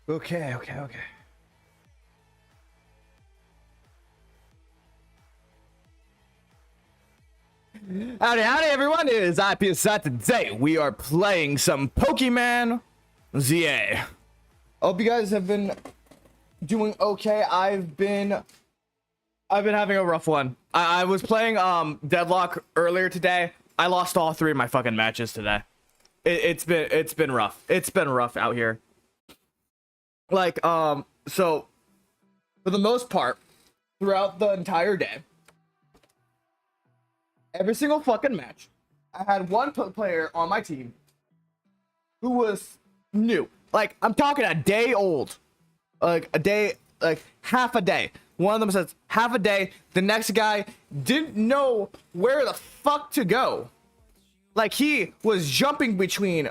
Okay. Howdy, everyone. It is I.P.S.I. Today we are playing some Pokemon ZA. Hope you guys have been doing okay. I've been having a rough one. I was playing Deadlock earlier today. I lost all 3 of my fucking matches today. It's been rough. It's been rough out here. Like so for the most part, throughout the entire day, every single fucking match, I had one player on my team who was new. Like, I'm talking a day old. Like, a day, like, half a day. One of them says half a day. The next guy didn't know where the fuck to go. Like, he was jumping between,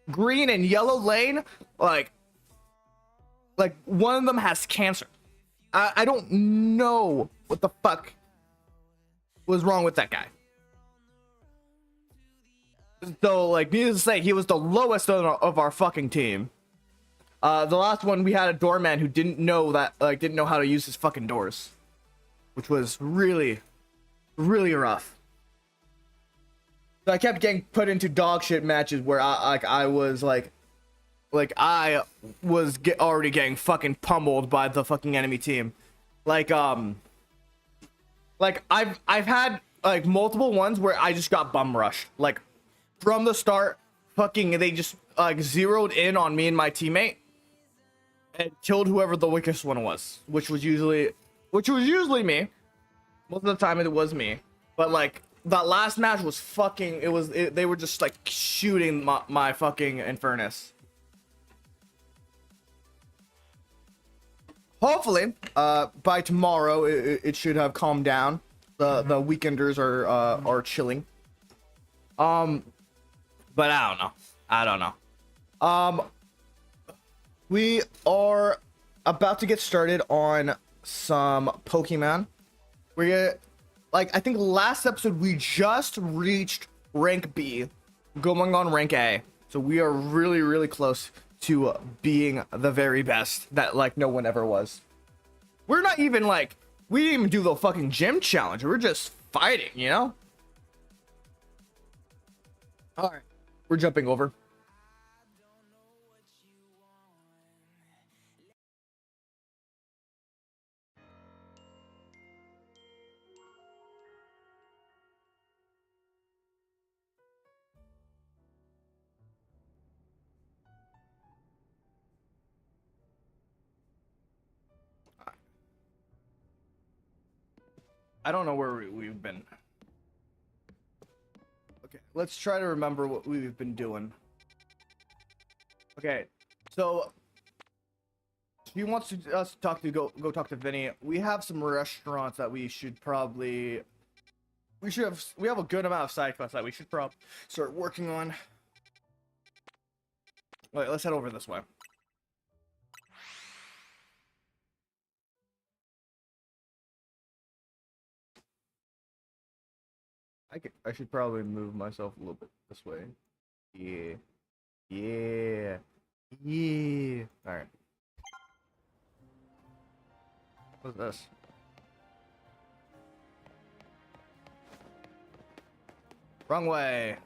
green and yellow lane. Like one of them has cancer. I don't know what the fuck was wrong with that guy. So, like, needless to say, he was the lowest of our fucking team. The last one, we had a doorman who didn't know how to use his fucking doors, which was really, really rough. So I kept getting put into dog shit matches where I was already getting fucking pummeled by the fucking enemy team. Like I've had like multiple ones where I just got bum rushed. Like, from the start, fucking they just like zeroed in on me and my teammate and killed whoever the weakest one was, which was usually me. Most of the time it was me. But like that last match was fucking, they were just like shooting my fucking Infernus. Hopefully, by tomorrow it should have calmed down. The weekenders are chilling. But I don't know. We are about to get started on some Pokemon. I think last episode we just reached rank B, going on rank A. So we are really, really close to being the very best that like no one ever was. We're not even like, we didn't even do the fucking gym challenge. We're just fighting, you know? All right, we're jumping over. I don't know where we've been. Okay, let's try to remember what we've been doing. Okay, so she wants us to talk to go talk to Vinny. We have some restaurants that we have a good amount of side quests that we should probably start working on. Wait, let's head over this way. I should probably move myself a little bit this way. Yeah. All right. What's this? Wrong way.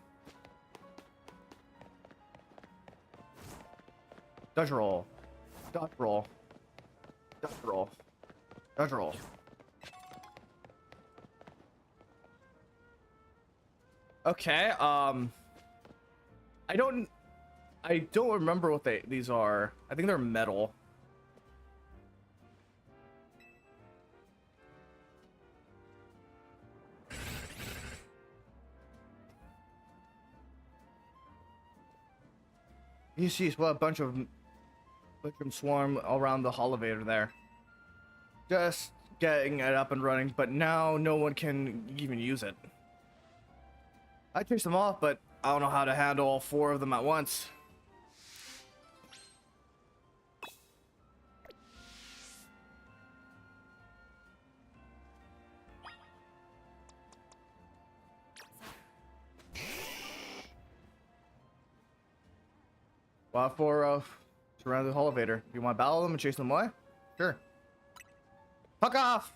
Dodge roll. Dodge roll. Dodge roll. Dodge roll. Okay, I don't remember what these are. I think they're metal. You see, well, a bunch of them swarm around the elevator there. Just getting it up and running, but now no one can even use it. I chased them off, but I don't know how to handle all 4 of them at once. Wow, Surround the elevator. You want to battle them and chase them away? Sure. Fuck off!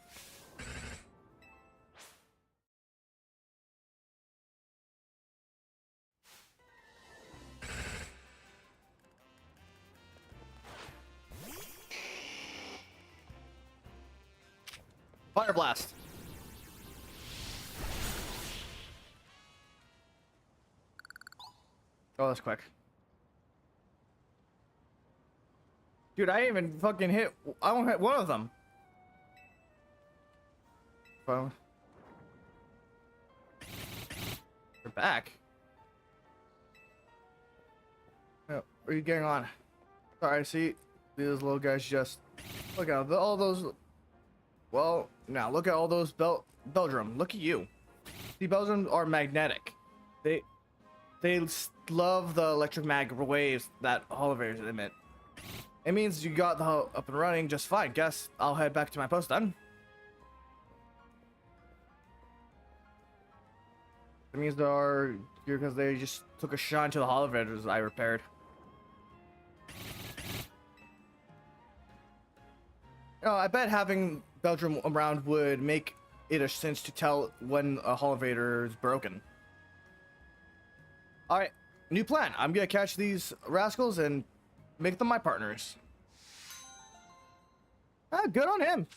Fire blast. Oh, that's quick. Dude, I didn't even fucking hit. I don't hit one of them. Well, they're back. Oh, what are you getting on? Sorry, see these little guys just look at all those. Well, now look at all those Beldrum. Look at you. The Beldrum are magnetic. They love the electromagnetic waves that elevators emit. It means you got the hull up and running just fine. Guess I'll head back to my post then. It means they are here because they just took a shot to the elevators I repaired. I bet having Belgium around would make it a sense to tell when a elevator is broken. Alright, new plan. I'm gonna catch these rascals and make them my partners. Ah, good on him.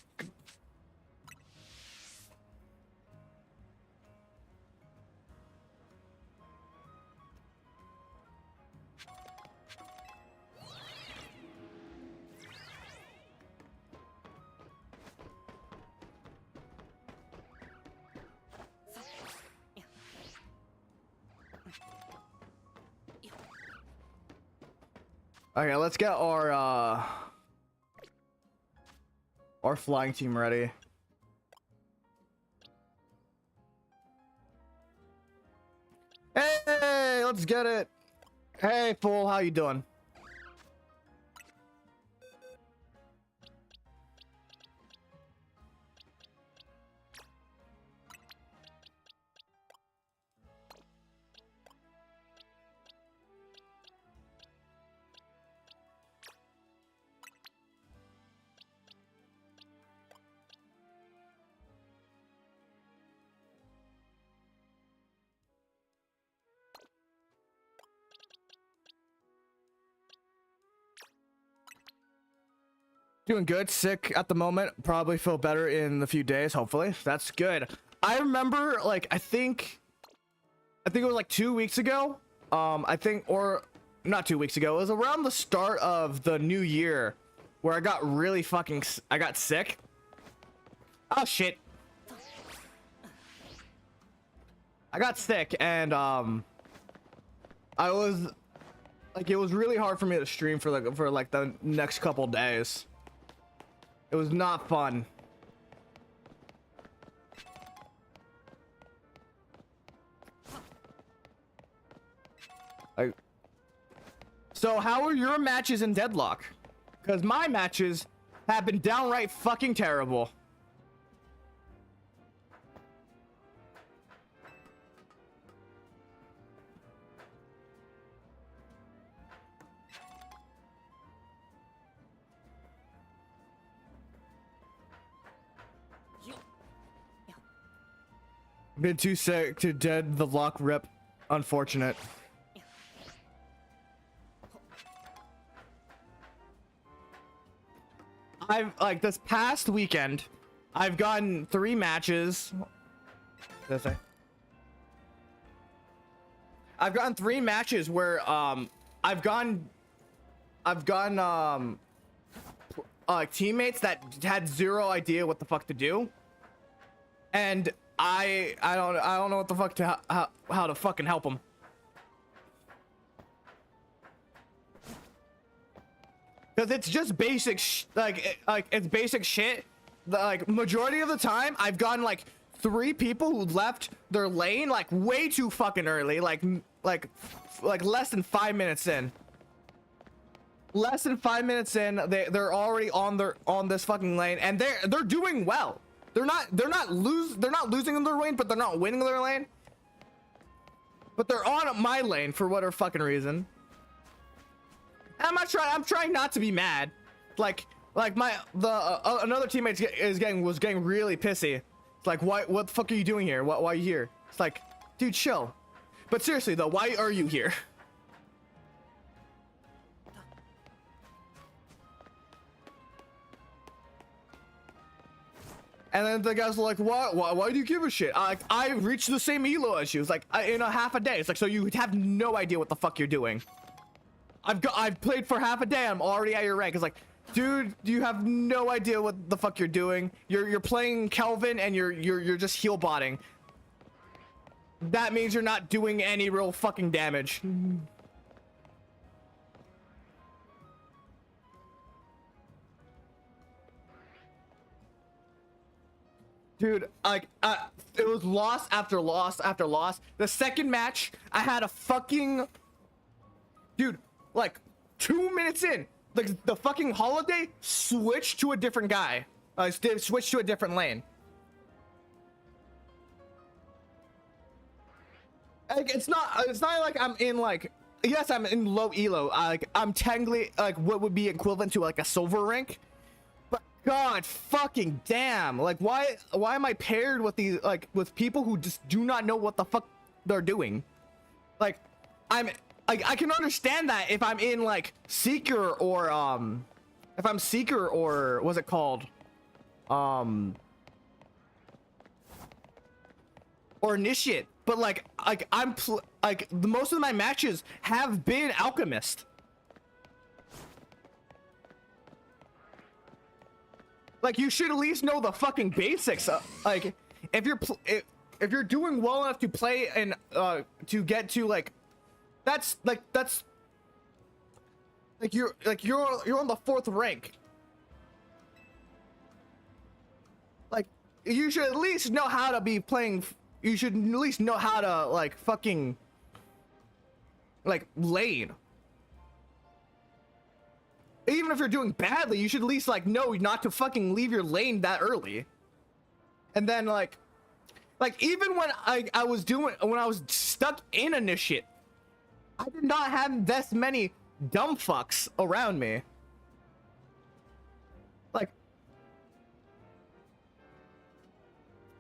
Okay, let's get our flying team ready. Hey, let's get it. Hey, fool, how you doing? Doing good. Sick at the moment. Probably feel better in a few days, hopefully. That's good. I remember, like, I think it was like 2 weeks ago. I think, or not 2 weeks ago. It was around the start of the new year where I got really I got sick. Oh, shit. I got sick and, I was, like, it was really hard for me to stream for the next couple days. It was not fun. So how are your matches in Deadlock? Because my matches have been downright fucking terrible. Been too sick to dead the lock rip. Unfortunate. I've like this past weekend, I've gotten 3 matches. Did I say? I've gotten 3 matches where I've gotten teammates that had zero idea what the fuck to do, and I don't know what the fuck to how to fucking help them. Because it's just basic it's basic shit. Like majority of the time I've gotten like 3 people who left their lane like way too fucking early, like less than 5 minutes in. Less than 5 minutes in, they're already on this fucking lane, and they're doing well. They're not losing in their lane, but they're not winning their lane. But they're on my lane for whatever fucking reason. I'm trying not to be mad. Like another teammate was getting really pissy. It's like, what the fuck are you doing here? Why are you here? It's like, dude, chill. But seriously though, why are you here? And then the guys were like, why do you give a shit? I reached the same elo as you. It's like, in a half a day. It's like, so you have no idea what the fuck you're doing. I've played for half a day. I'm already at your rank. It's like, dude, you have no idea what the fuck you're doing. You're playing Kelvin and you're just heal botting. That means you're not doing any real fucking damage. Dude, like, it was loss after loss after loss. The second match, I had a fucking... Dude, like, 2 minutes in, like, the fucking holiday switched to a different guy. Switched to a different lane. Like, it's not like I'm in, like... Yes, I'm in low elo. I'm technically, like, what would be equivalent to, like, a silver rank. God fucking damn, like why am I paired with these, like, with people who just do not know what the fuck they're doing? Like, I can understand that if I'm in like Seeker or if I'm Seeker or what's it called, or Initiate, but like the most of my matches have been Alchemist. Like, you should at least know the fucking basics. Like, if you're doing well enough to play and to get to like, that's you're on the 4th rank. Like, you should at least know how to be playing. You should at least know how to like fucking like lane. Even if you're doing badly, you should at least like know not to fucking leave your lane that early. And then like even when I was stuck in Initiate, I did not have this many dumb fucks around me. Like,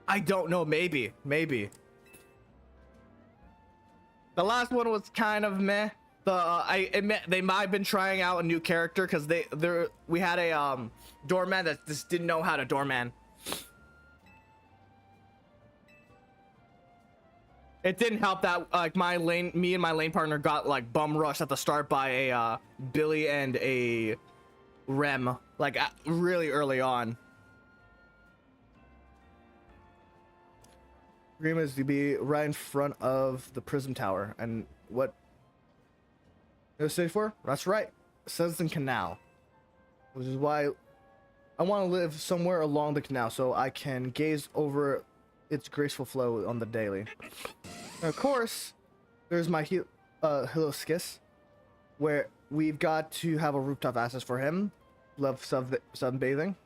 I don't know, maybe. The last one was kind of meh. They might have been trying out a new character because we had a doorman that just didn't know how to doorman. It didn't help that like me and my lane partner got like bum rushed at the start by a Billy and a Rem, like really early on. Agreement is to be right in front of the Prism Tower, and what? It was safe for? That's right. Sunsen Canal. Which is why I want to live somewhere along the canal so I can gaze over its graceful flow on the daily. And of course, there's my Hiloskis, where we've got to have a rooftop access for him. Love sunbathing.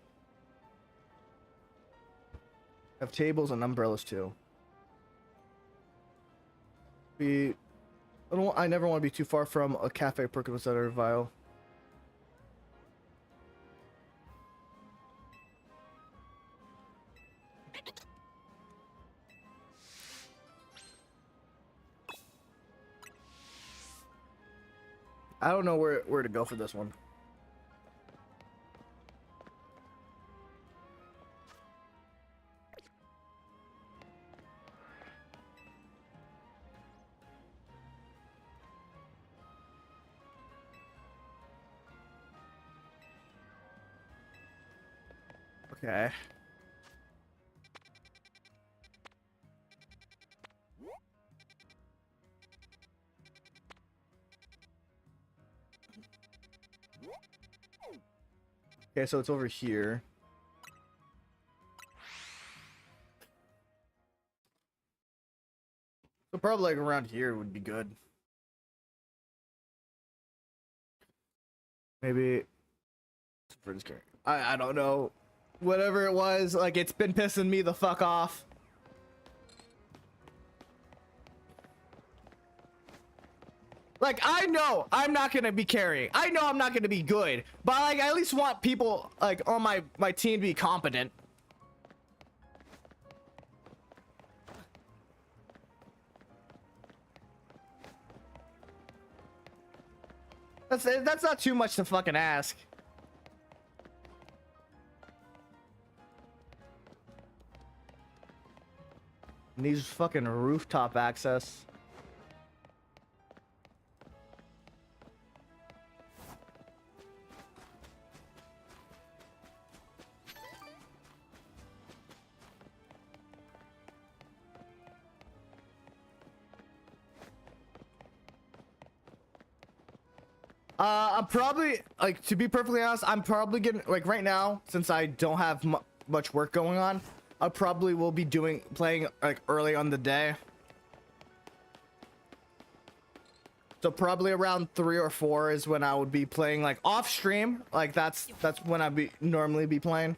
Have tables and umbrellas too. I never want to be too far from a cafe Pokémon Center vial. I don't know where to go for this one. Okay. Okay, so it's over here. So probably like around here would be good. Maybe I don't know. Whatever it was, like, it's been pissing me the fuck off. Like, I know I'm not gonna be carrying. I know I'm not gonna be good, but like, I at least want people like on my team to be competent. That's not too much to fucking ask. Needs fucking rooftop access. I'm probably, like, to be perfectly honest, I'm probably getting, like, right now, since I don't have much work going on, I probably will be playing, like, early on the day. So probably around 3 or 4 is when I would be playing, like, off stream. Like, that's when I'd normally be playing.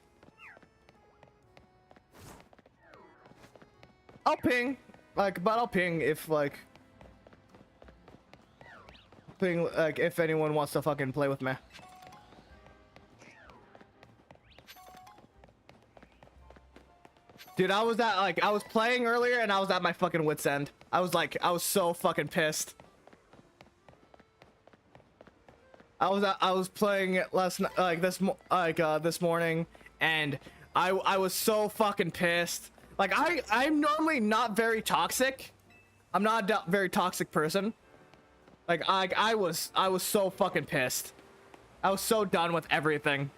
I'll ping, like, but I'll ping if, like, if anyone wants to fucking play with me. Dude, I was playing earlier and I was at my fucking wit's end. I was so fucking pissed. I was playing last night, this morning, and I was so fucking pissed. Like, I'm normally not very toxic. I'm not a very toxic person. Like, I was so fucking pissed. I was so done with everything.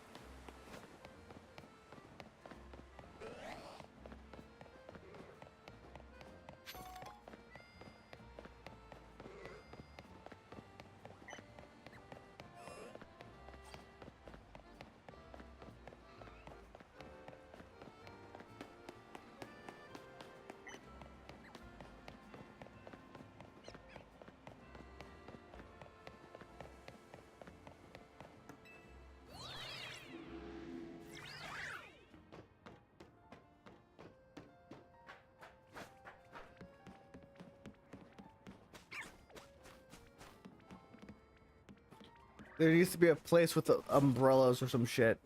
There needs to be a place with umbrellas or some shit.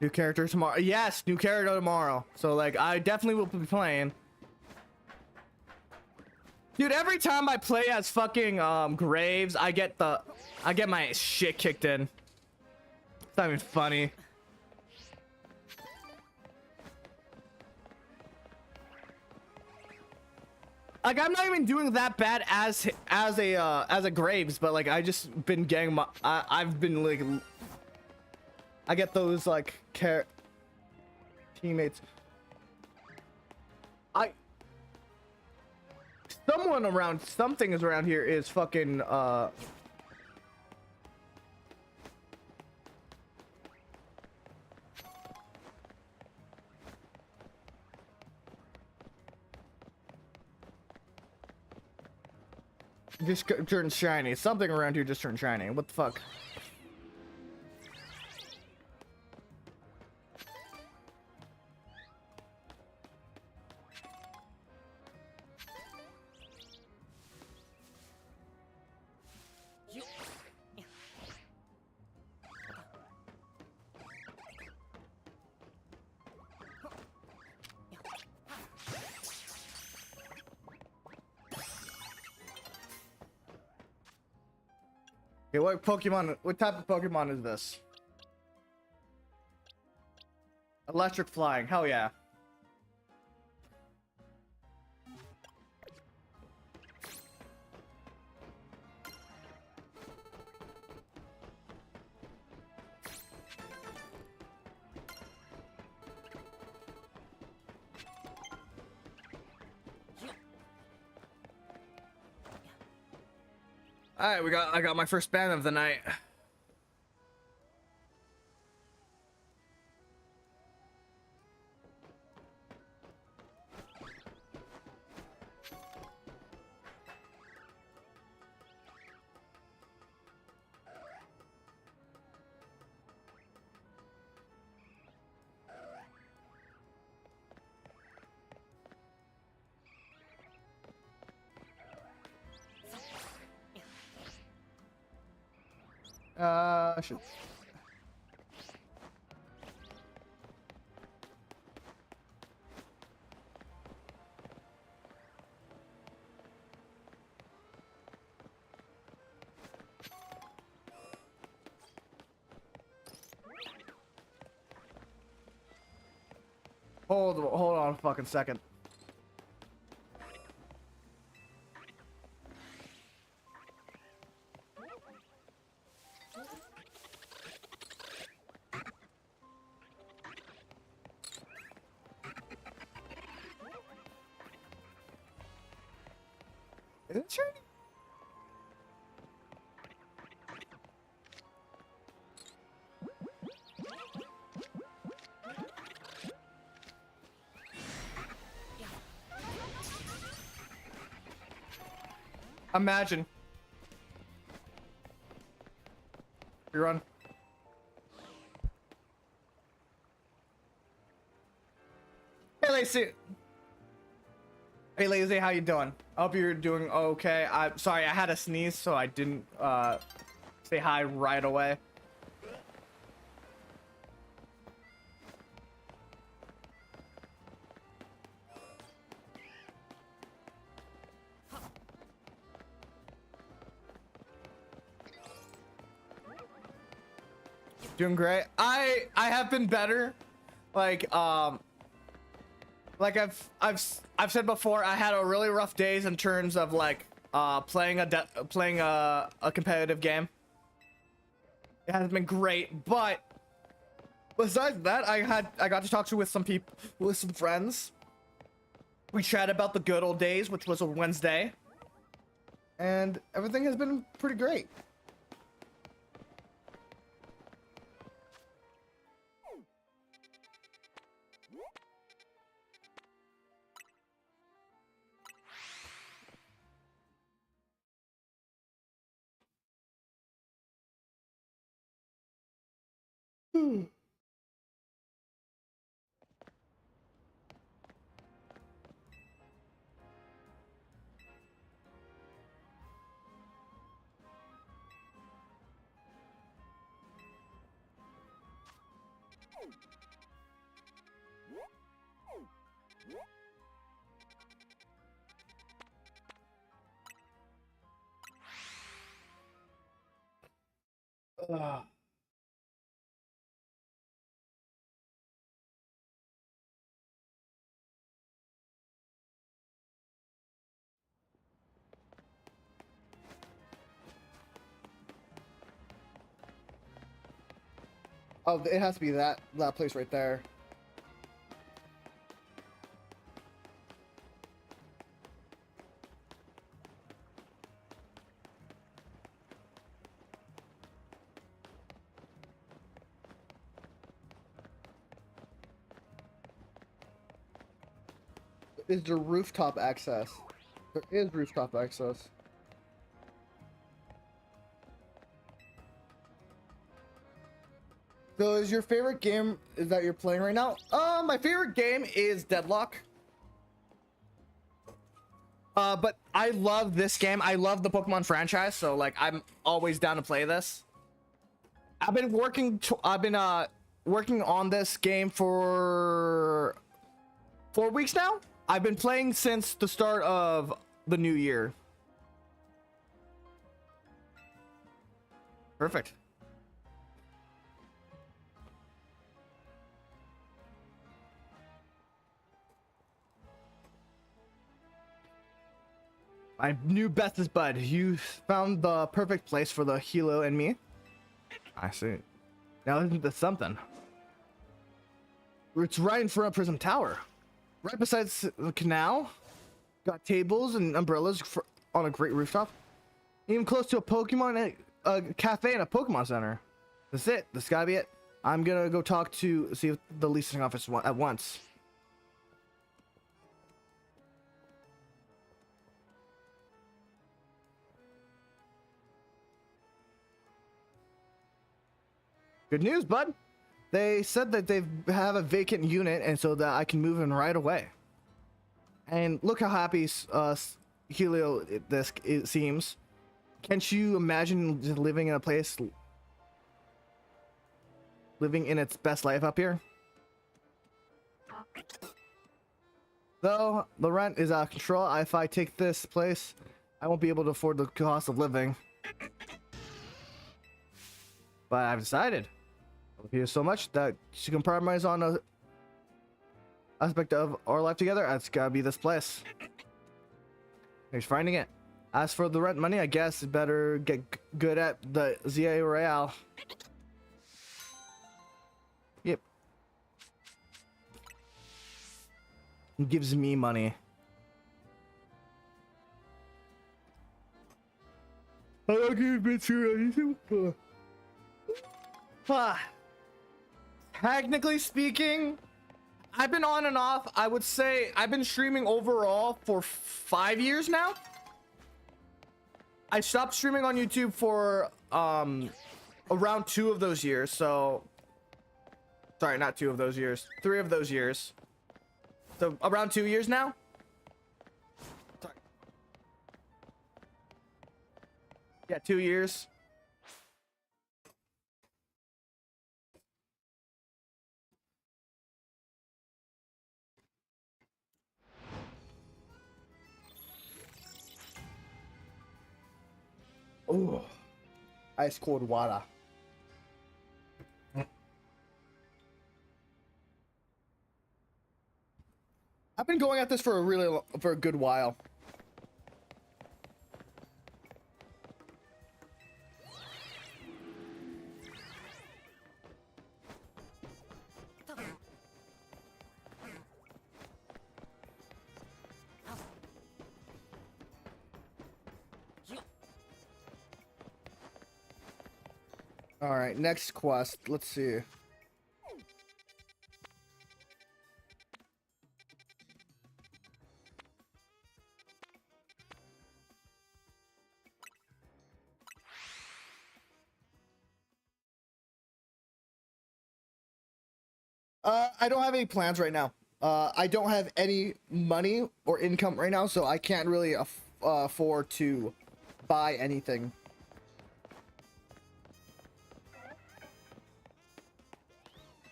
New character tomorrow. Yes, new character tomorrow. So, like, I definitely will be playing. Dude, every time I play as fucking Graves, I get my shit kicked in. It's not even funny. Like, I'm not even doing that bad as a Graves, but like, I just been getting my I've been like, I get those like teammates. Something is around here is fucking just turned shiny. Something around here just turned shiny. What the fuck? Okay, what type of Pokemon is this? Electric flying, hell yeah. Alright, I got my first ban of the night. Shoot. Hold on a fucking second. Is it shiny? Imagine. You run. Hey, Lacey. Hey, Lazy, how you doing? I hope you're doing okay. I'm sorry, I had a sneeze, so I didn't say hi right away. Doing great. I have been better. Like I've said before, I had a really rough days in terms of like playing a competitive game. It hasn't been great, but besides that, I got to talk to with some people, with some friends. We chatted about the good old days, which was a Wednesday, and everything has been pretty great. Oh, it has to be that place right there. Is there rooftop access? There is rooftop access. So is your favorite game that you're playing right now? My favorite game is Deadlock. But I love this game. I love the Pokemon franchise, so like I'm always down to play this. I've been working on this game for 4 weeks now. I've been playing since the start of the new year. Perfect. My new bestest bud. You found the perfect place for the Hilo and me. I see. Now isn't this something? It's right in front of Prism Tower. Right beside the canal. Got tables and umbrellas on a great rooftop. Even close to a Pokemon a cafe and a Pokemon Center. That's it. That's gotta be it. I'm gonna go see the leasing office at once. Good news, bud. They said that they have a vacant unit, and so that I can move in right away. And look how happy Helio it seems. Can't you imagine just living in a place living in its best life up here. Though the rent is out of control, if I take this place, I won't be able to afford the cost of living. But I've decided I love you so much that she can compromise on a aspect of our life together. It's gotta be this place. He's finding it. As for the rent money, I guess it better get good at the ZA Royale. Yep. It gives me money. I don't give it to you. Technically speaking, I've been on and off. I would say I've been streaming overall for 5 years now. I stopped streaming on YouTube for around 2 of those years. So, sorry, not 2 of those years, 3 of those years. So around 2 years now. Sorry. Yeah, 2 years. Oh, ice cold water. I've been going at this for a good while. All right, next quest. Let's see. I don't have any plans right now. I don't have any money or income right now, so I can't really afford to buy anything.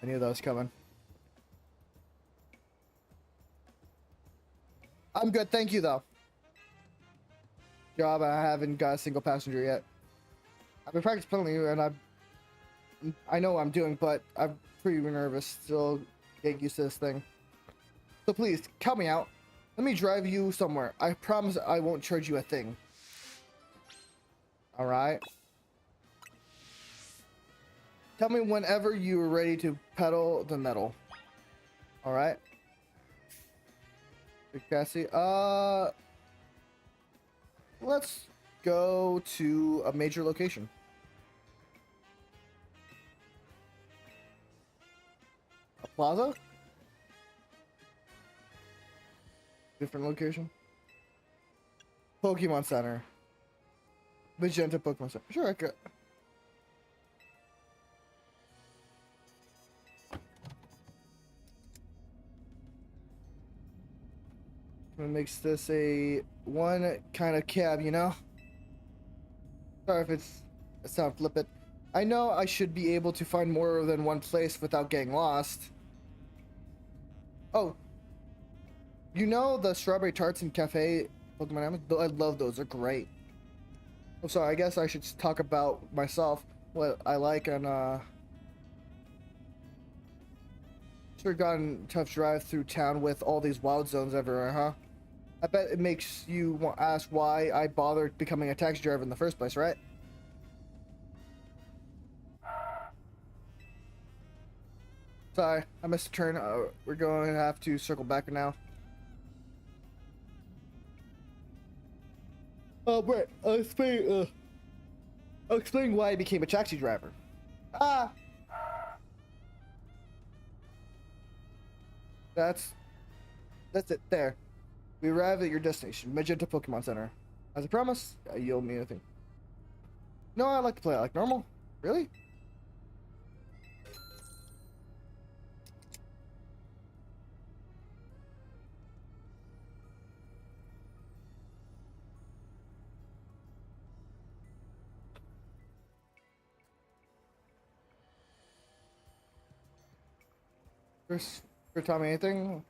I knew that was coming. I'm good, thank you though. Job, I haven't got a single passenger yet. I've been practicing plenty, and I know what I'm doing, but I'm pretty nervous. Still getting used to this thing. So please, help me out. Let me drive you somewhere. I promise I won't charge you a thing. Alright. Tell me whenever you are ready to pedal the metal. Alright. Big Cassie. Let's go to a major location. A plaza? Different location. Pokemon Center. Magenta Pokemon Center. Sure, I could. What makes this a one kind of cab, you know? Sorry if it sounds flippant. I know I should be able to find more than one place without getting lost. Oh. You know the strawberry tarts and cafe Pokemon? I love those. They're great. Oh, sorry. I guess I should talk about myself. What I like and sure gotten tough drive through town with all these wild zones everywhere, huh? I bet it makes you ask why I bothered becoming a taxi driver in the first place, right? Sorry, I missed a turn. We're going to have to circle back now. Oh, Brett, I'll explain why I became a taxi driver. That's it, there. We arrived at your destination, Magenta Pokemon Center. As I promised, you owe me anything. No, I like to play like normal. Really? for tell me anything?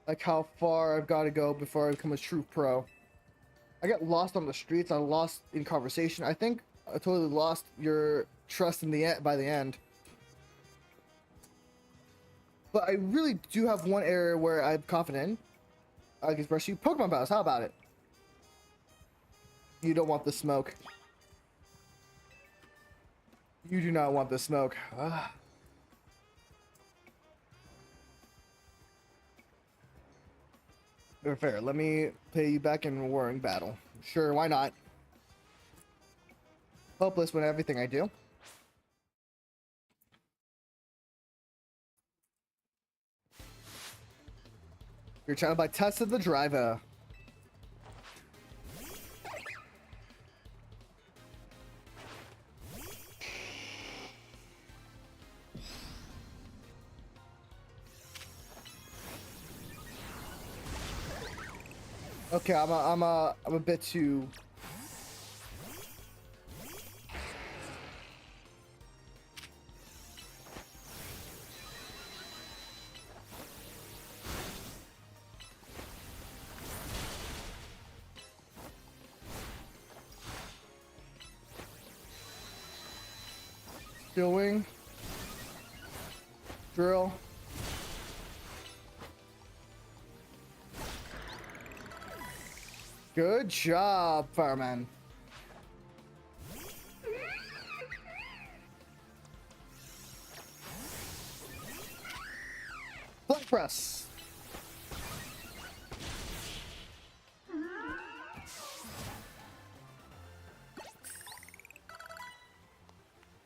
Like how far I've got to go before I become a true pro. I get lost on the streets. I lost in conversation. I think I totally lost your trust in the end by the end. But I really do have one area where I'm confident. I can express you. Pokemon battles. How about it? You don't want the smoke. You do not want the smoke. Ah. Fair. Let me pay you back in warring battle. Sure, why not? Hopeless with everything I do. You're trying to buy Test of the Driver. Okay, I'm a bit too. Doing drill. Good job, fireman. Blood press.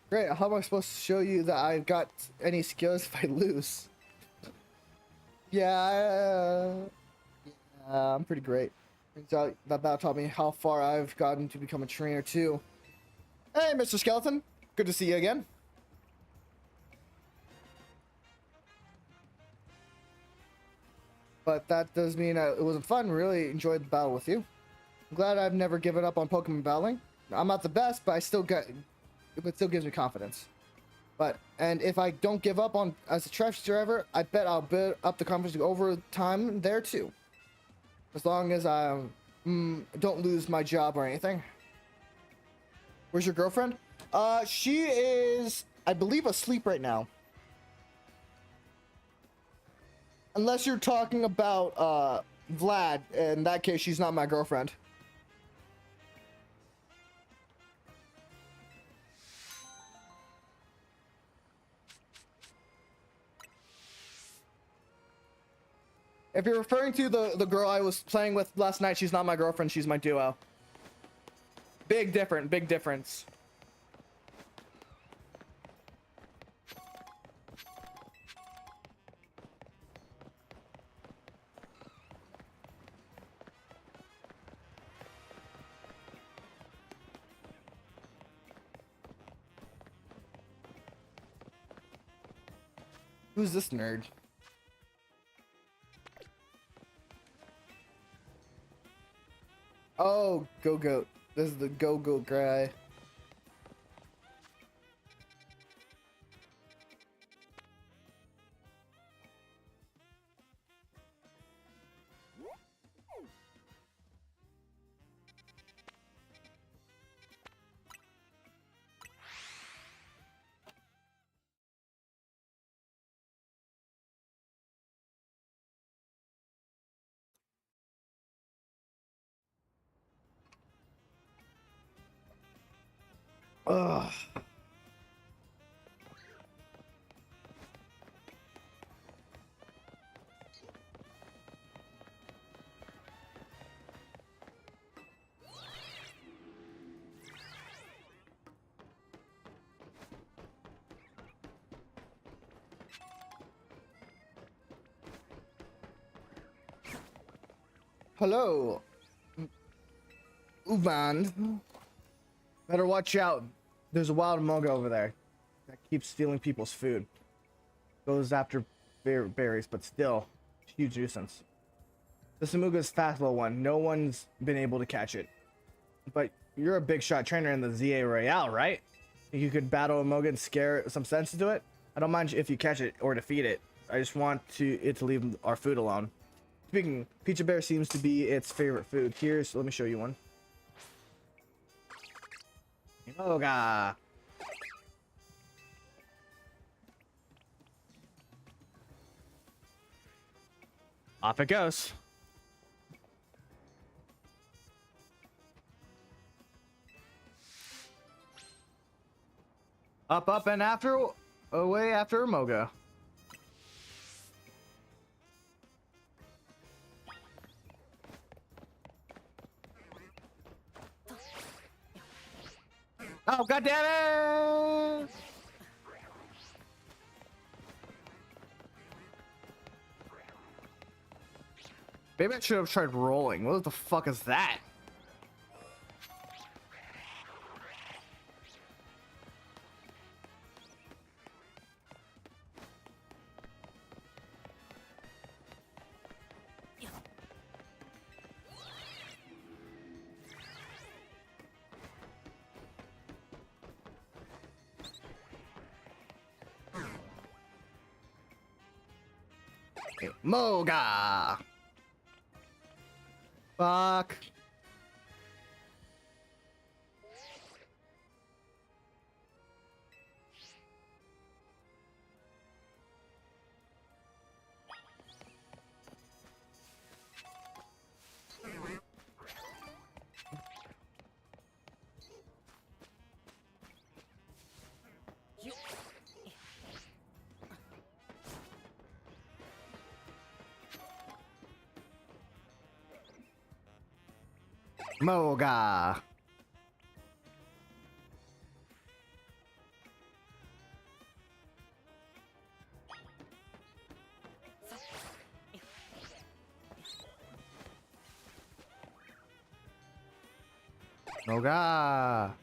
Great. How am I supposed to show you that I've got any skills if I lose? Yeah, I'm pretty great. That battle taught me how far I've gotten to become a trainer too. Hey, Mr. Skeleton. Good to see you again. But that does mean it was fun. Really enjoyed the battle with you. I'm glad I've never given up on Pokemon battling. I'm not the best, but it still gives me confidence. And if I don't give up on as a trash driver, I bet I'll build up the confidence over time there too. As long as I don't lose my job or anything. Where's your girlfriend? She is, I believe, asleep right now. Unless you're talking about Vlad. In that case, she's not my girlfriend. If you're referring to the girl I was playing with last night, she's not my girlfriend, she's my duo. Big difference. Who's this nerd? Oh, Go-Goat. This is the Go-Goat guy. Ugh. Hello. Uban. Better watch out. There's a wild moga over there that keeps stealing people's food. Goes after berries, but still, huge nuisance. The Samuga's fast little one. No one's been able to catch it. But you're a big shot trainer in the ZA Royale, right? Think you could battle a moga and scare some sense into it? I don't mind if you catch it or defeat it. I just want it to leave our food alone. Speaking, Pngtuber seems to be its favorite food. Here's, let me show you one. Yoga. Off it goes. Up, up, and away after Moga. Oh, god damn it! Maybe I should have tried rolling. What the fuck is that? Moga! Fuck. Moga. Moga.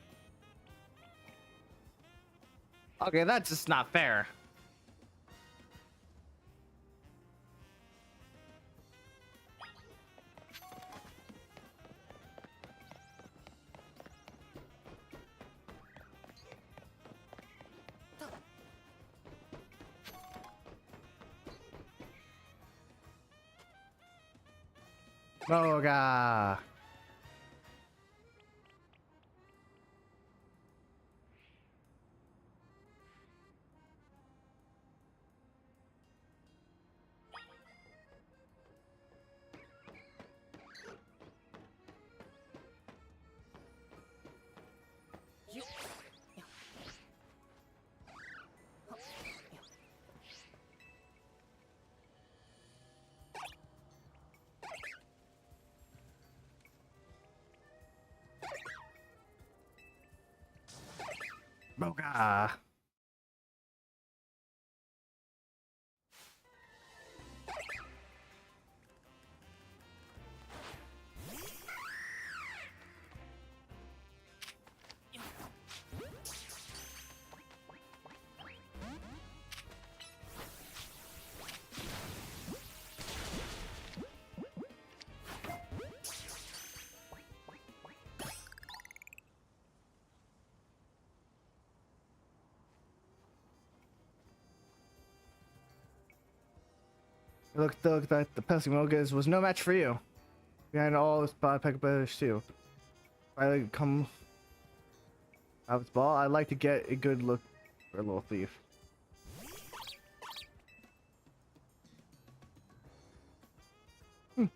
Okay, that's just not fair. Moga. Moga. Look, the pesky Mogas was no match for you. Behind all this Pngtuber too. Finally come out of its ball. I'd like to get a good look for a little thief.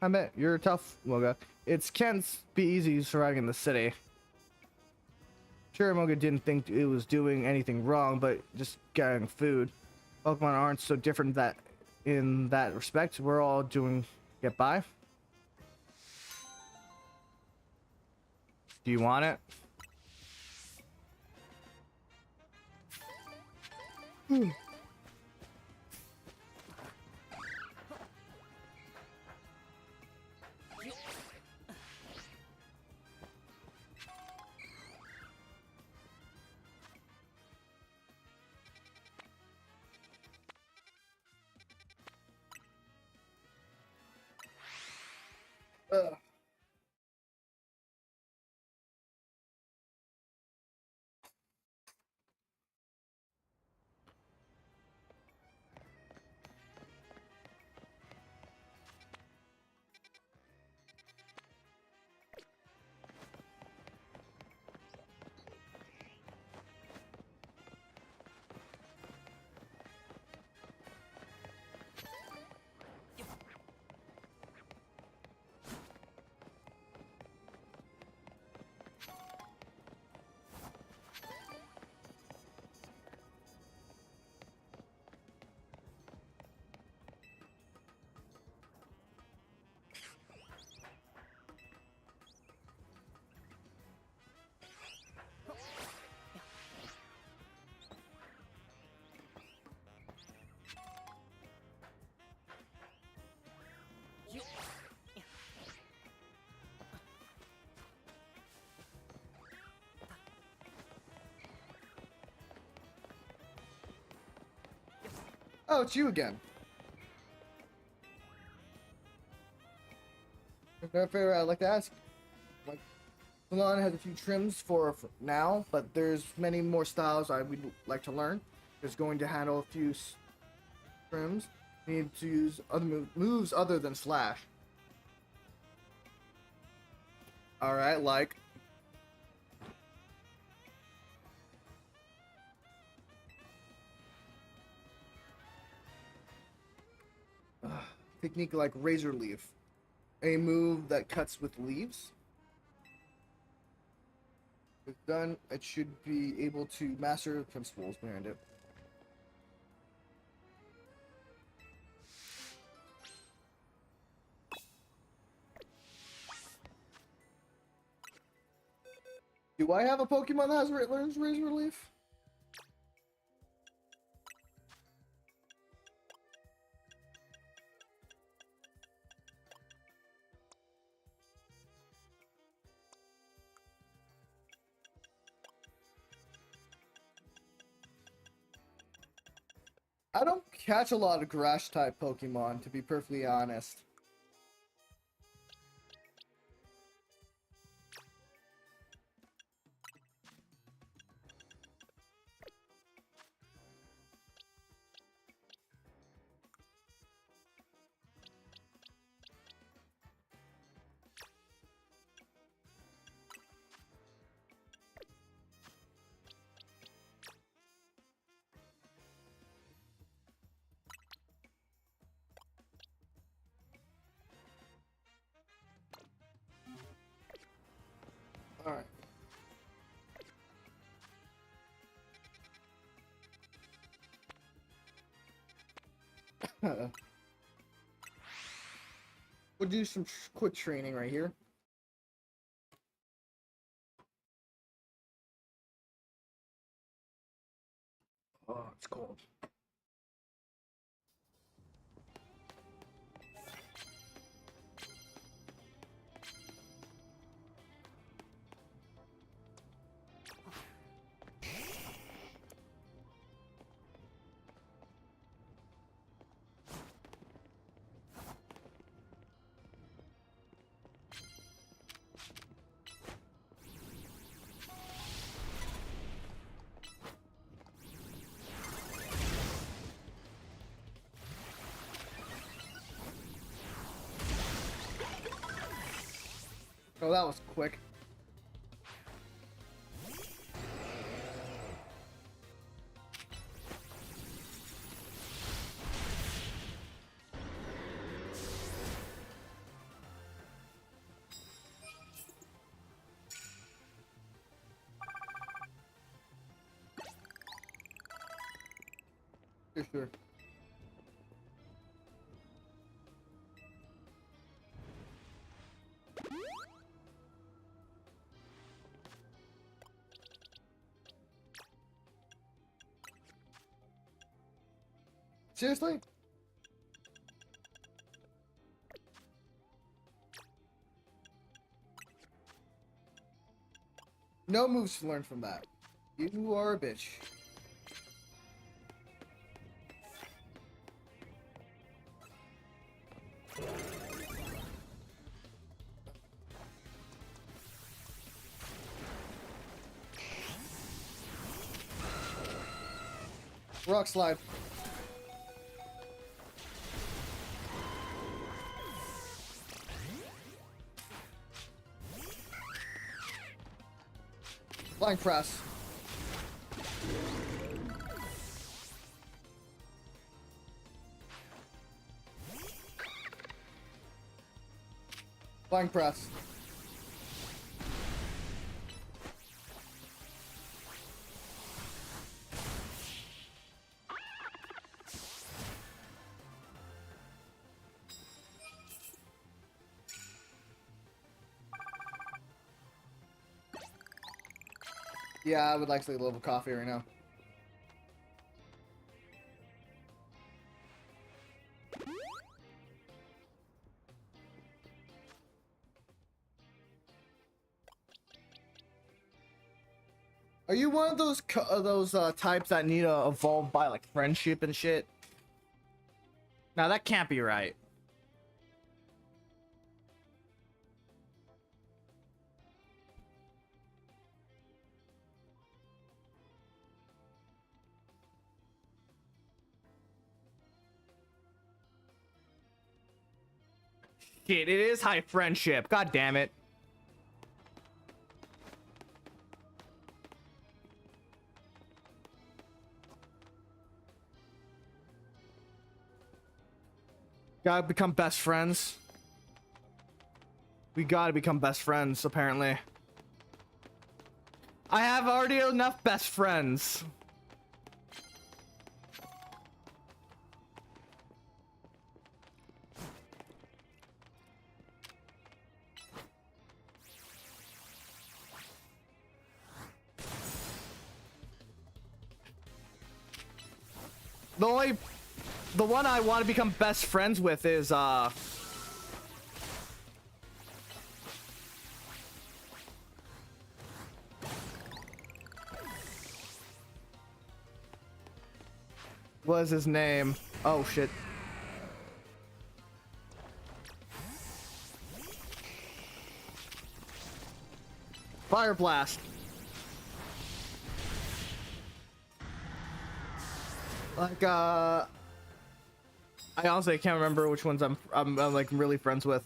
I bet you're tough, Moga. It can't be easy surviving in the city. Sure, Moga didn't think it was doing anything wrong, but just getting food. Pokemon aren't so different that in that respect. We're all doing get by. Do you want it? Oh, it's you again. Fair, I'd like to ask. Like, Salon has a few trims for now, but there's many more styles I would like to learn. It's going to handle a few trims. Need to use other moves other than slash. All right, like. Technique like razor leaf, a move that cuts with leaves. If done, it should be able to master the principles behind it. Do I have a Pokemon that has learns razor leaf? I don't catch a lot of grass type Pokemon, to be perfectly honest. Alright. We'll do some quick training right here. Oh, it's cold. Oh, that was quick. For sure. Seriously? No moves to learn from that. You are a bitch. Rock slide. Flying press. Flying press. Yeah, I would like to take a little coffee right now. Are you one of those types that need to evolve by like friendship and shit? Now that can't be right. Shit, it is high friendship. God damn it. Gotta become best friends. We gotta become best friends, apparently. I have already enough best friends. The one I want to become best friends with is what is his name? Oh shit. Fire blast. Like I honestly can't remember which ones I'm like really friends with.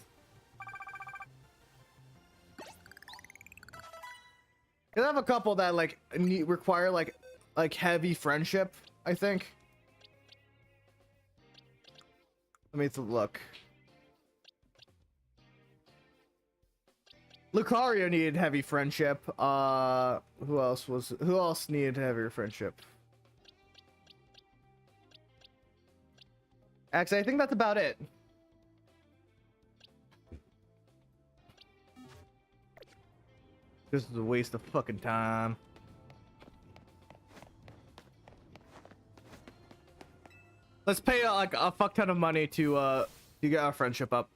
I have a couple that like require like heavy friendship, I think. Let me look. Lucario needed heavy friendship. Who else needed heavy friendship? Actually, I think that's about it. This is a waste of fucking time. Let's pay like a fuck ton of money to get our friendship up.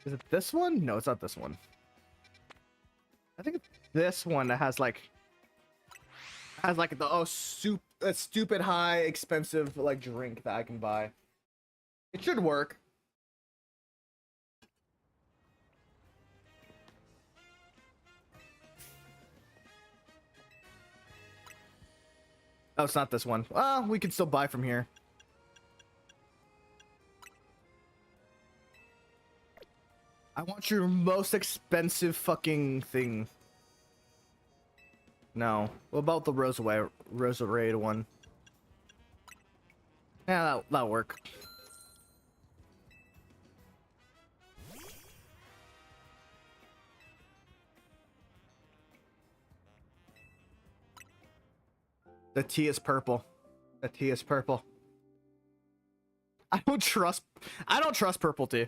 Is it this one? No, it's not this one. I think it's this one that has like the stupid high expensive like drink that I can buy. It should work. Oh, it's not this one. Well, we can still buy from here. I want your most expensive fucking thing. No. What about the Roserade one? Yeah, that'll work. The tea is purple. The tea is purple. I don't trust purple tea.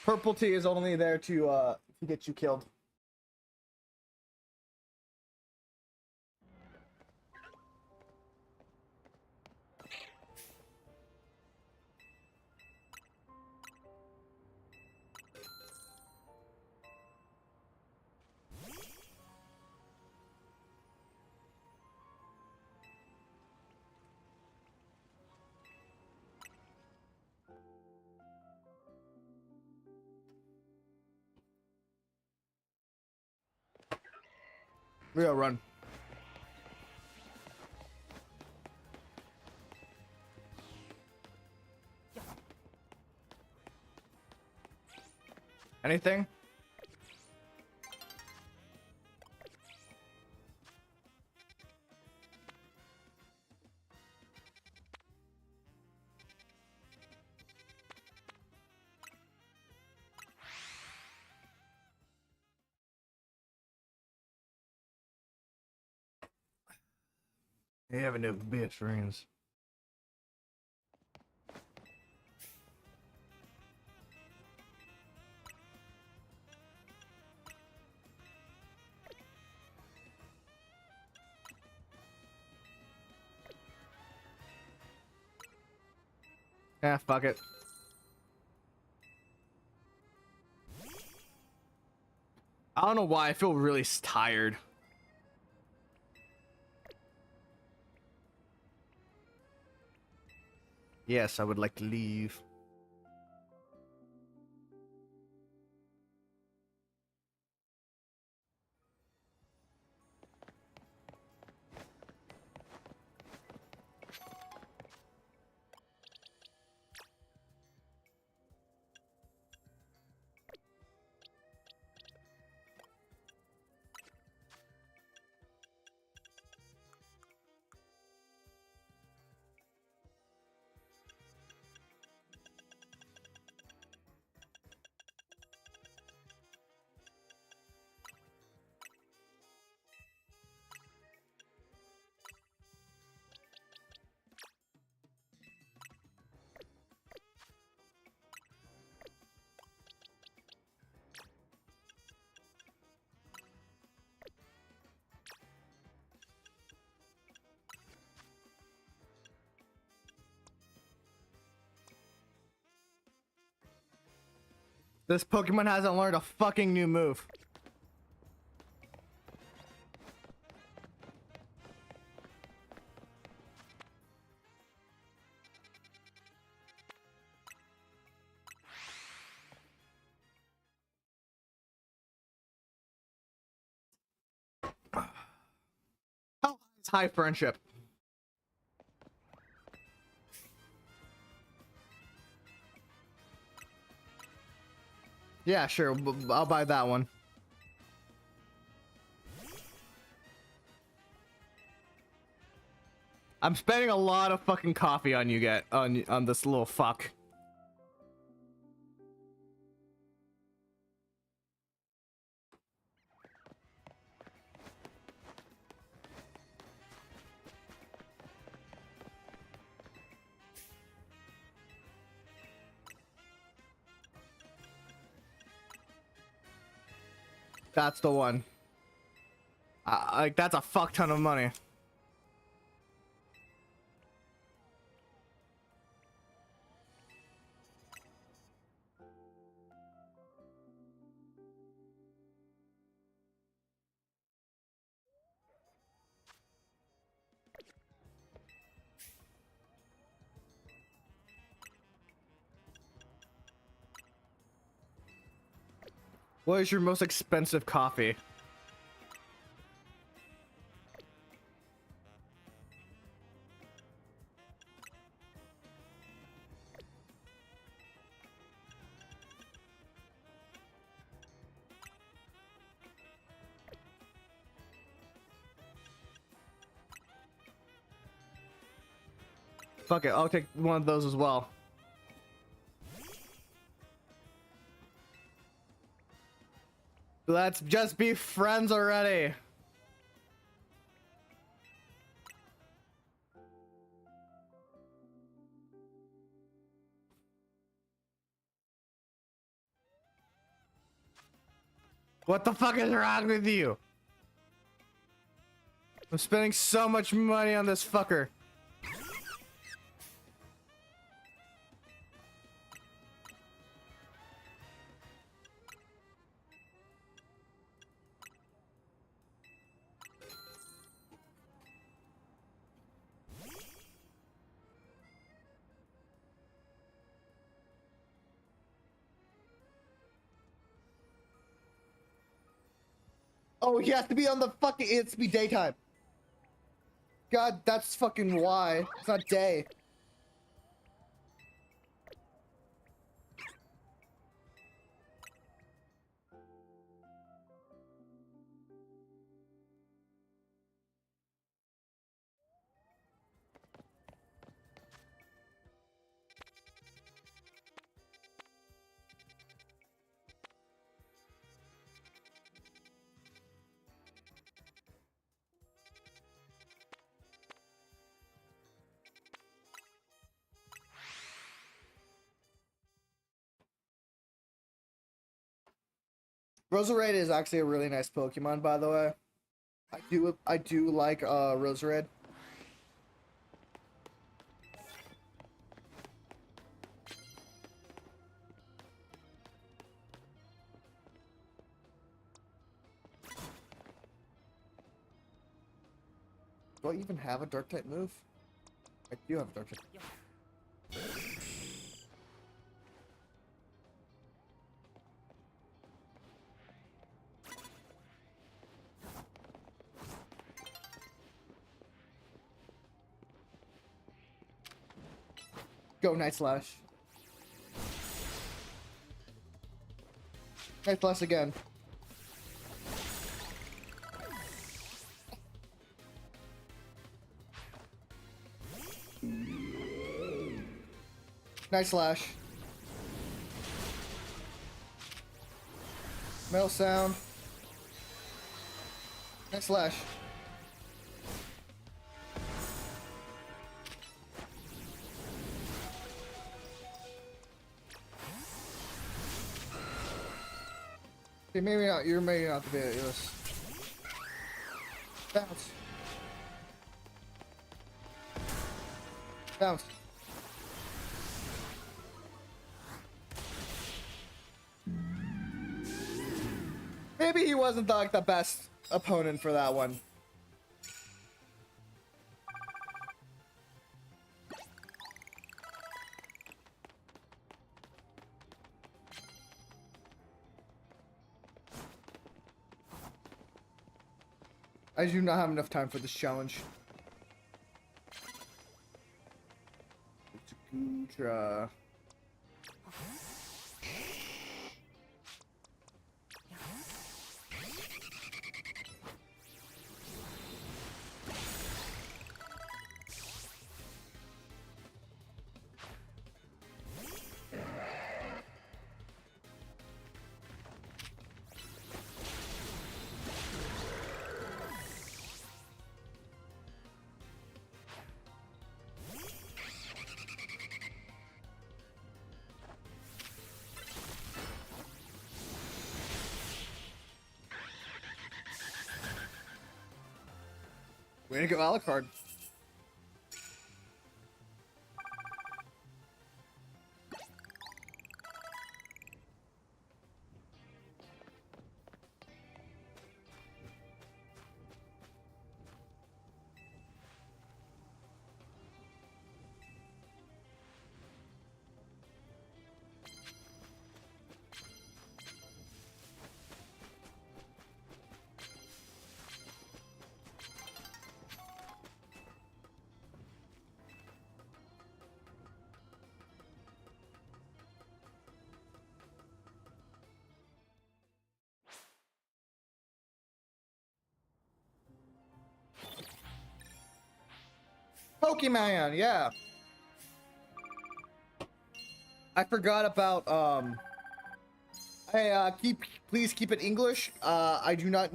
Purple tea is only there to get you killed. We gotta run. Anything? You have no best friends. Yeah, fuck it. I don't know why I feel really tired. Yes, I would like to leave. This Pokemon hasn't learned a fucking new move. How is high friendship? Yeah, sure. I'll buy that one. I'm spending a lot of fucking coffee on you, on this little fuck. That's the one. Like, that's a fuck ton of money. What is your most expensive coffee? Fuck it, I'll take one of those as well. Let's just be friends already. What the fuck is wrong with you? I'm spending so much money on this fucker. Oh, he has to be on the fucking. It's be daytime. God, that's fucking why. It's not day. Roserade is actually a really nice Pokemon, by the way. I do like Roserade. Do I even have a dark type move? I do have a dark type. Go Night Slash. Night Slash again. Night Slash. Metal Sound. Night Slash. Okay, maybe not. You're maybe not the best. Bounce. Bounce. Maybe he wasn't like the best opponent for that one. I do not have enough time for this challenge. Pngtuber. Way to go, Alucard. Pokemon, yeah. I forgot about hey, please keep it English. I do not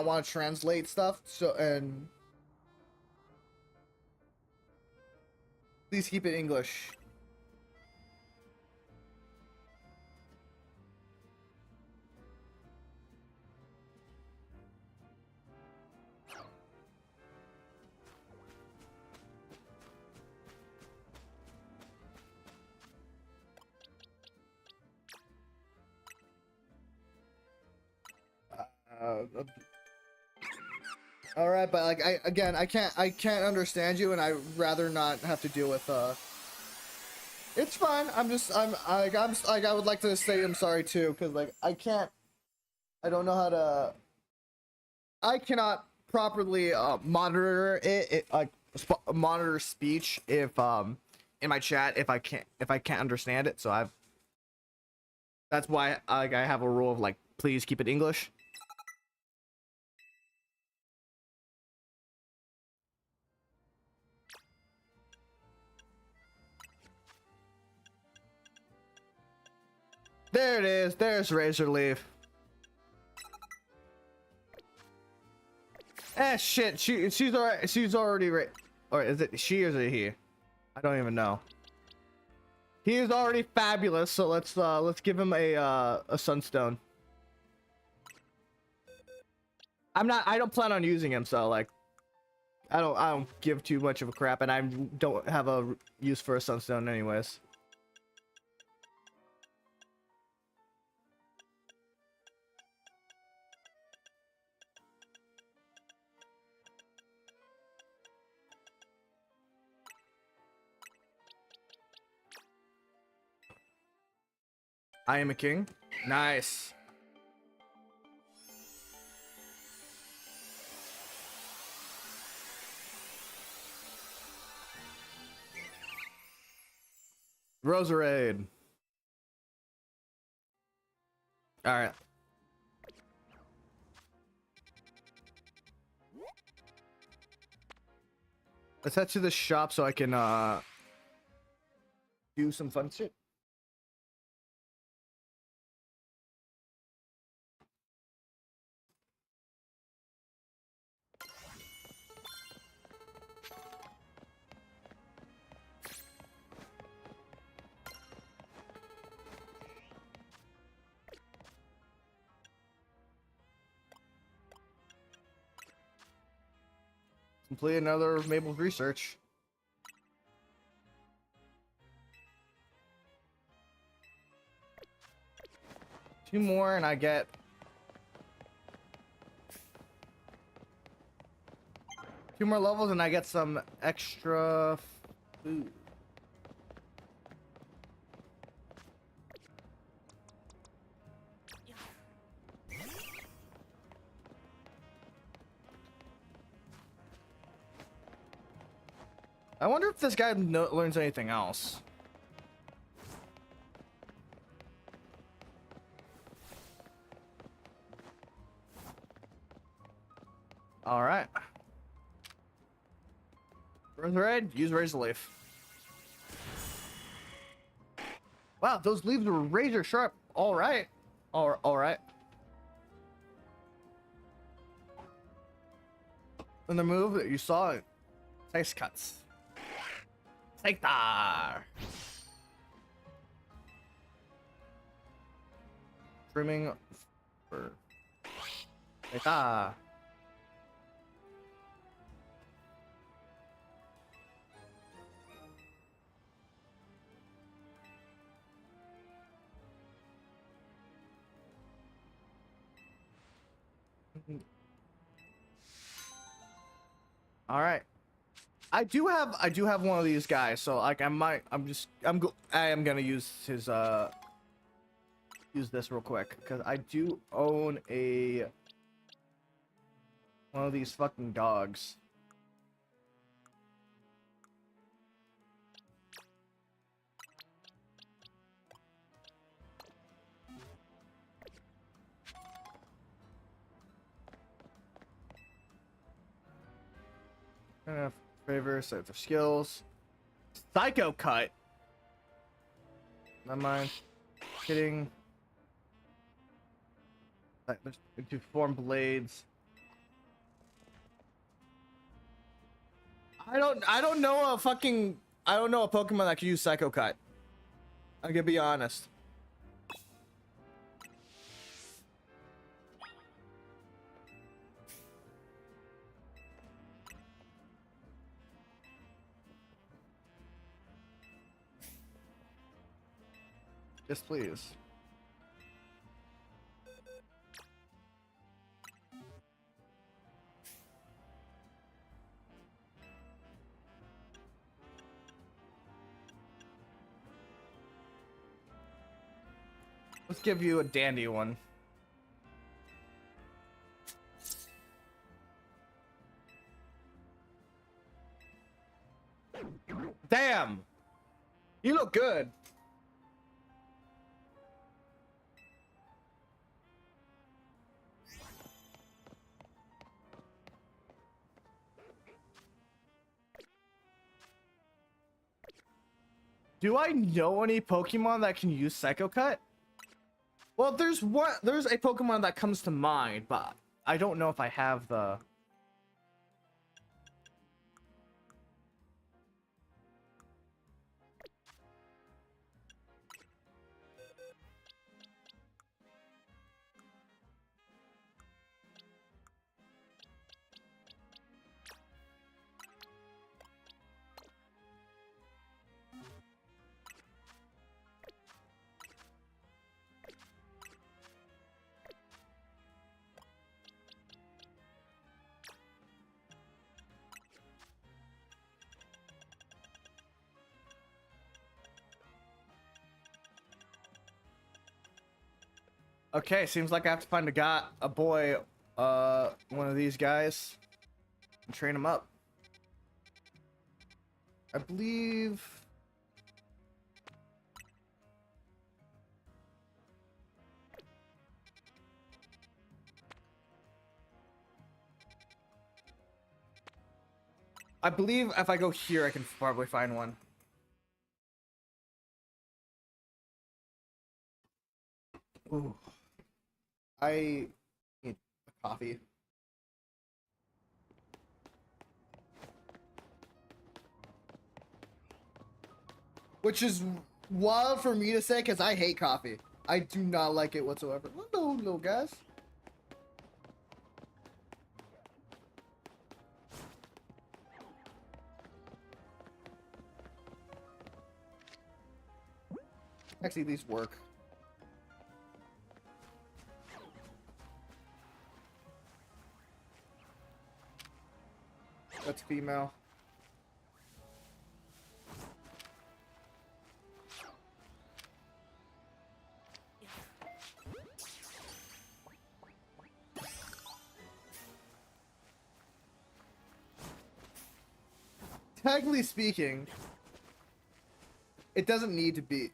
want to translate stuff. So, and please keep it English. All right, but like I can't understand you, and I rather not have to deal with It's fine. I would like to say I'm sorry too, because like I don't know how to. I cannot properly monitor monitor speech if in my chat if I can't understand it. So that's why I have a rule of like please keep it English. There it is. There's Razor Leaf. Eh, shit. She's already or is it she or is it he? I don't even know. He is already fabulous. So let's give him a Sunstone. I don't plan on using him. So like, I don't give too much of a crap, and I don't have a use for a Sunstone anyways. I am a king. Nice. Roserade. All right. Let's head to the shop so I can do some fun shit. Complete another Mabel's research. Two more and I get two more levels and I get some extra food. I wonder if this guy learns anything else. All right. Red, use razor leaf. Wow, those leaves were razor sharp. All right. All right. And the move that you saw, nice cuts. Take that. Trimming for take that. All right. I do have one of these guys, so like I am gonna use his use this real quick because I do own one of these fucking dogs. Favor, set for skills. Psycho cut. Never mind. Kidding. To form blades. I don't know a Pokemon that can use Psycho Cut. I'm gonna be honest. Yes, please. Let's give you a dandy one. Damn! You look good. Do I know any Pokemon that can use Psycho Cut? Well, there's a Pokemon that comes to mind, but I don't know if I have the... Okay, seems like I have to find a boy, one of these guys, and train him up. I believe. I believe if I go here, I can probably find one. Ooh. I need a coffee. Which is wild for me to say because I hate coffee. I do not like it whatsoever. Hello, little guys. Actually, these work. That's female. Technically speaking, it doesn't need to be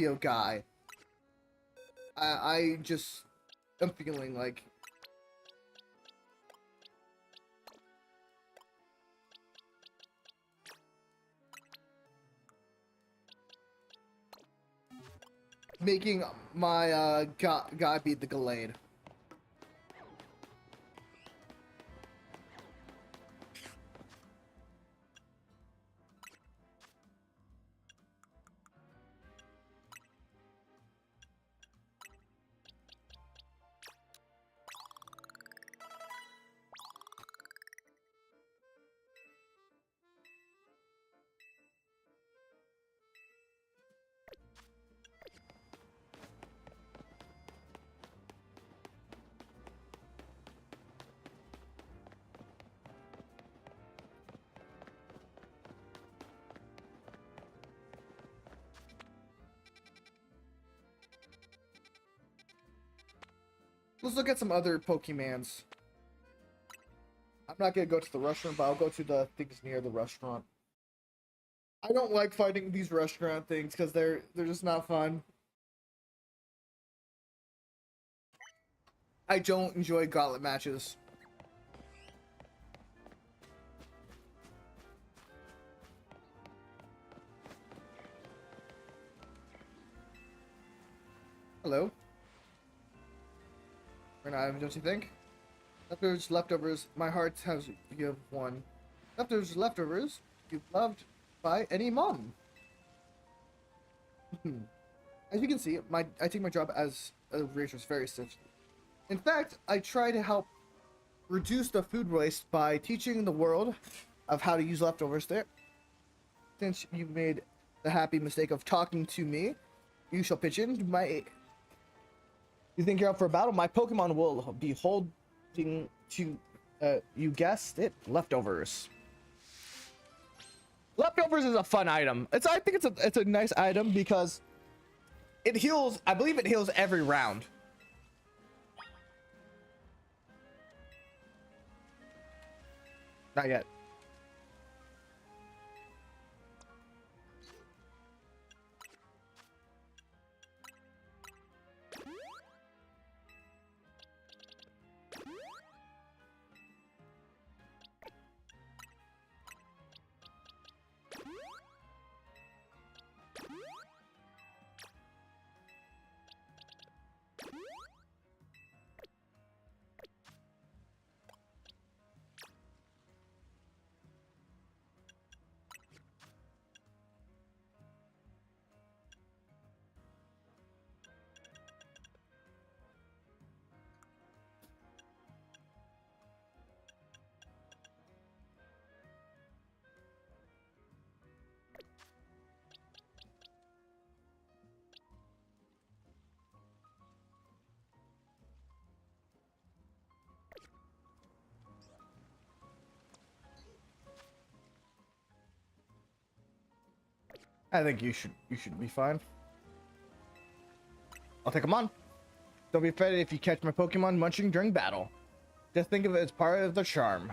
a guy. I just am feeling like making my guy be the Gallade. Let's look at some other Pokemons. I'm not gonna go to the restaurant, but I'll go to the things near the restaurant. I don't like fighting these restaurant things because they're just not fun. I don't enjoy gauntlet matches. Hello. An item, don't you think? Leftovers, my heart has you have won. Leftovers, you've loved by any mom. As you can see, I take my job as a waitress very seriously. In fact, I try to help reduce the food waste by teaching the world of how to use leftovers there. Since you've made the happy mistake of talking to me, you shall pitch in my... You think you're up for a battle? My Pokemon will be holding to, you guessed it, leftovers. Leftovers is a fun item. I think it's a nice item because it heals. I believe it heals every round. Not yet. I think you should be fine. I'll take him on. Don't be offended if you catch my Pokemon munching during battle. Just think of it as part of the charm.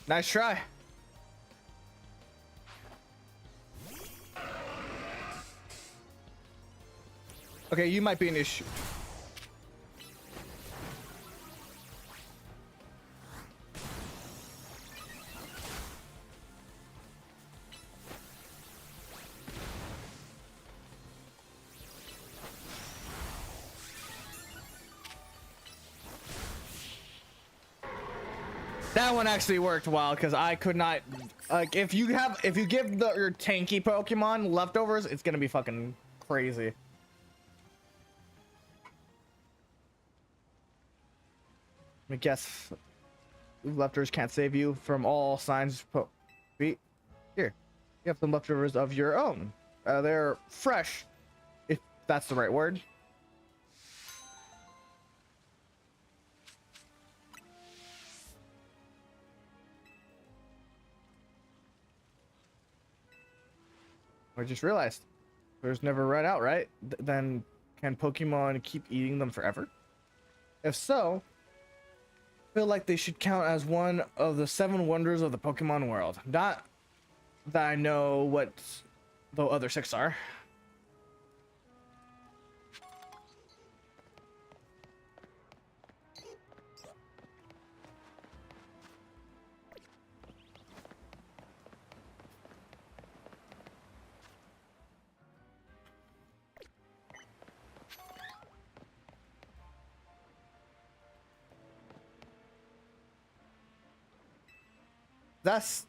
Nice try. Okay, you might be an issue. That one actually worked well because I could not, like, if you give your tanky Pokemon leftovers, it's gonna be fucking crazy. I guess leftovers can't save you from all signs. Here, you have some leftovers of your own. They're fresh, if that's the right word. I just realized there's never run out, right? Then can Pokemon keep eating them forever? If so, I feel like they should count as one of the 7 wonders of the Pokemon world. Not that I know what the other 6 are. Is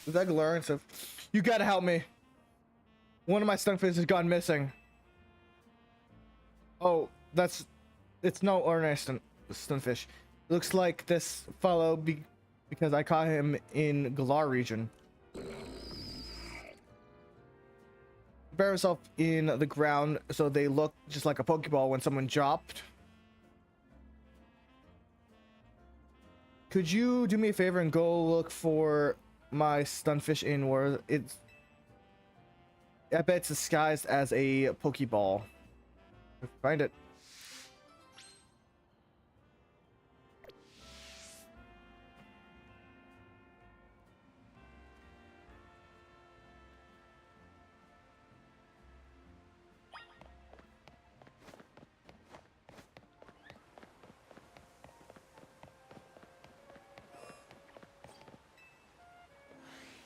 that Galarian stuff? You gotta help me. One of my Stunfish has gone missing. Oh, it's no ordinary Stunfish. Looks like this fellow because I caught him in Galar region. Bury himself in the ground so they look just like a Pokeball when someone dropped. Could you do me a favor and go look for my Stunfish in where it's... I bet it's disguised as a Pokeball. Find it.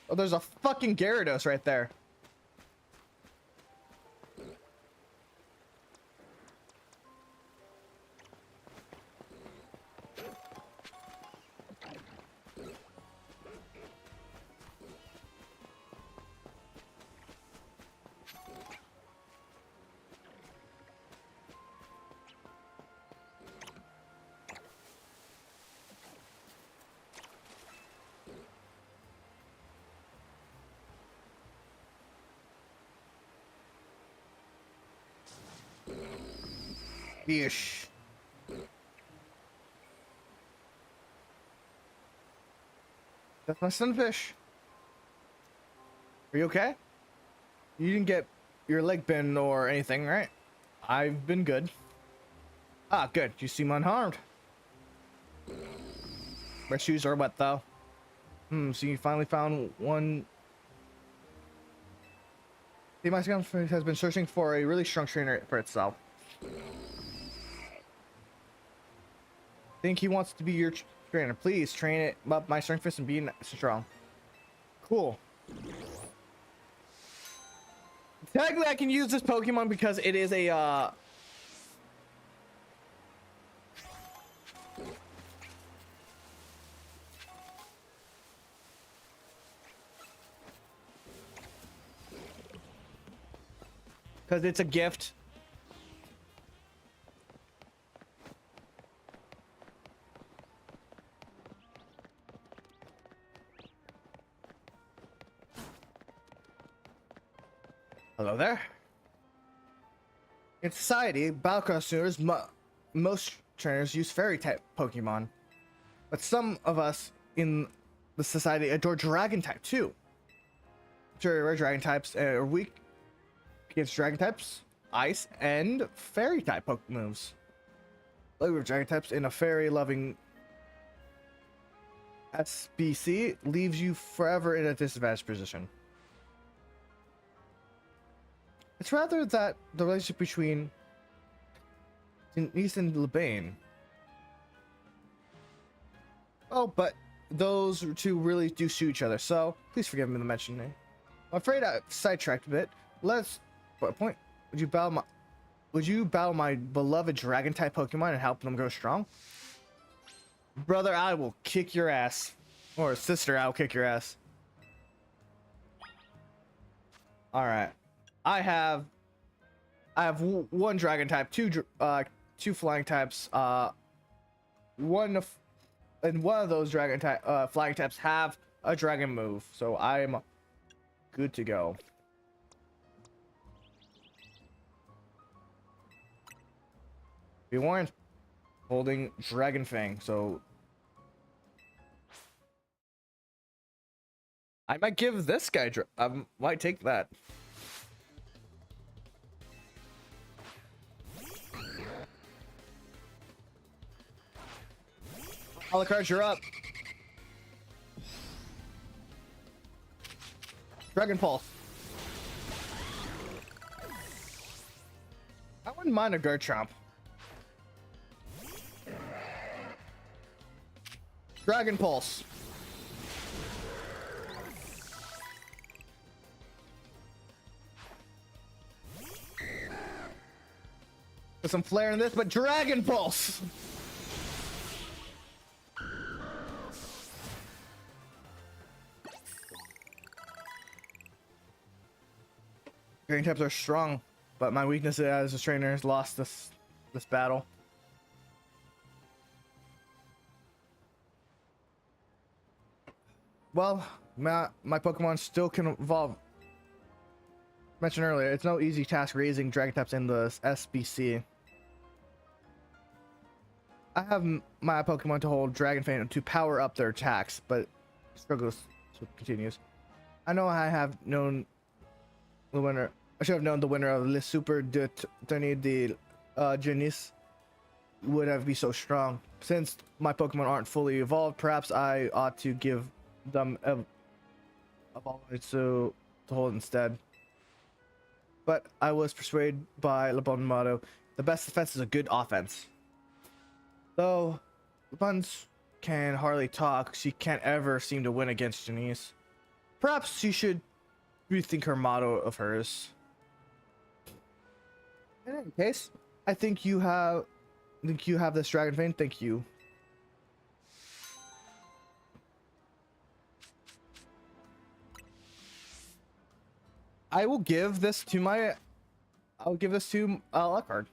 Oh, there's a fucking Gyarados right there. Yeesh. That's my Sunfish. Are you okay? You didn't get your leg bent or anything, right? I've been good. Ah, good. You seem unharmed. My shoes are wet though. So you finally found one. The Stunfish has been searching for a really strong trainer for itself. Think he wants to be your trainer. Please train it up my Stunfish and be strong. Cool. Technically, I can use this Pokemon because it is a because it's a gift. Hello there. In society, Battlecross tuners, most trainers use fairy type Pokemon, but some of us in the society adore dragon type too. Very rare dragon types are weak against dragon types, ice, and fairy type Pokemon moves. Like with dragon types in a fairy loving SBC leaves you forever in a disadvantaged position. It's rather that the relationship between Denise and Lebane. Oh, but those two really do suit each other, so please forgive me the mentioning. I'm afraid I sidetracked a bit. Let's. What point? Would you battle my beloved dragon type Pokemon and help them grow strong? Brother, I will kick your ass. Or sister, I'll kick your ass. Alright. I have one dragon type, two flying types, one of those dragon type flying types have a dragon move, so I'm good to go. Be warned, holding Dragon Fang, so I might give this guy might take that. Alucard, you're up. Dragon Pulse. I wouldn't mind a Garchomp. Dragon Pulse. Put some flair in this, but Dragon Pulse. Dragon types are strong, but my weakness as a trainer has lost this battle. Well, my Pokemon still can evolve. Mentioned earlier, it's no easy task raising dragon types in the SBC. I have my Pokemon to hold Dragon Fang to power up their attacks, but struggles continues. I know I have known the winner. I should have known the winner of Le Super de Tournée de Jeunesse would have been so strong. Since my Pokemon aren't fully evolved, perhaps I ought to give them evolved to hold instead. But I was persuaded by Le Bon motto: the best defense is a good offense. Though Le Bon's can hardly talk, she can't ever seem to win against Janice. Perhaps she should rethink her motto of hers. In any case, I think you have this Dragon Fang. Thank you. I will give this to my. I'll give this to Lockhart.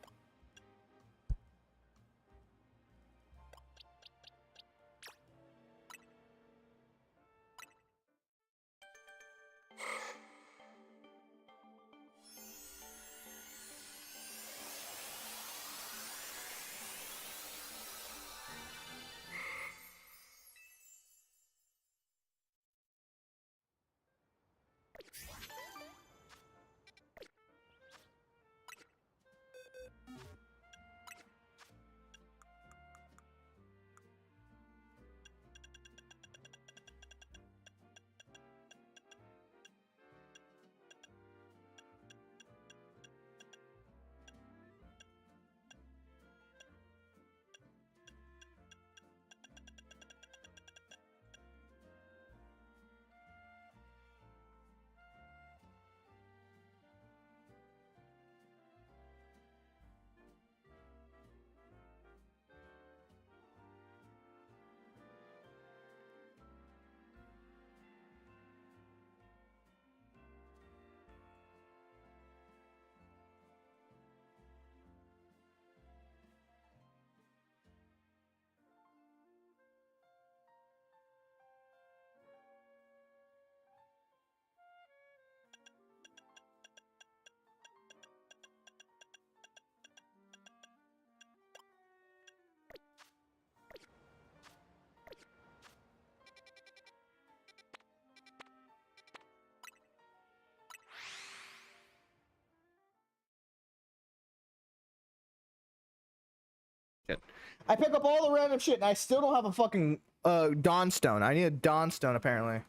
I pick up all the random shit and I still don't have a fucking Dawn Stone. I need a Dawn Stone apparently.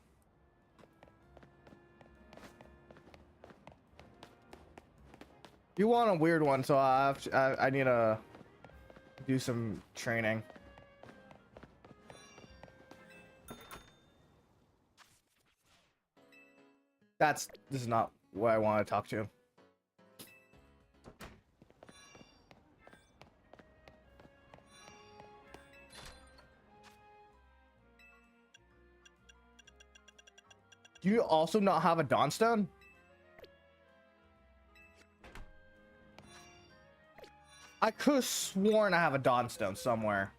You want a weird one, so I need to do some training. This is not what I want to talk to. Do you also not have a Dawnstone? I could have sworn I have a Dawnstone somewhere.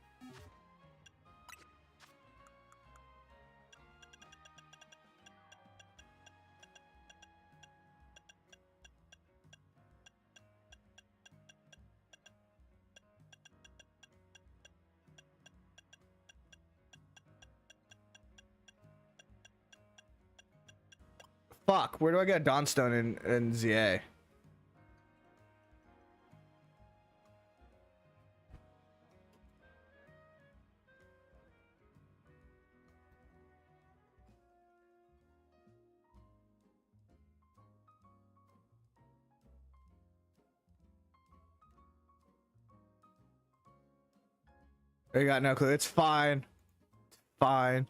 Fuck, where do I get a Dawnstone in ZA? I got no clue. It's fine. It's fine.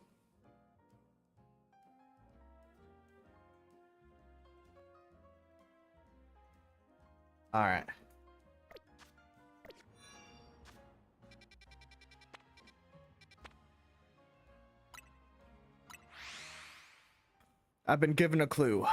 All right. I've been given a clue.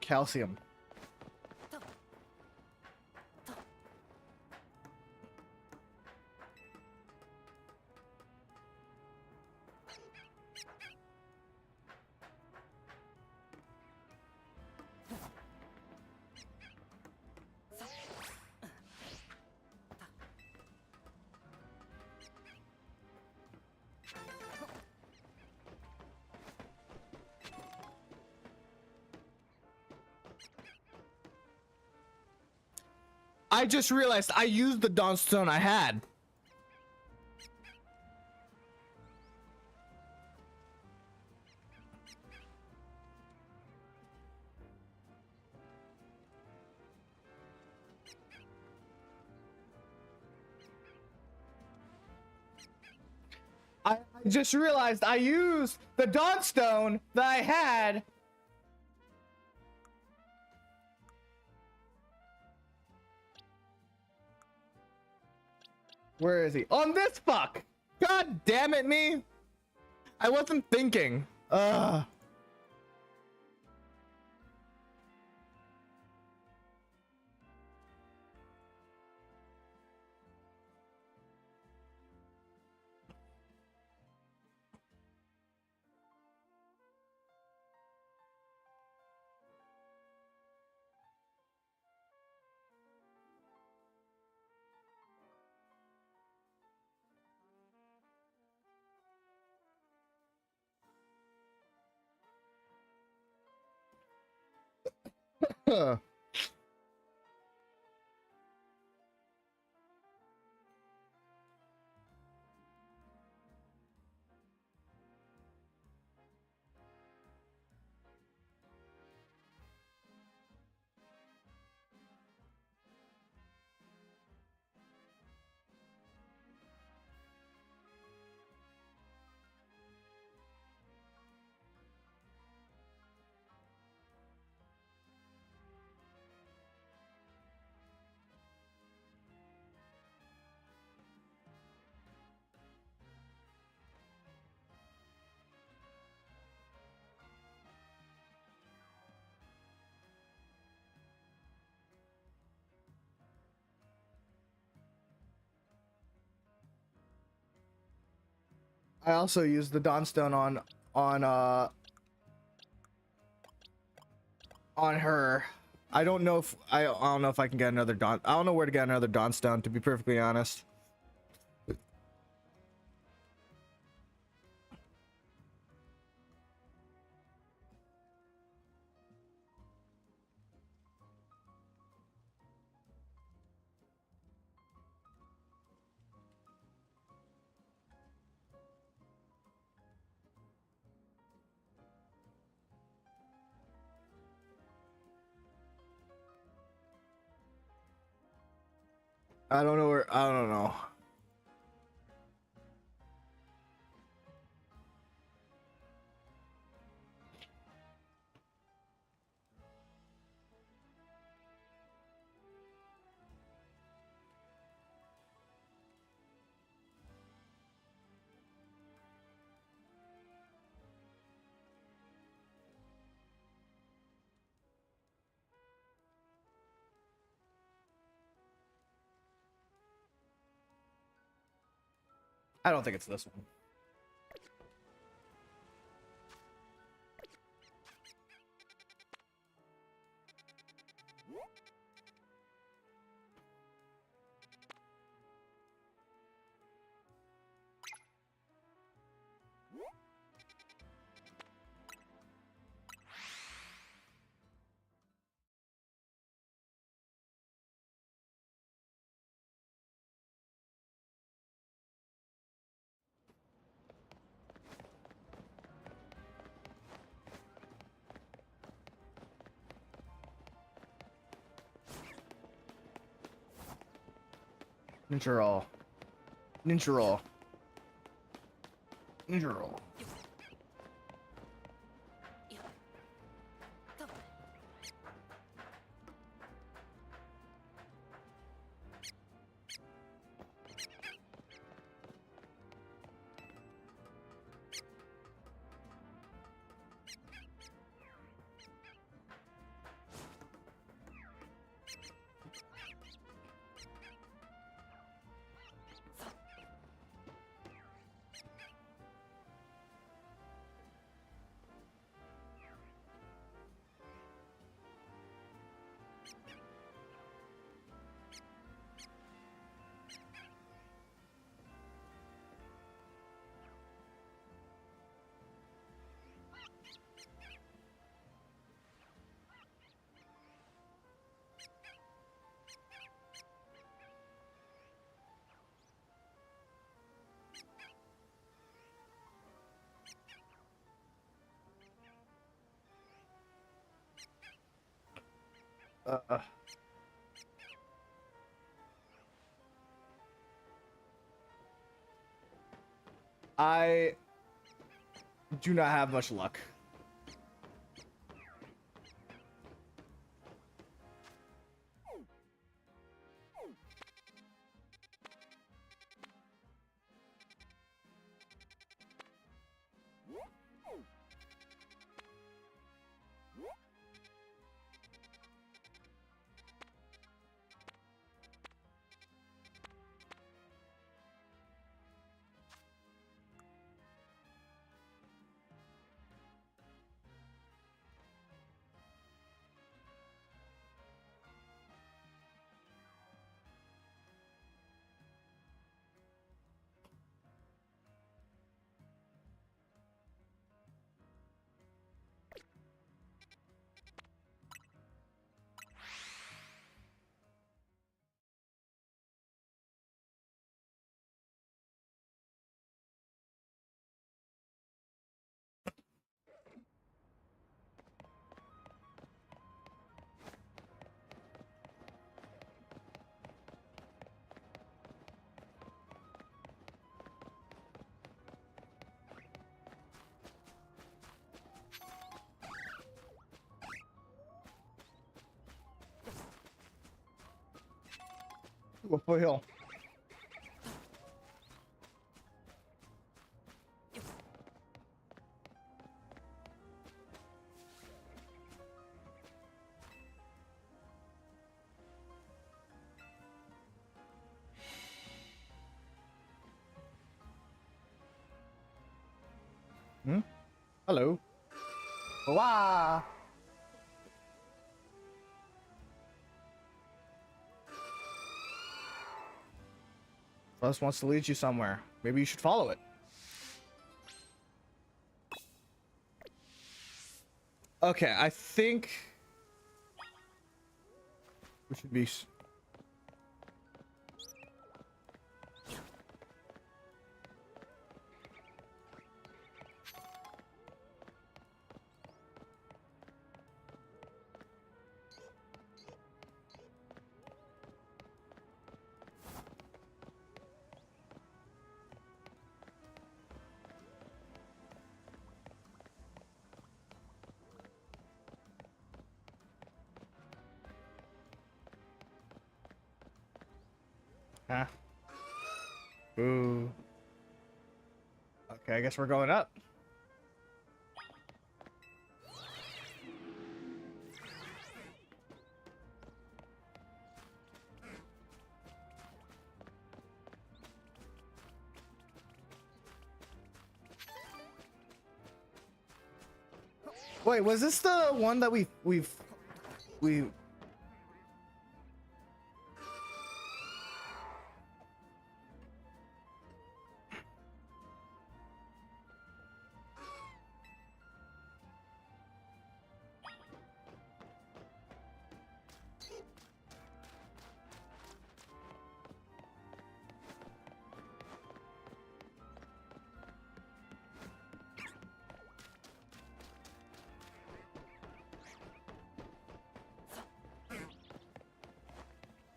Calcium. I just realized I used the Dawnstone I had. I just realized I used the Dawnstone that I had. Where is he? On this fuck! God damn it, me! I wasn't thinking. Ugh. Huh. I also used the Dawnstone on on her. I don't know if I don't know if I can get another Dawn. I don't know where to get another Dawnstone, to be perfectly honest. I don't know where. I don't know. I don't think it's this one. Ninja roll. Ninja roll. Ninja roll. Uh, I do not have much luck. Go for hill. Hmm? Hello. Wow. Plus wants to lead you somewhere. Maybe you should follow it. Okay, I think we should be. Huh? Ooh. Okay, I guess we're going up. Wait, was this the one that we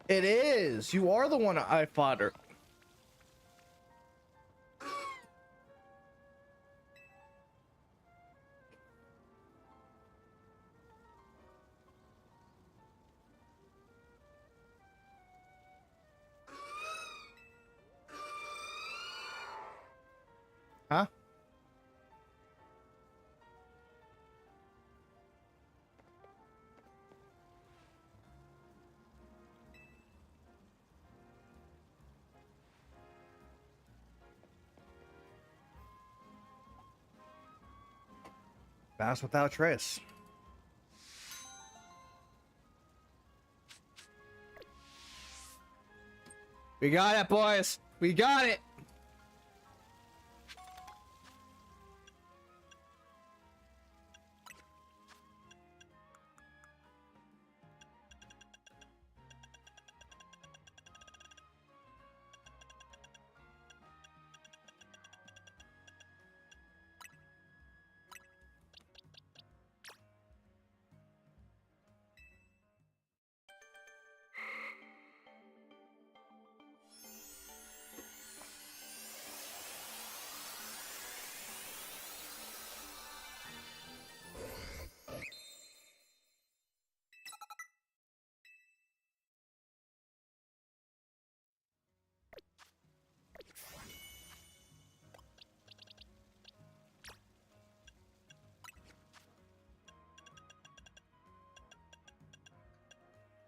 It is. You are the one I fought her. Huh? Pass without trace. We got it, boys. We got it.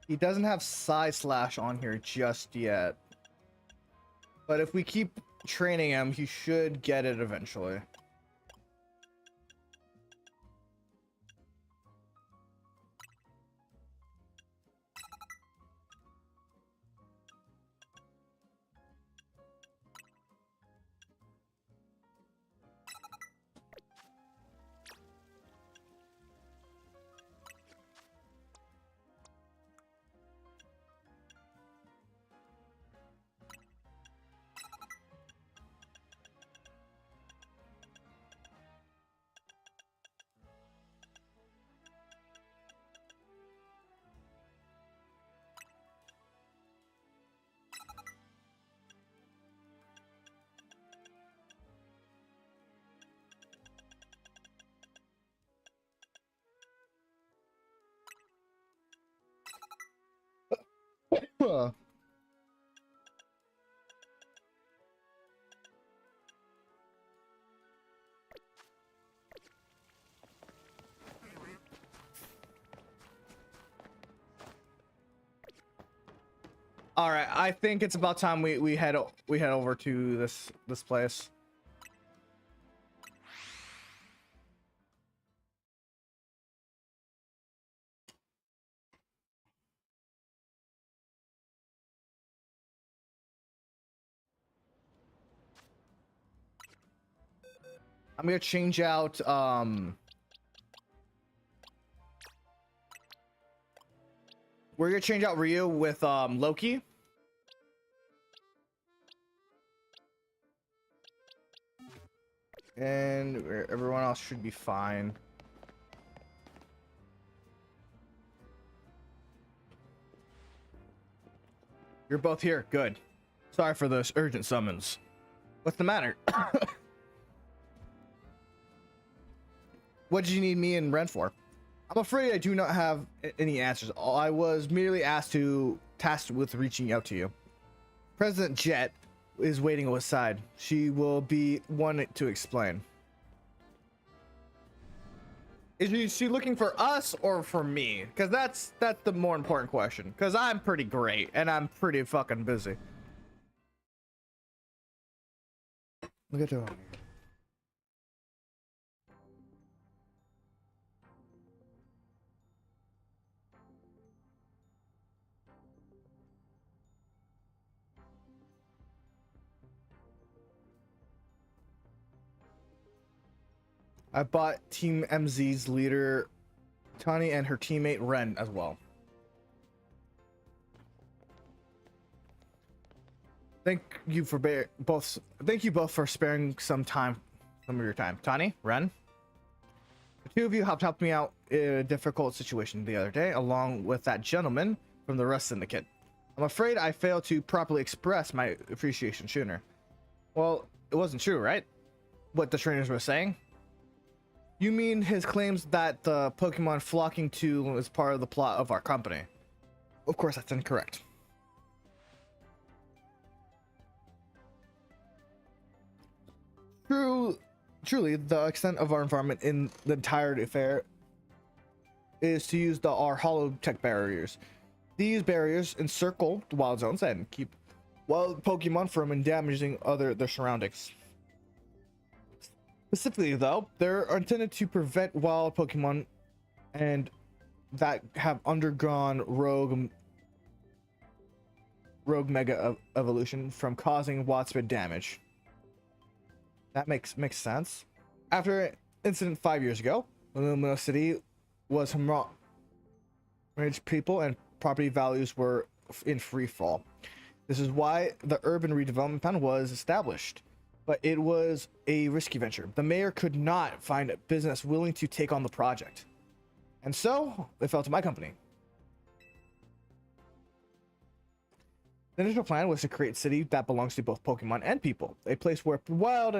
He doesn't have Psy Slash on here just yet. But if we keep training him, he should get it eventually. Huh. All right, I think it's about time we head over to this place. I'm gonna change out we're gonna change out Ryu with Loki. And everyone else should be fine. You're both here. Good. Sorry for those urgent summons. What's the matter? What did you need me and Ren for? I'm afraid I do not have any answers. I was merely tasked with reaching out to you. President Jet is waiting on his side. She will be one to explain. Is she looking for us or for me? Because that's the more important question. Because I'm pretty great and I'm pretty fucking busy. Look at that. I bought Team MZ's leader, Tani, and her teammate Ren as well. Thank you both for sparing some of your time. Tani, Ren, the two of you helped me out in a difficult situation the other day, along with that gentleman from the Rust Syndicate. I'm afraid I failed to properly express my appreciation sooner. Well, it wasn't true, right? What the trainers were saying? You mean his claims that the Pokemon flocking to is part of the plot of our company? Of course, that's incorrect. Truly, the extent of our involvement in the entire affair is to use our hollow tech barriers. These barriers encircle the wild zones and keep wild Pokemon from damaging their surroundings. Specifically, though, they're intended to prevent wild Pokemon and that have undergone rogue mega evolution from causing widespread damage. That makes sense. After an incident 5 years ago, Lumino City was rich people and property values were in free fall. This is why the urban redevelopment plan was established. But it was a risky venture. The mayor could not find a business willing to take on the project. And so, it fell to my company. The initial plan was to create a city that belongs to both Pokemon and people. A place where wild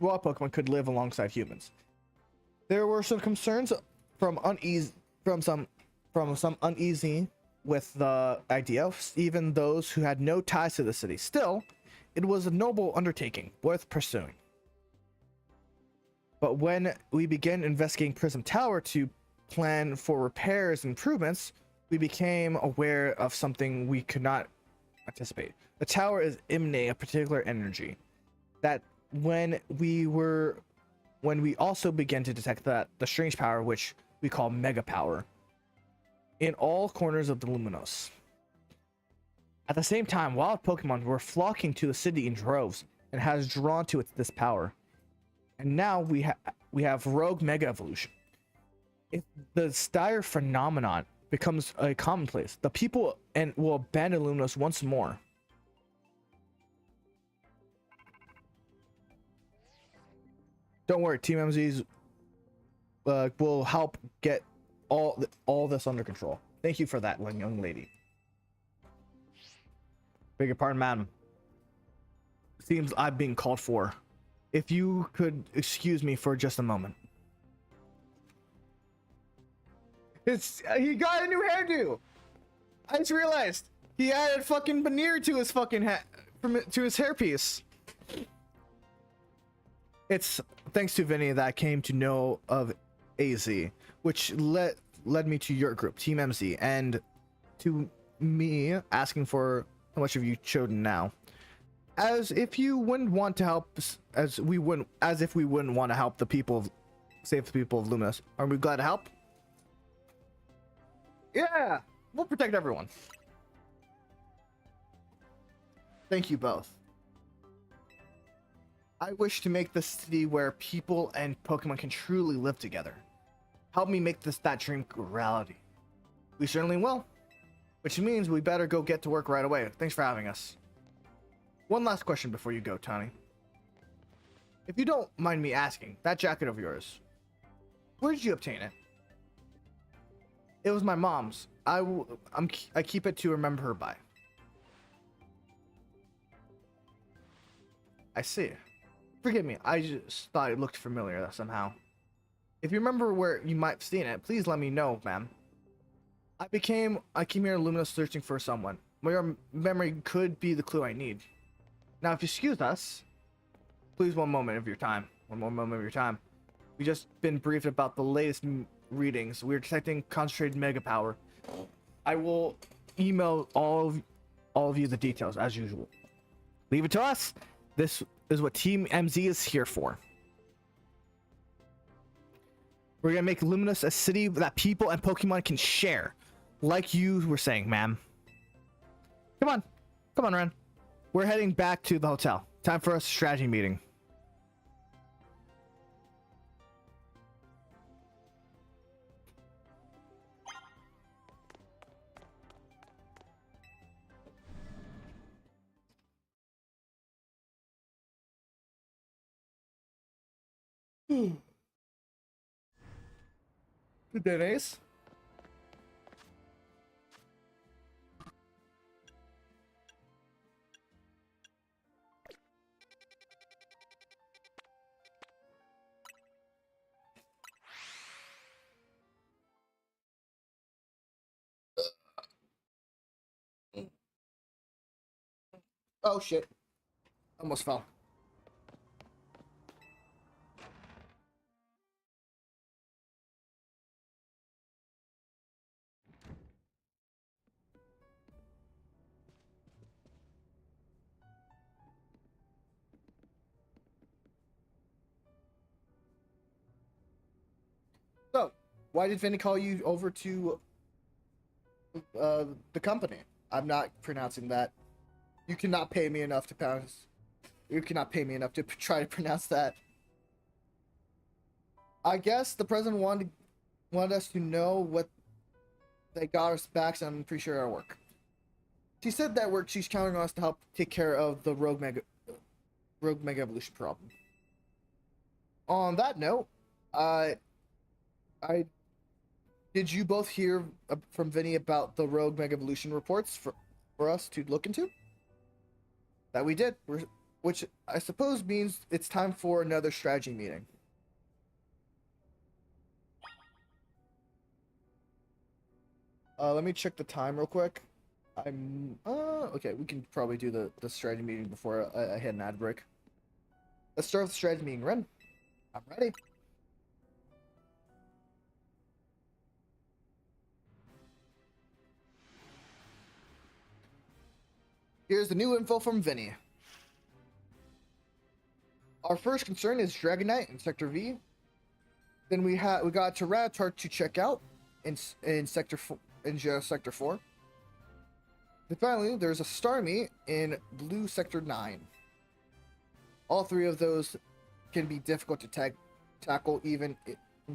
Pokemon could live alongside humans. There were some concerns from some uneasy with the idea, even those who had no ties to the city. Still, it was a noble undertaking, worth pursuing. But when we began investigating Prism Tower to plan for repairs and improvements, we became aware of something we could not anticipate. The tower is emanating a particular energy that when we also began to detect the strange power, which we call mega power, in all corners of the Luminos. At the same time, wild Pokemon were flocking to the city in droves and has drawn to it this power. And now we have rogue mega evolution. If the dire phenomenon becomes a commonplace, the people will abandon Luminos once more. Don't worry, Team MZ's will help get all this under control. Thank you for that, young lady. Beg your pardon, madam. Seems I'm being called for. If you could excuse me for just a moment. He got a new hairdo. I just realized he added fucking veneer to his fucking to his hairpiece. It's thanks to Vinny that I came to know of AZ, which led me to your group, Team MZ, and to me asking for how much have you chosen now. As if you wouldn't want to help, as if we wouldn't want to help the people save the people of Luminous. Are we glad to help? Yeah, we'll protect everyone. Thank you both. I wish to make this city where people and Pokemon can truly live together. Help me make that dream a reality. We certainly will. Which means we better go get to work right away. Thanks for having us. One last question before you go, Tani. If you don't mind me asking, that jacket of yours, where did you obtain it? It was my mom's. I keep it to remember her by. I see. Forgive me, I just thought it looked familiar somehow. If you remember where you might have seen it, please let me know, ma'am. I came here in Luminous searching for someone. Your memory could be the clue I need. Now, if you excuse us, please one moment of your time. One more moment of your time. We just been briefed about the latest readings. We're detecting concentrated mega power. I will email all of you the details as usual. Leave it to us. This is what Team MZ is here for. We're gonna make Luminous a city that people and Pokemon can share, like you were saying, ma'am. Come on, Ren. We're heading back to the hotel. Time for a strategy meeting. Good day, Ace. Oh shit. Almost fell. So, why did Vinny call you over to the company? I'm not pronouncing that. You cannot pay me enough to pronounce. You cannot pay me enough to try to pronounce that. I guess the president wanted us to know what they got us back, so I'm pretty sure it'll work. She said that she's counting on us to help take care of the rogue mega evolution problem. On that note, I did you both hear from Vinny about the rogue mega evolution reports for us to look into? That we did, which I suppose means it's time for another strategy meeting. Let me check the time real quick. Okay, we can probably do the strategy meeting before I hit an ad break. Let's start with the strategy meeting. Ren, I'm ready. Here's the new info from Vinny. Our first concern is Dragonite in Sector V. Then we got Tyranitar to check out in Sector 4. Then finally, there's a Starmie in Blue Sector 9. All three of those can be difficult to tackle even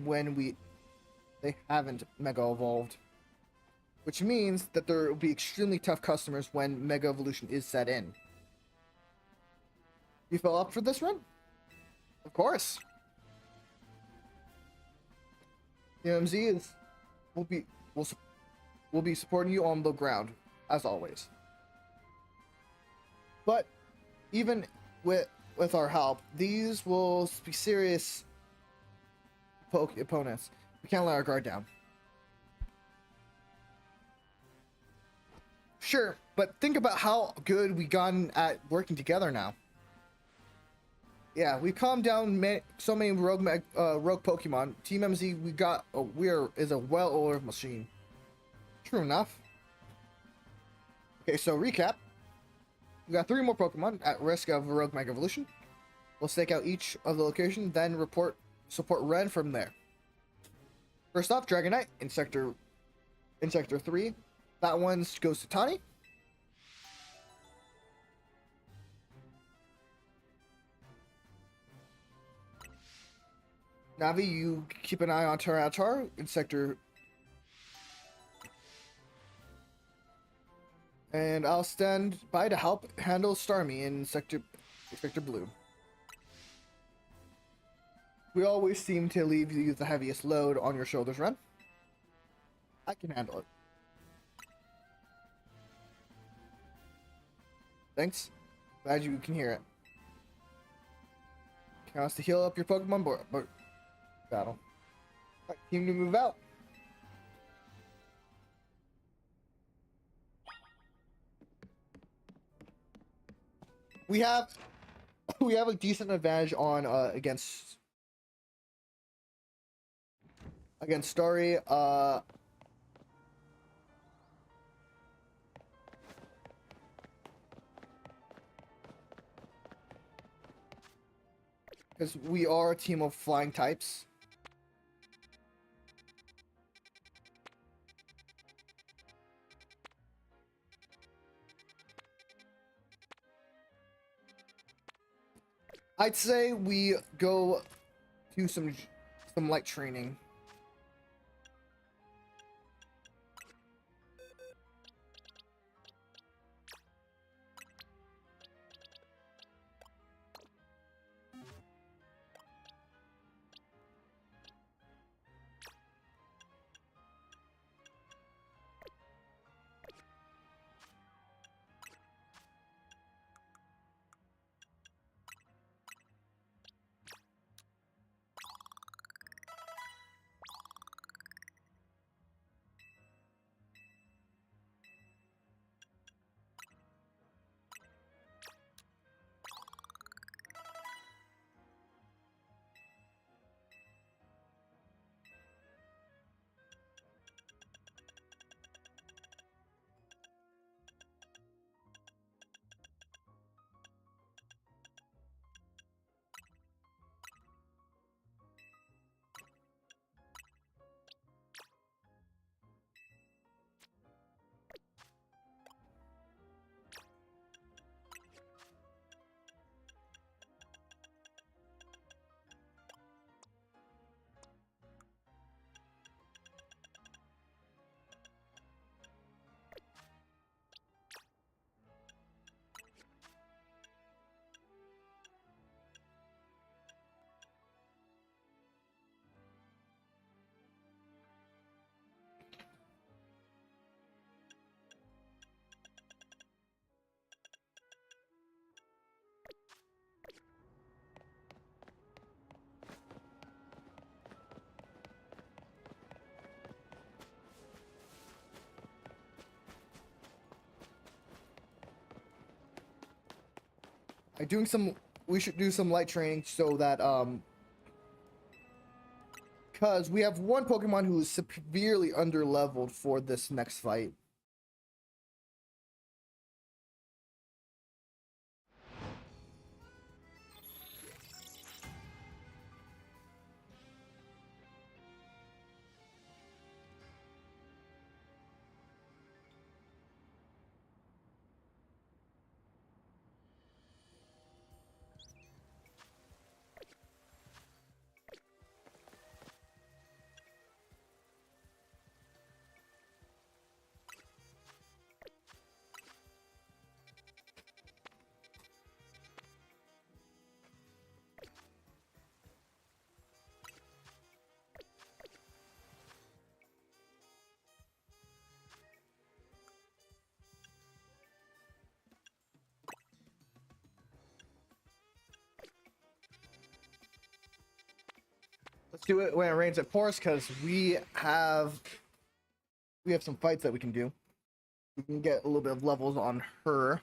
when they haven't Mega Evolved. Which means that there will be extremely tough customers when Mega Evolution is set in. You fell up for this run? Of course. MZ will be supporting you on the ground, as always. But even with our help, these will be serious opponents. We can't let our guard down. Sure, but think about how good we've gotten at working together now. Yeah, we've calmed down so many rogue Pokemon. Team MZ, is a well-oiled machine. True enough. Okay, so recap. We got 3 more Pokemon at risk of rogue Mega Evolution. We'll stake out each of the location, then support Ren from there. First off, Dragonite in Sector 3. That one goes to Tani. Navi, you keep an eye on Taratar in sector. And I'll stand by to help handle Starmie in sector blue. We always seem to leave you the heaviest load on your shoulders, Ren. I can handle it. Thanks. Glad you can hear it. Counts to heal up your Pokemon board battle. Alright, team to move out. We have a decent advantage on against Starry. Because we are a team of flying types. I'd say we go do some light training. We should do some light training so that because we have one Pokemon who is severely underleveled for this next fight. Let's do it when it rains at Forest because we have some fights that we can do. We can get a little bit of levels on her.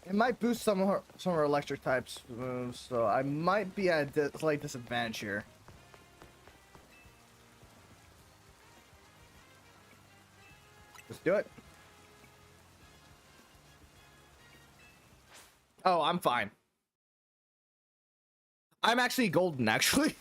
It might boost some of her electric types moves, so I might be at a slight disadvantage here. Let's do it. Oh, I'm fine. I'm actually golden, actually.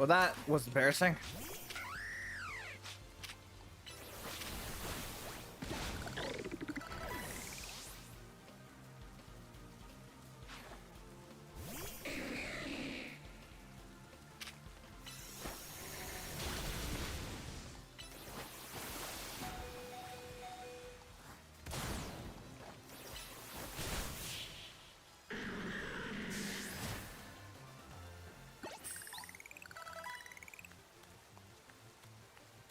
Well, that was embarrassing.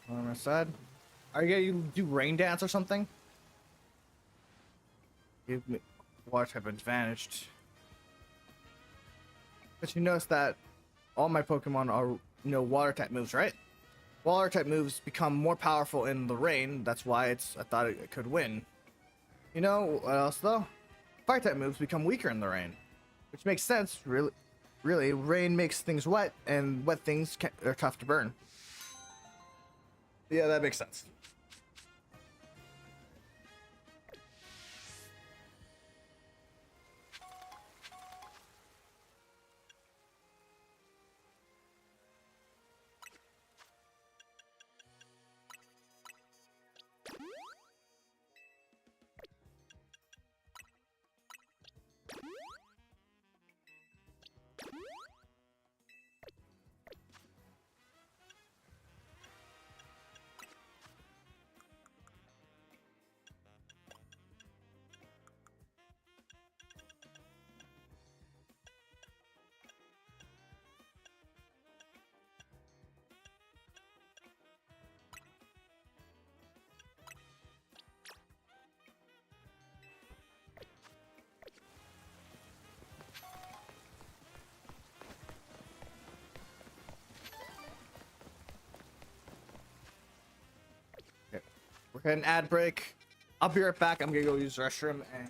On my side. Are you gonna do rain dance or something? Give me water type advantage. But you notice that all my Pokemon are water type moves, right? Water type moves become more powerful in the rain. That's why I thought it could win. You know what else though? Fire type moves become weaker in the rain, which makes sense. Really, rain makes things wet, and wet things are tough to burn. Yeah, that makes sense. Okay. We're getting an ad break. I'll be right back. I'm gonna go use the restroom and.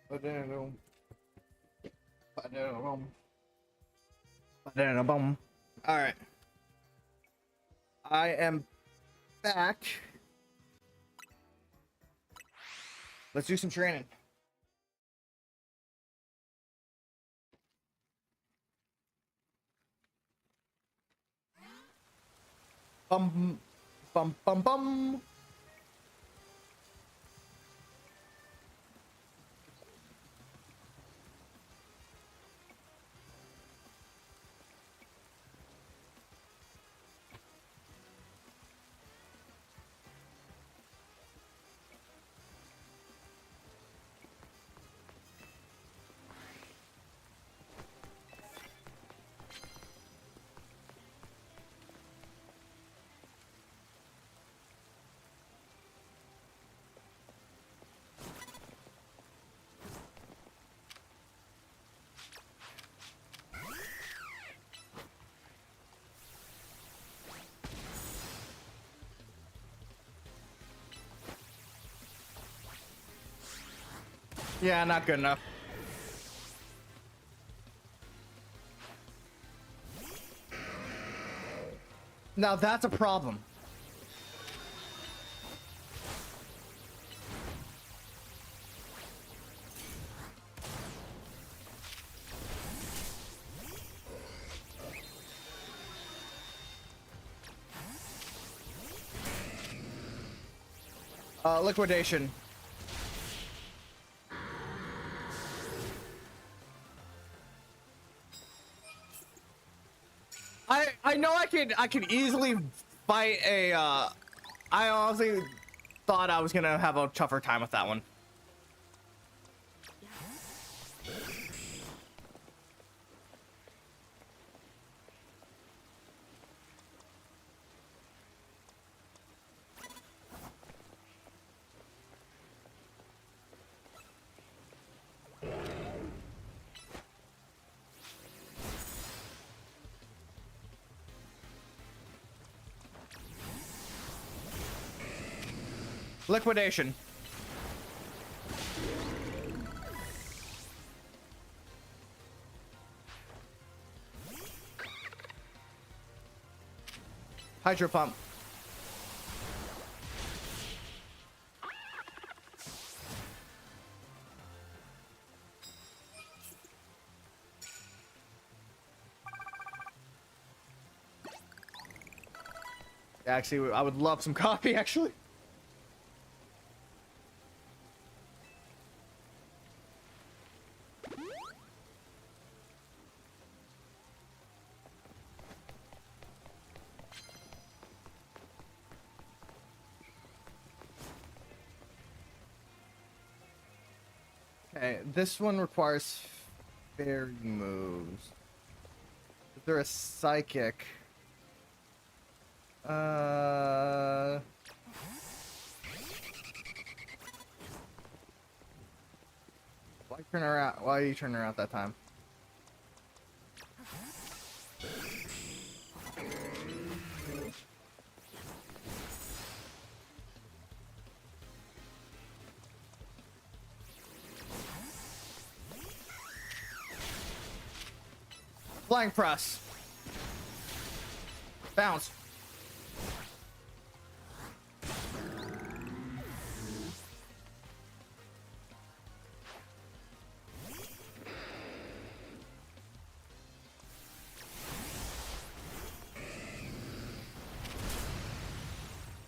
All right. I am back. Let's do some training. Bum, bum, bum, bum. Yeah, not good enough. Now that's a problem. Liquidation. I know I could easily fight a I honestly thought I was gonna have a tougher time with that one. Liquidation. Hydro pump. Actually, I would love some coffee, actually. Okay, this one requires fairy moves. Is there a psychic? Why turn around? Why are you turning around that time? Flying press. Bounce.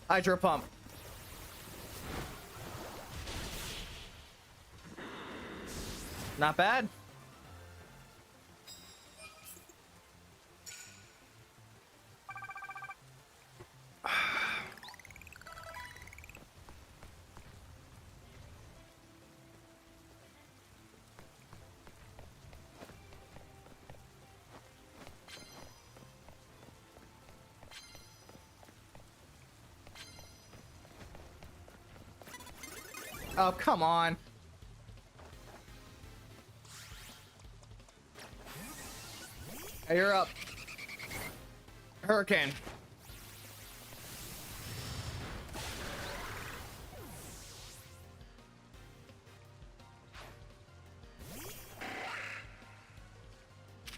Hydro pump. Not bad. Oh, come on. Hey, you're up. Hurricane.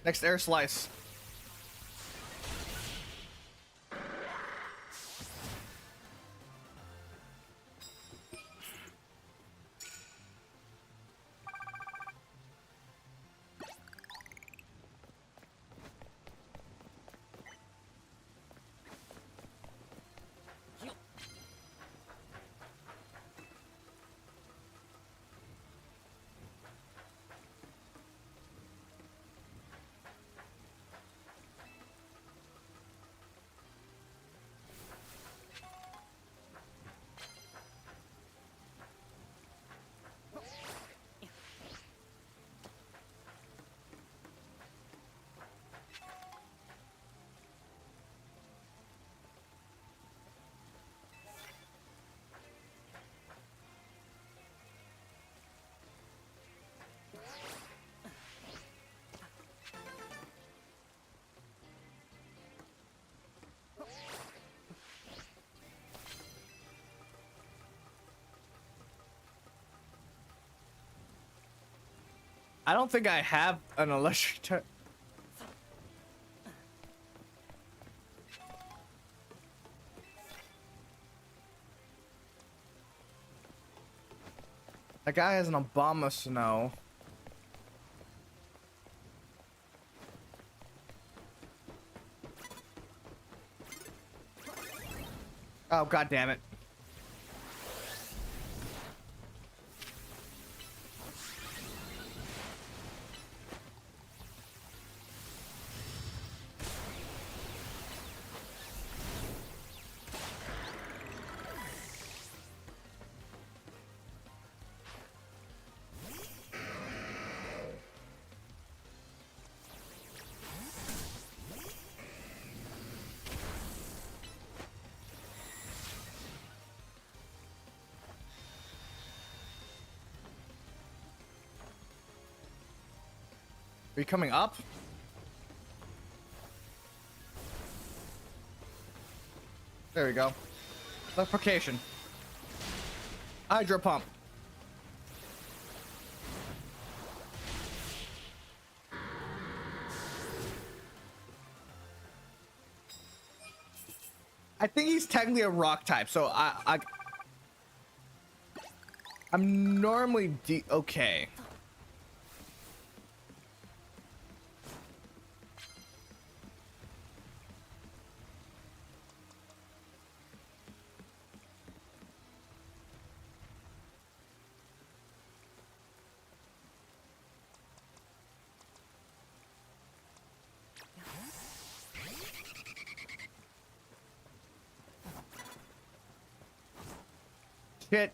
Next air slice. I don't think I have an electric. That guy has an Obama Snow. Oh, god damn it. Are you coming up? There we go. Electrification. Hydro pump. I think he's technically a rock type, so I'm normally okay. Shit.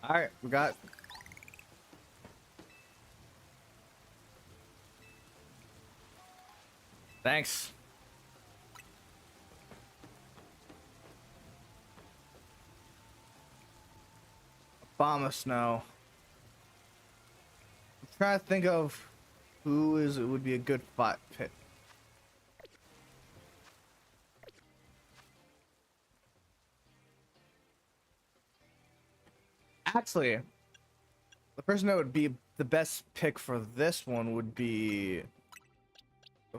All right, we got. Thanks. Obama Snow. Trying to think of who would be a good fight pick. Actually, the person that would be the best pick for this one would be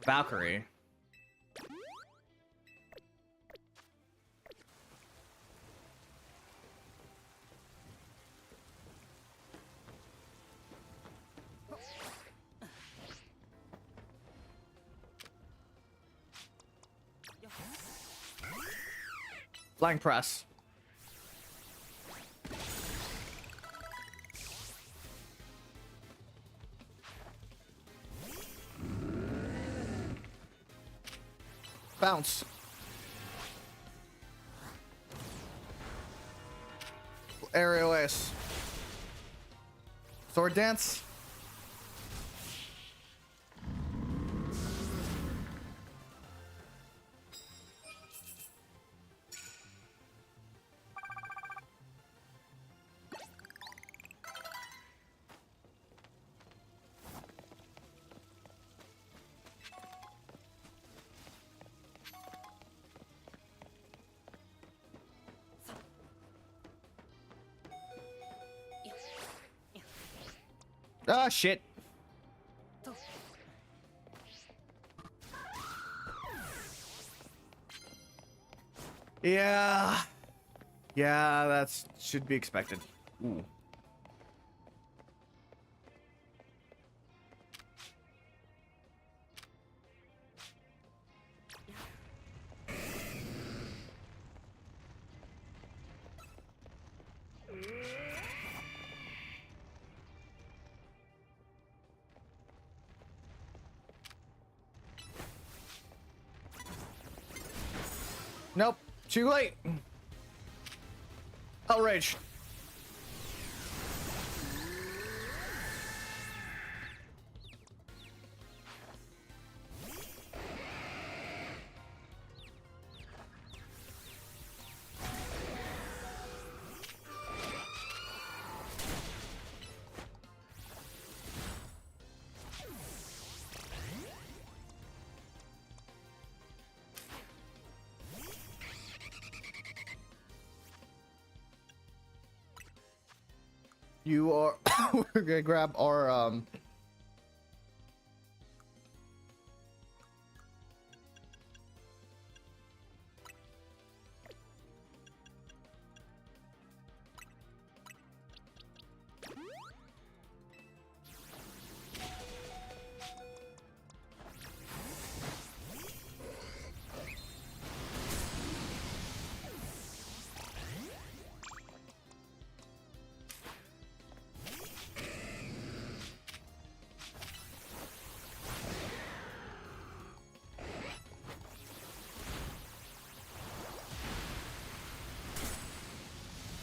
Valkyrie. Flying press. Bounce. Aerial ace. Sword dance. Ah, shit. Yeah. Yeah, that's should be expected. Ooh. Nope. Too late. Outrage. You are we're gonna grab our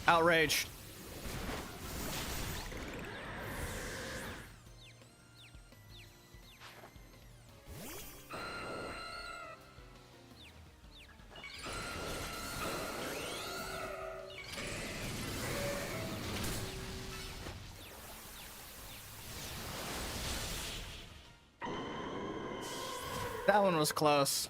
outrage. That one was close.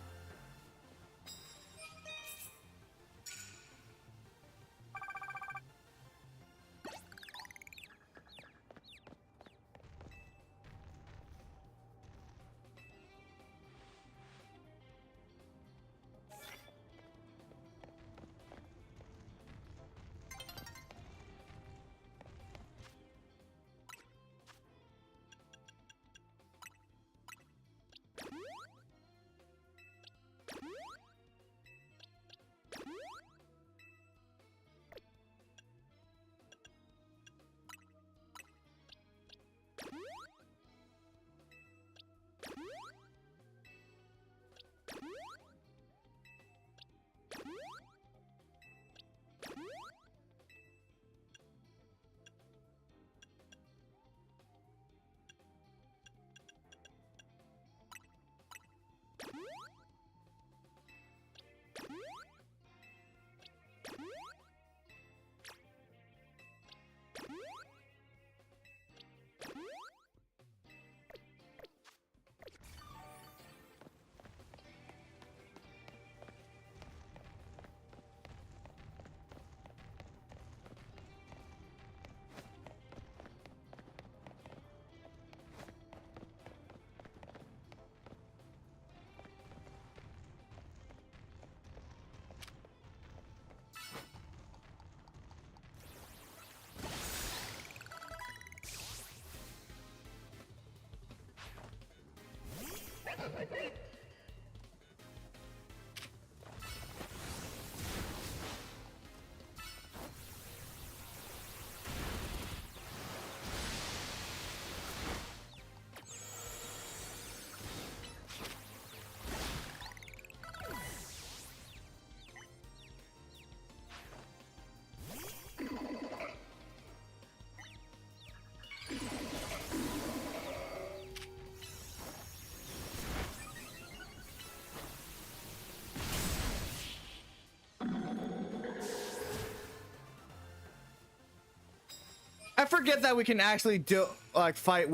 I forget that we can actually do like fight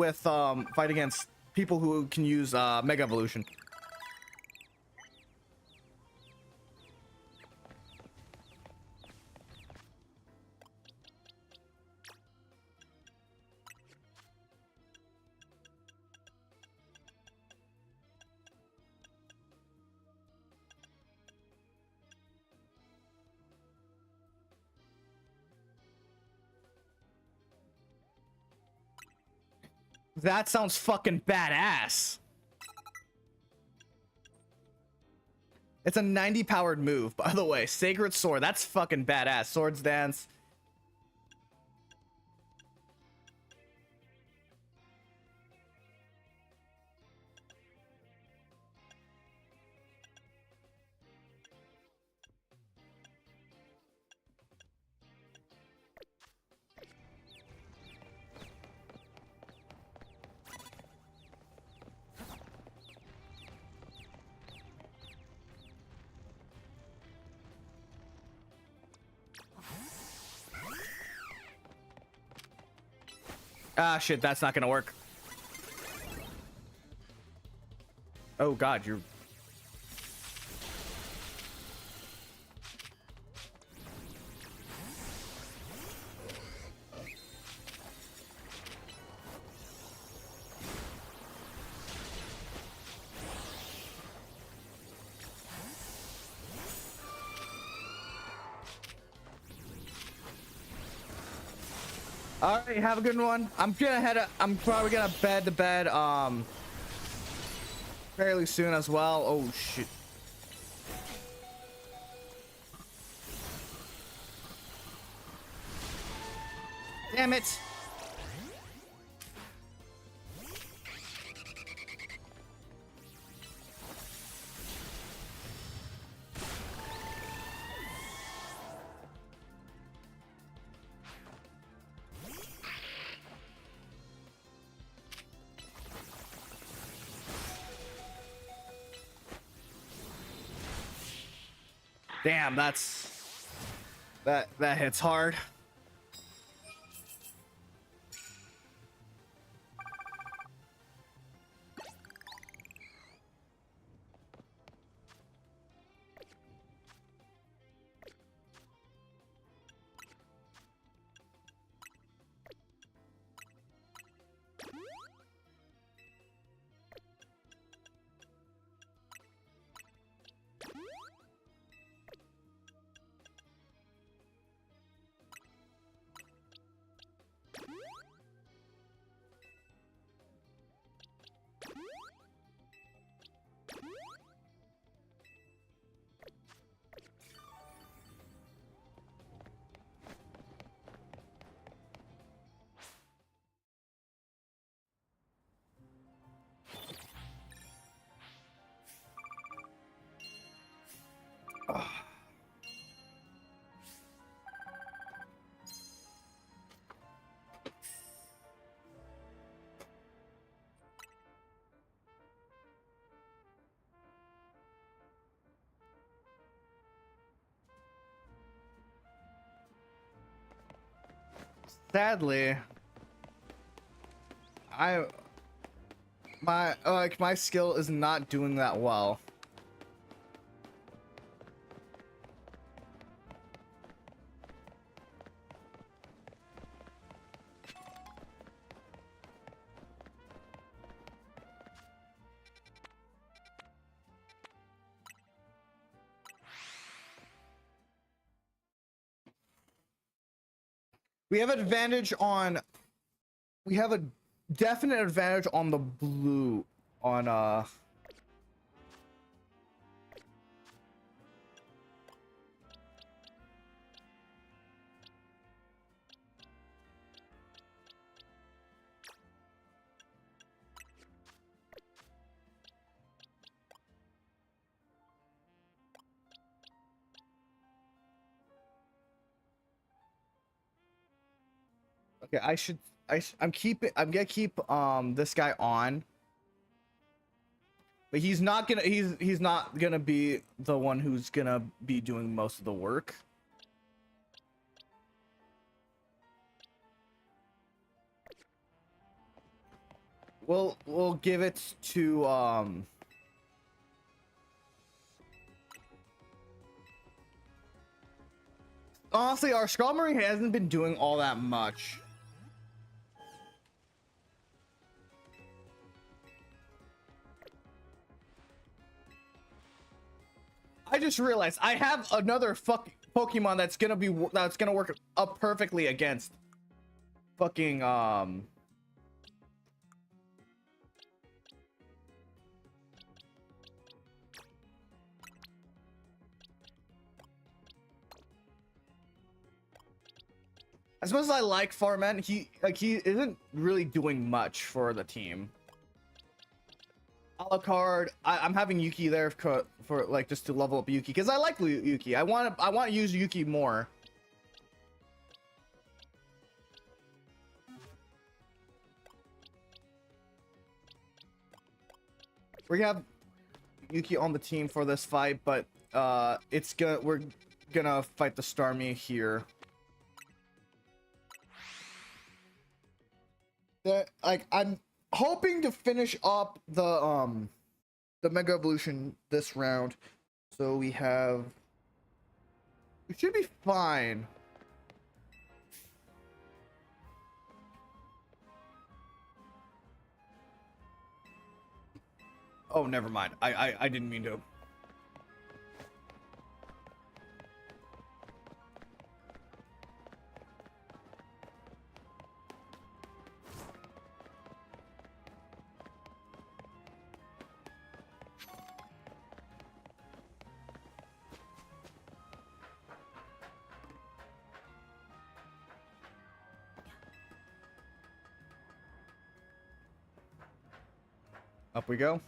against people who can use Mega Evolution. That sounds fucking badass. It's a 90 powered move, by the way. Sacred Sword. That's fucking badass. Swords Dance. Ah, shit, that's not gonna work. Oh god, you're... All right, have a good one. I'm probably gonna bed to bed fairly soon as well. Oh shit. Damn it. Damn, that hits hard. Sadly, my skill is not doing that well. We have we have a definite advantage on the blue on Okay, I'm gonna keep this guy on. But he's not gonna be the one who's gonna be doing most of the work. We'll give it to honestly, our Skull Marine hasn't been doing all that much. I just realized I have another Pokemon that's gonna work up perfectly against fucking as much as I like Farman, he isn't really doing much for the team. Alucard, I'm having Yuki there for like just to level up Yuki because I like Yuki. I want to use Yuki more. We have Yuki on the team for this fight, but we're gonna fight the Starmie here. I'm hoping to finish up the Mega Evolution this round, so we should be fine. Oh, never mind. I didn't mean to. Up we go.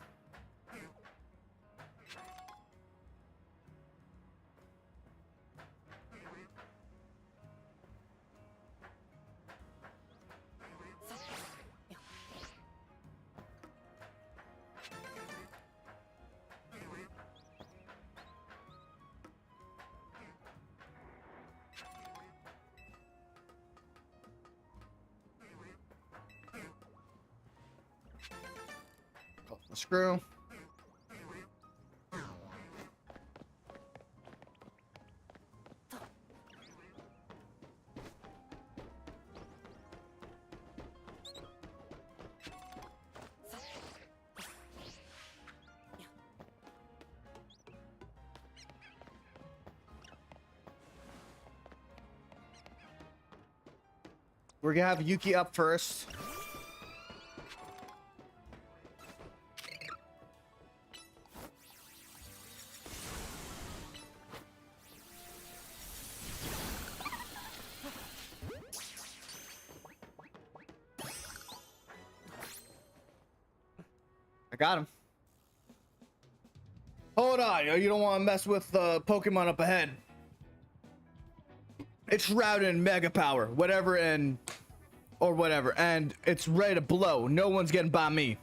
The screw. We're gonna have Yuki up first. I got him. Hold on, you don't want to mess with the Pokemon up ahead. It's shrouded in Mega Power, whatever, and it's ready to blow. No one's getting by me.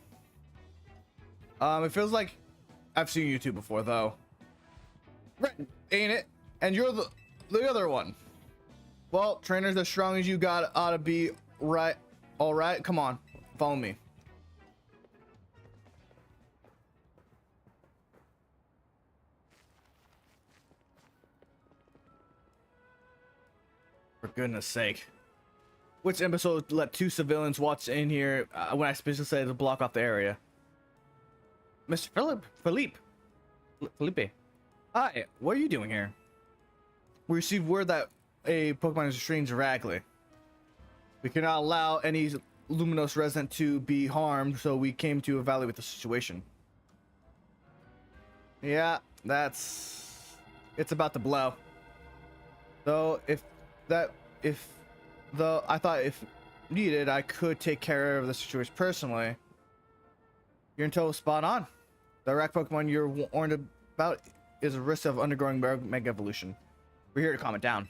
It feels like I've seen you two before, though. Right, ain't it? And you're the other one. Well, trainers as strong as you got ought to be right. All right, come on, follow me. For goodness sake. Which episode let 2 civilians watch in here when I specifically said to block off the area? Mr. Felipe. Hi, what are you doing here? We received word that a Pokemon is restrained directly. We cannot allow any Luminous resident to be harmed, so we came to evaluate the situation. Yeah, it's about to blow. Though, I thought if needed, I could take care of the situation personally. You're in total spot on. The rack Pokemon you're warned about is a risk of undergoing Mega Evolution. We're here to calm it down.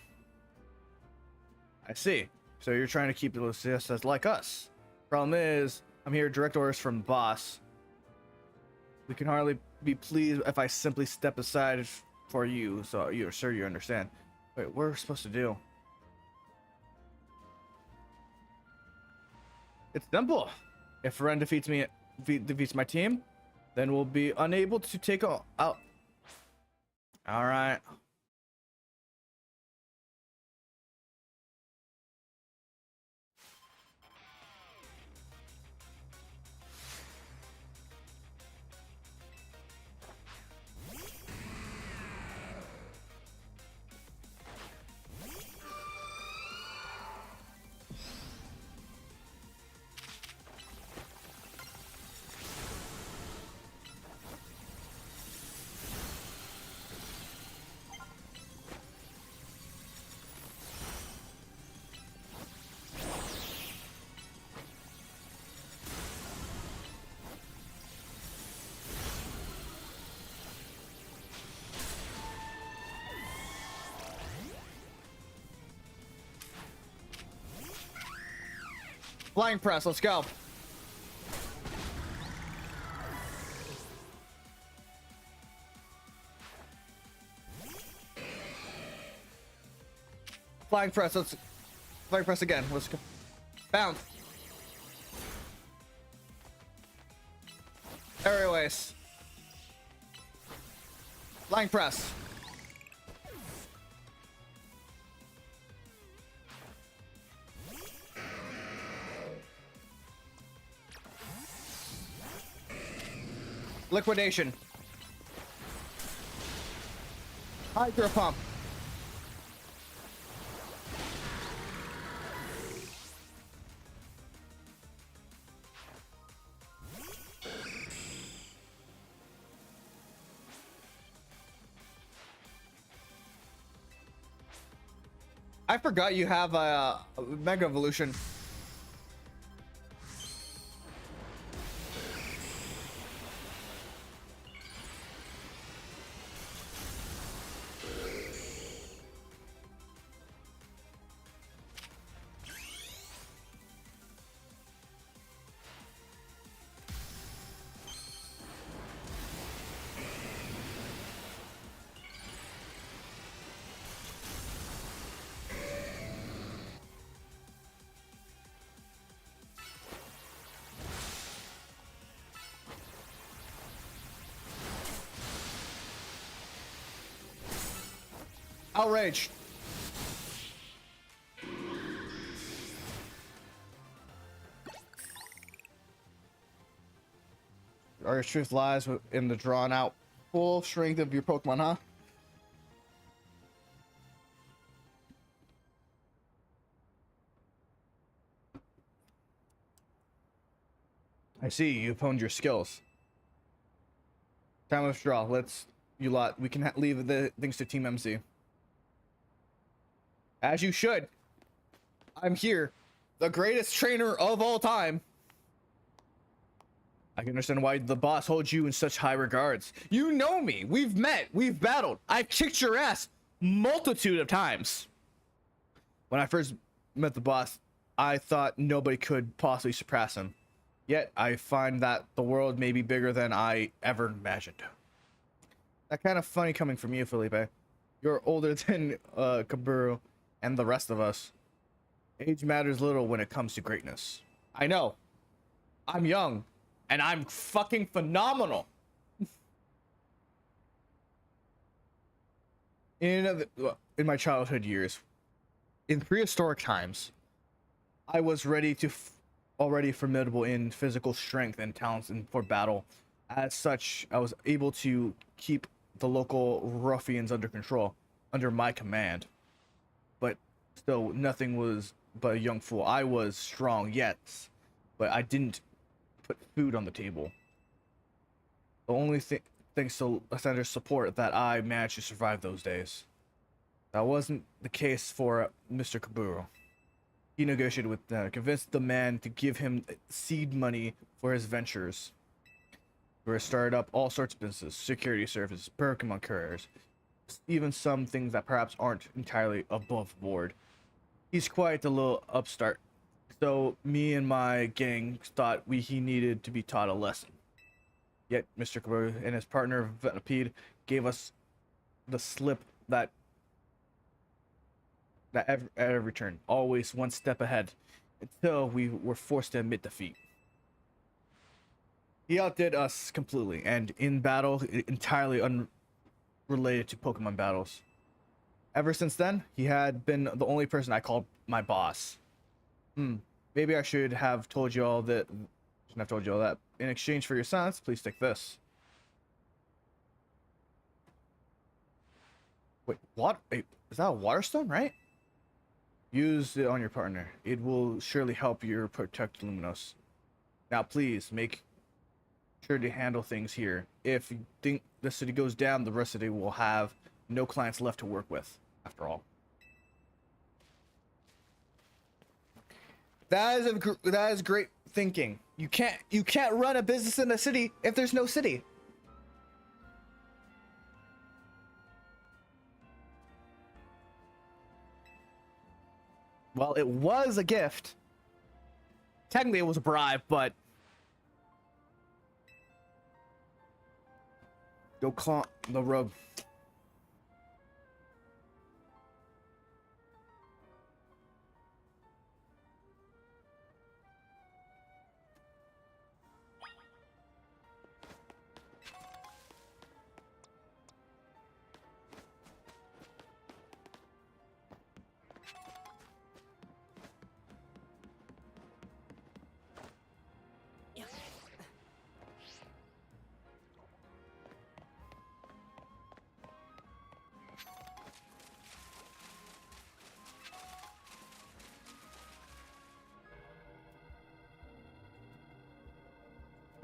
I see. So you're trying to keep the CSS like us. Problem is, I'm here direct orders from the boss. We can hardly be pleased if I simply step aside for you, so you're sure you understand. Wait, what are we supposed to do? It's simple. If Ren defeats my team, then we'll be unable to take out. All right. Flying press, let's go. Flying press, let's flying press again. Let's go. Bounce. Aerial ace. Flying press. Liquidation. Hydro pump. I forgot you have a Mega Evolution. Outrage. Your truth lies in the drawn out full strength of your Pokemon, huh? I see, you've honed your skills. Time to withdraw. We can leave the things to Team MC. As you should. I'm here, the greatest trainer of all time. I can understand why the boss holds you in such high regards. You know me. We've met. We've battled. I've kicked your ass multitude of times. When I first met the boss, I thought nobody could possibly surpass him. Yet I find that the world may be bigger than I ever imagined. That kind of funny coming from you, Felipe. You're older than Kaburu and the rest of us. Age matters little when it comes to greatness. I know. I'm young, and I'm fucking phenomenal. In my childhood years, in prehistoric times, I was already formidable in physical strength and talents for battle. As such, I was able to keep the local ruffians under control, under my command. But still, nothing was but a young fool. I was strong, yes, but I didn't put food on the table. The only thanks to Ascender's support that I managed to survive those days. That wasn't the case for Mr. Kaburu. He negotiated with convinced the man to give him seed money for his ventures. We started up all sorts of businesses, security services, Pokemon couriers, even some things that perhaps aren't entirely above board. He's quite a little upstart. So me and my gang thought he needed to be taught a lesson. Yet Mr. Kaboru and his partner Venipede gave us the slip that at every turn, always one step ahead, until we were forced to admit defeat. He outdid us completely, and in battle, entirely unrelated to Pokemon battles. Ever since then, he had been the only person I called my boss. Maybe I should have told you all that. Shouldn't have told you all that. In exchange for your silence, please take this. Wait, what? Wait, is that a water stone, right? Use it on your partner. It will surely help you protect Luminos. Now, please make sure to handle things here. If you think the city goes down, the rest of the day will have no clients left to work with. After all, that is great thinking. You can't run a business in a city if there's no city. Well, it was a gift. Technically, it was a bribe, but go claw the rogue.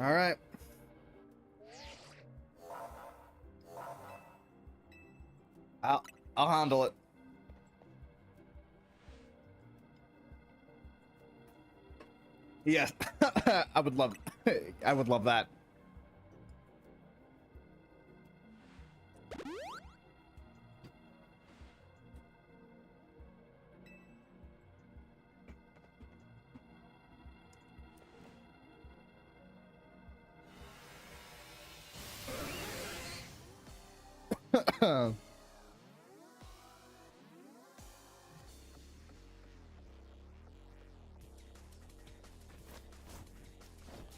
All right. I'll handle it. Yes. I would love that.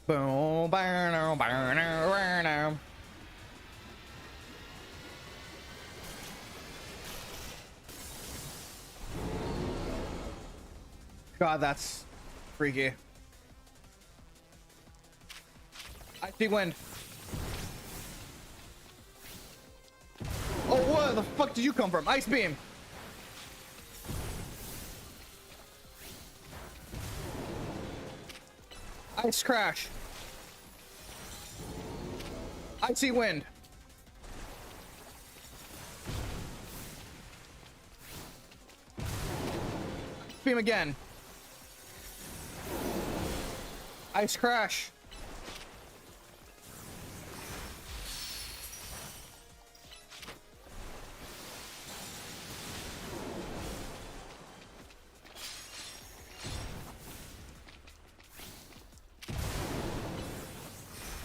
Boom, burn, burn. God, that's freaky. I see wind. Oh, where the fuck did you come from? Ice beam. Ice crash. Icy wind. Beam again. Ice crash.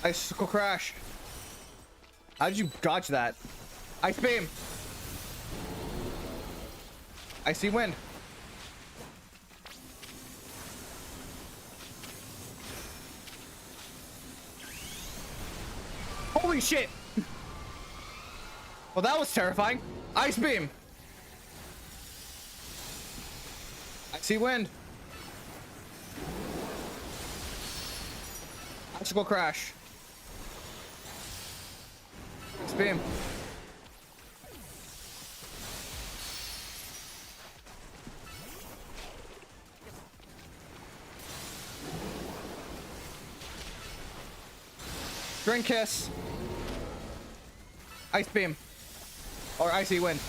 Icicle crash. How did you dodge that? Ice beam. Icy wind. Holy shit. Well, that was terrifying. Ice beam. Icy wind. Icicle crash. Ice beam. Drink kiss. Ice beam. Or icy wind.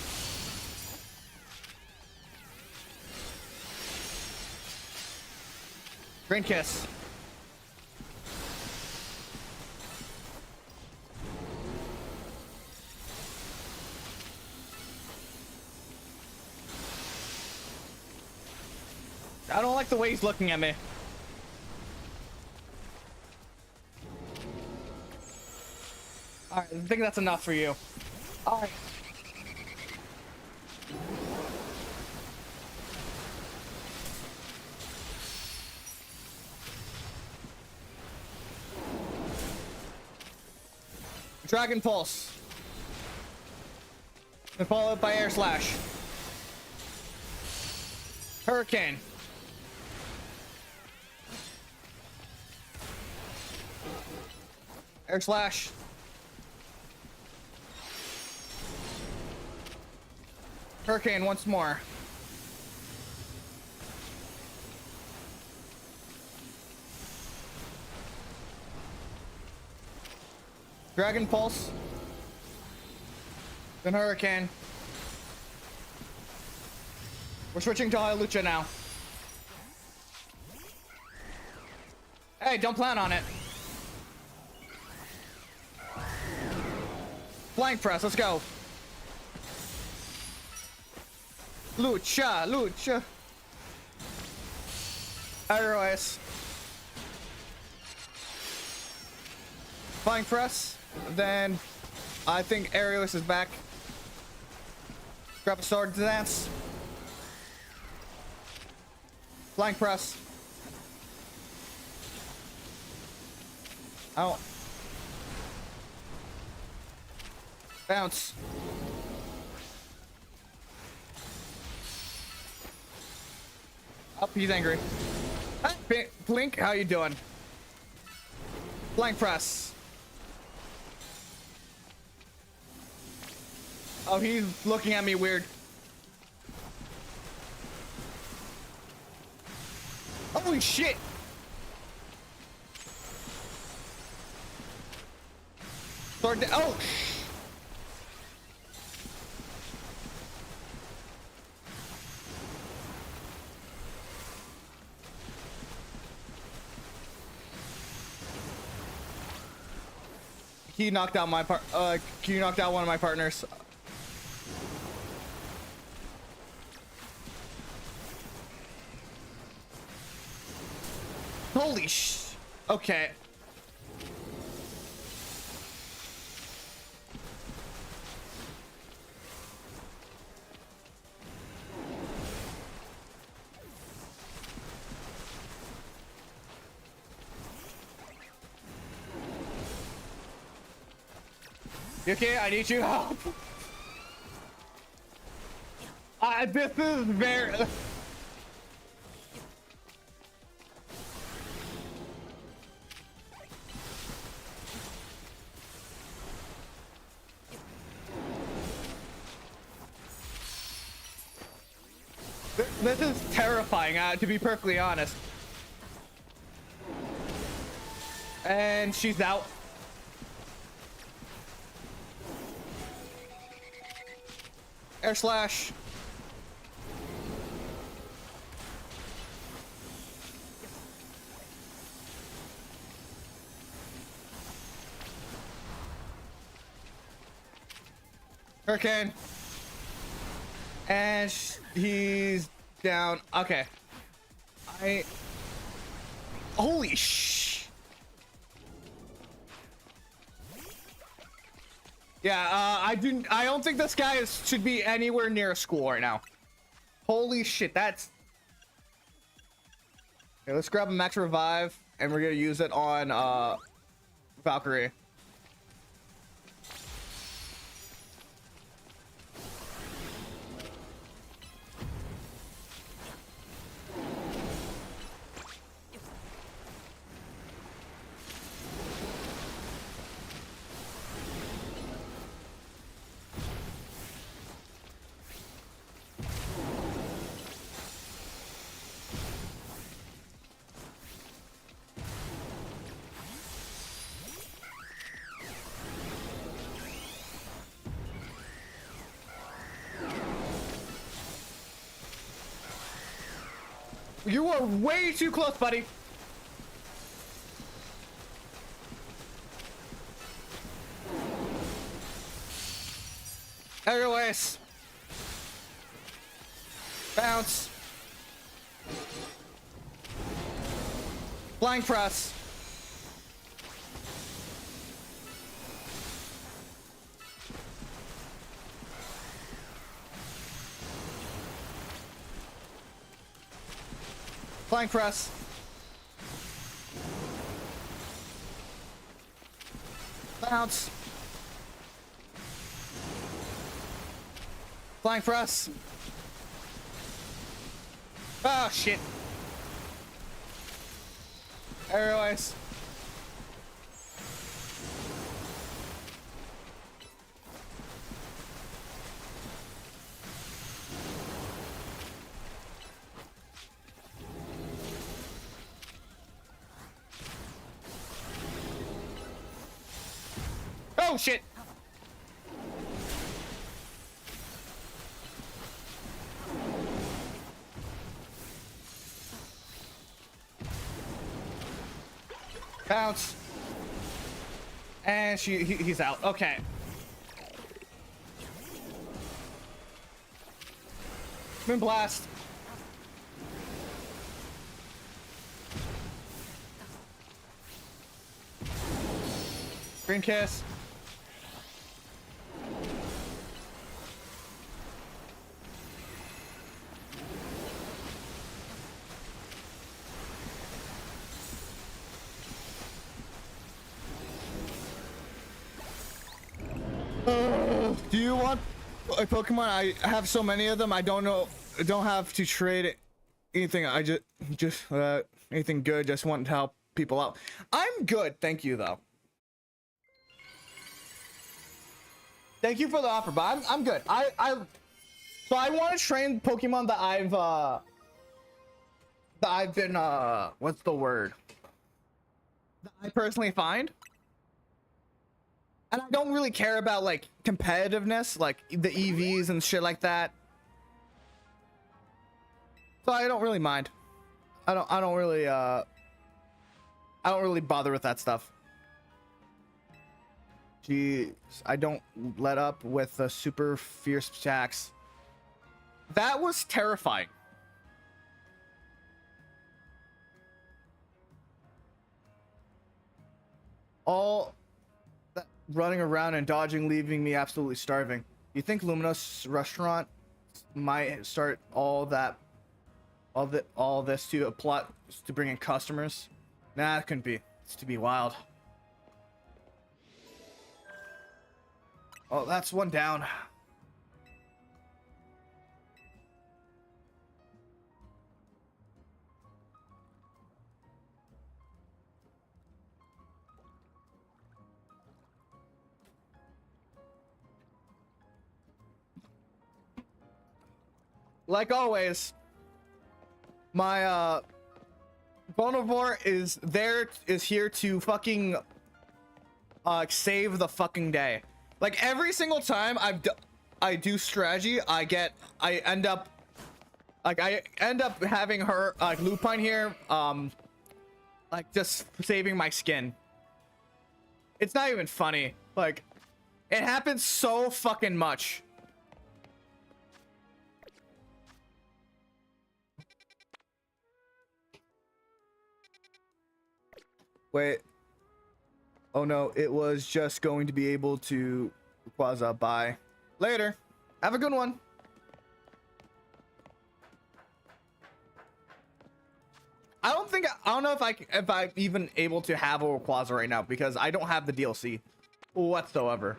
Drain kiss. I don't like the way he's looking at me. All right, I think that's enough for you. All right. Dragon Pulse. And followed by Air Slash. Hurricane. Air Slash. Hurricane once more. Dragon Pulse. Then Hurricane. We're switching to Hyalucha now. Hey, don't plan on it. Flank press, let's go. Lucha, Lucha. Aerois. Flying press. Then I think Aerois is back. Grab a sword dance. Flying press. Oh. Bounce. Up, he's angry. Blink, how you doing? Flying press. Oh, he's looking at me weird. Holy shit! Sword down. Oh! He knocked out my he knocked out one of my partners. Holy sh... Okay. You okay? I need you help. This is very... This is terrifying, to be perfectly honest. And she's out. Air slash. Hurricane. And he's down. Okay. Holy sh... Yeah, I don't think this guy should be anywhere near a school right now. Holy shit, that's... Okay, let's grab a max revive, and we're gonna use it on, Valkyrie. You are way too close, buddy. Aerois. Bounce. Flying press. Flying press. Bounce. Flying press. Oh shit. Aerial ice. Oh shit. Bounce. And he's out. Okay. Moon blast. Green kiss. Do you want a Pokemon? I have so many of them. I don't know. I don't have to trade anything. I just anything good. Just want to help people out. I'm good, thank you though. Thank you for the offer, but I'm good. So I want to train Pokemon that I've been what's the word? That I personally find. And I don't really care about like competitiveness, like the EVs and shit like that. So I don't really mind. I don't really bother with that stuff. Jeez, I don't let up with the super fierce attacks. That was terrifying. All that running around and dodging, leaving me absolutely starving. You think Luminous Restaurant might start all this to a plot to bring in customers? Nah, it couldn't be. It's to be wild. Oh, that's one down. Like always, my Bonavore is here to fucking save the fucking day. Like every single time I do strategy, I end up having her like Lupine here, like just saving my skin. It's not even funny. Like it happens so fucking much. Wait. Oh no, it was just going to be able to Quaza. Bye. Later. Have a good one. I don't know if I'm even able to have a Quaza right now because I don't have the DLC whatsoever.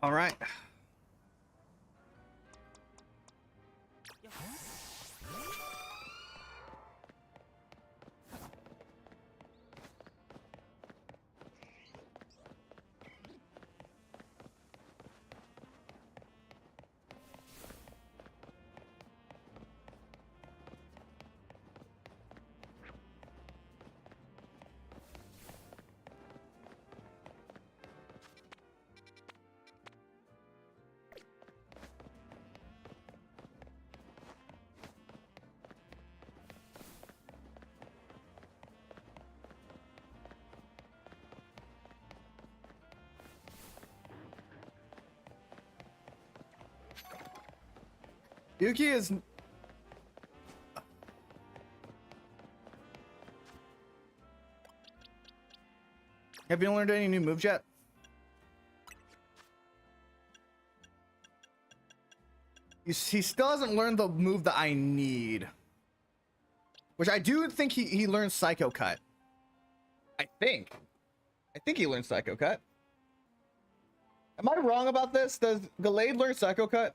All right. Yuki is... Have you learned any new moves yet? He still hasn't learned the move that I need. Which I do think he learned Psycho Cut. I think he learned Psycho Cut. Am I wrong about this? Does Gallade learn Psycho Cut?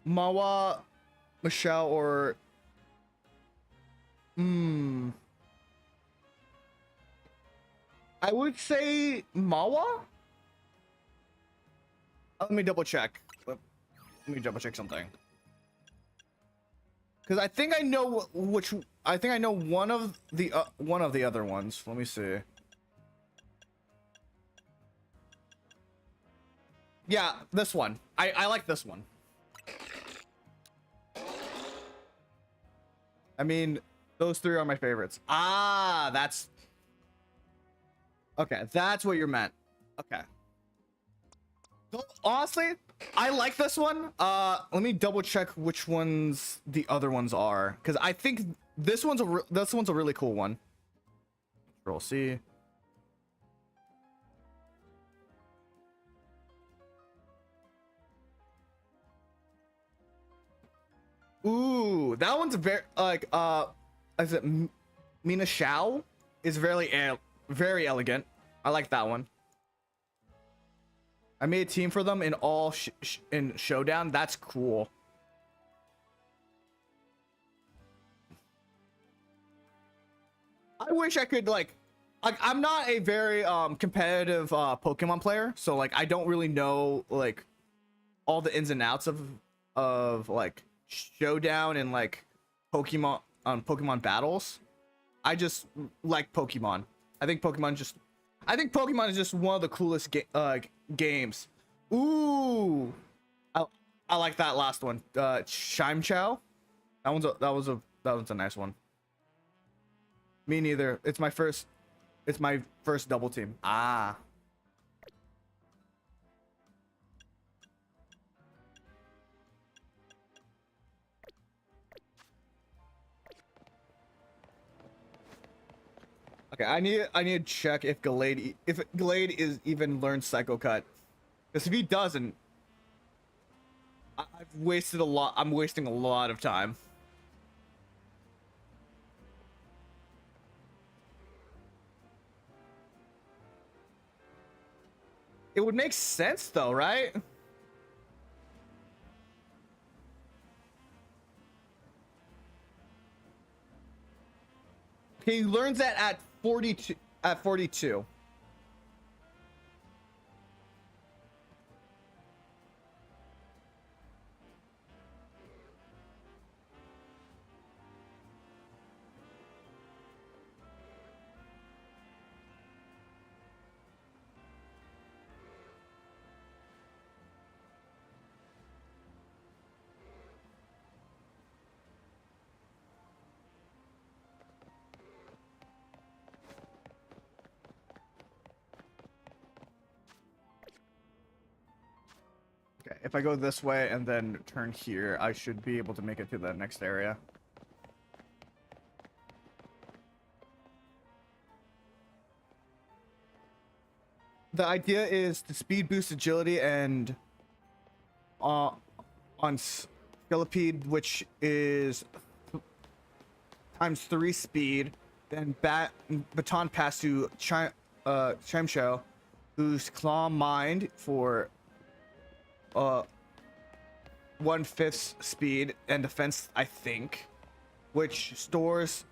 Mawa, Michelle, or... I would say Mawa? Let me double check. Let me double check something. Because I think I know which... I think I know one of the other ones. Let me see. Yeah, this one. I like this one. I mean, those three are my favorites. Ah, that's... Okay, that's what you're meant. Okay. Honestly, I like this one. Let me double check which ones the other ones are, because I think this one's a really cool one. Control C. Ooh, that one's very like is it Mina Shao is very elegant. I like that one. I made a team for them in all in Showdown. That's cool. I wish I could like I'm not a very competitive Pokemon player, so like I don't really know like all the ins and outs of like Showdown and like Pokemon battles. I just like Pokemon. I think Pokemon is just one of the coolest games. Ooh, I like that last one. Chime Chow. That was a nice one. Me neither. It's my first double team. Ah. Okay, I need to check if Gallade is even learned Psycho Cut. Because if he doesn't, I've wasted a lot. I'm wasting a lot of time. It would make sense though, right? He learns that at 42. At 42. Okay, if I go this way and then turn here, I should be able to make it to the next area. The idea is to speed boost agility and on Skelipede, which is ×3 speed, then baton pass to Chimchou, who's Claw Mind for 1/5 speed and defense, I think, which stores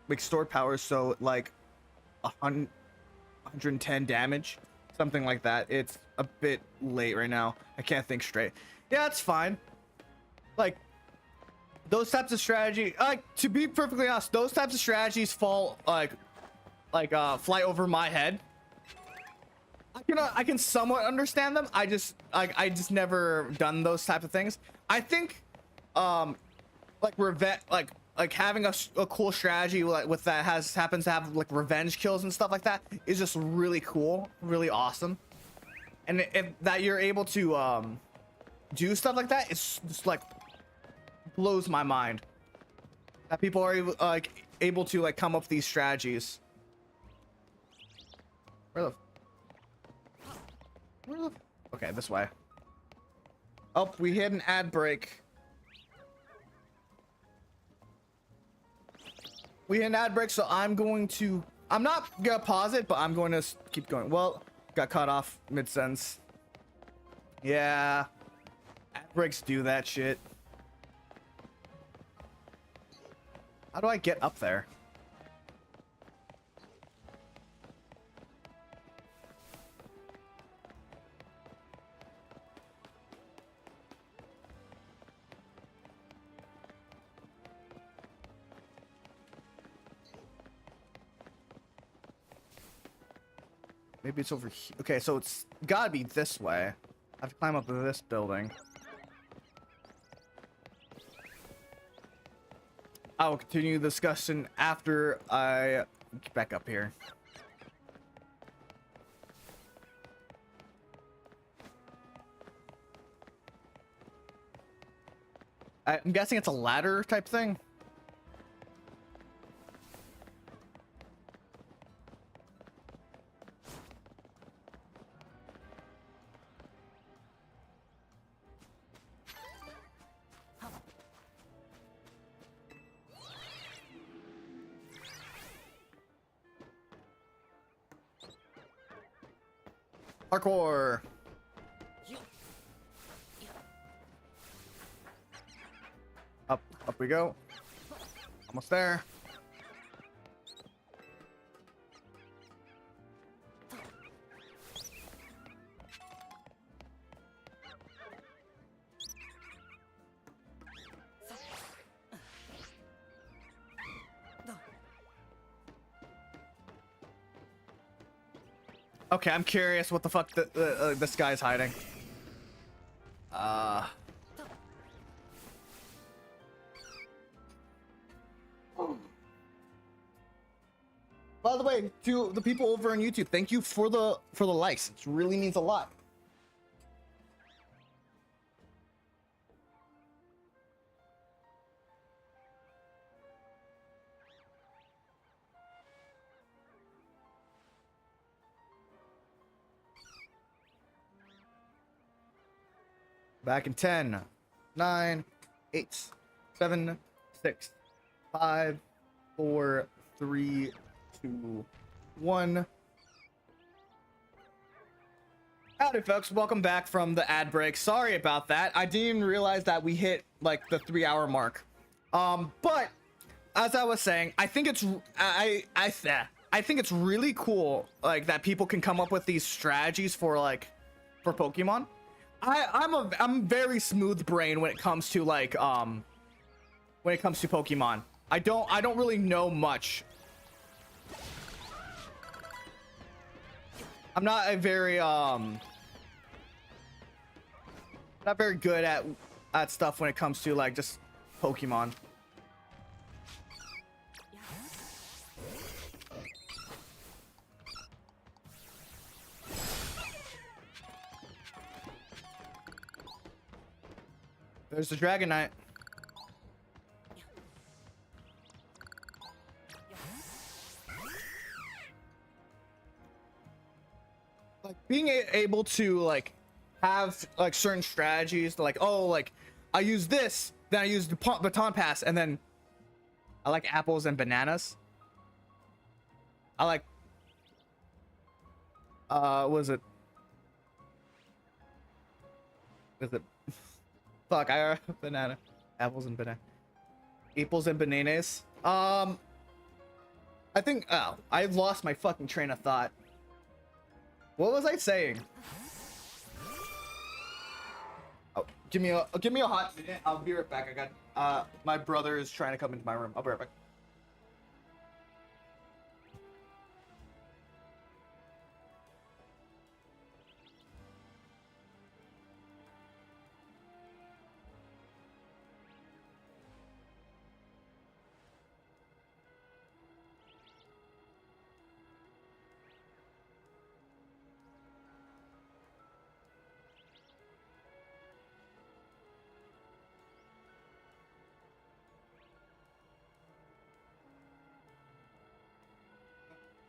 like stored powers, so like 110 damage, something like that. It's a bit late right now. I can't think straight. Yeah, it's fine. Like those types of strategy, like to be perfectly honest, those types of strategies fall fly over my head. I can somewhat understand them. I just never done those type of things. I think like revenge, like having a cool strategy with that happens to have like revenge kills and stuff like that is just really cool, really awesome. And if that you're able to do stuff like that, it's just like blows my mind that people are able to like come up with these strategies. Where the okay, this way. Oh, we hit an ad break. We hit an ad break, so I'm not gonna pause it, but I'm going to keep going. Well, got cut off mid-sentence. Yeah, ad breaks do that shit. How do I get up there? Maybe it's over here. Okay, so it's gotta be this way. I have to climb up this building. I will continue the discussion after I get back up here. I'm guessing it's a ladder type thing. Parkour. Up we go. Almost there. Okay, I'm curious what the fuck this guy's hiding. By the way, to the people over on YouTube, thank you for the likes. It really means a lot. Back in 10, 9, 8, 7, 6, 5, 4, 3, 2, 1. Howdy folks, welcome back from the ad break. Sorry about that. I didn't even realize that we hit like the 3-hour mark. But as I was saying, I think it's I think it's really cool like that people can come up with these strategies for Pokemon. I'm very smooth brain when it comes to Pokemon. I don't really know much. I'm not a very not very good at stuff when it comes to like just Pokemon. There's the Dragonite. Like being able to like have like certain strategies, like I use this, then I use the baton pass, and then I like apples and bananas. I like what is it? Is it? Fuck, banana, apples and banana. Apples and bananas. I think, oh, I lost my fucking train of thought. What was I saying? Oh, give me a hot minute. I'll be right back. I got my brother is trying to come into my room. I'll be right back.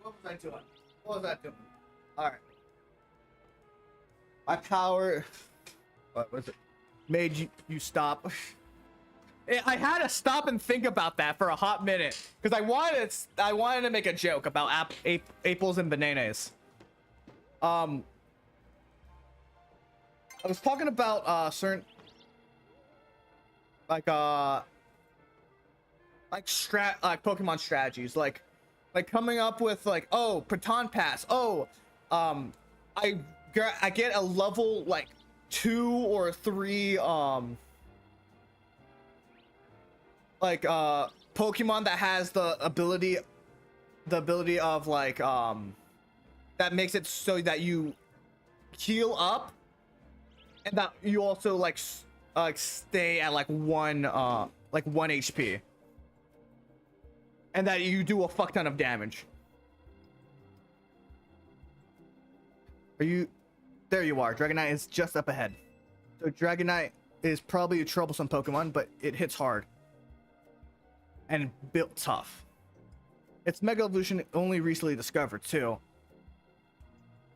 What was I doing? What was I doing? All right. My power. What was it? Made you stop. I had to stop and think about that for a hot minute because I wanted to make a joke about apples and bananas. I was talking about certain like Pokemon strategies, like coming up with like, oh, Proton Pass. Oh, I get a level like 2 or 3 Pokemon that has the ability of like that makes it so that you heal up and that you also like stay at like 1 HP. And that you do a fuck ton of damage. Are you? There you are. Dragonite is just up ahead. So Dragonite is probably a troublesome Pokemon, but it hits hard. And built tough. Its Mega Evolution only recently discovered too.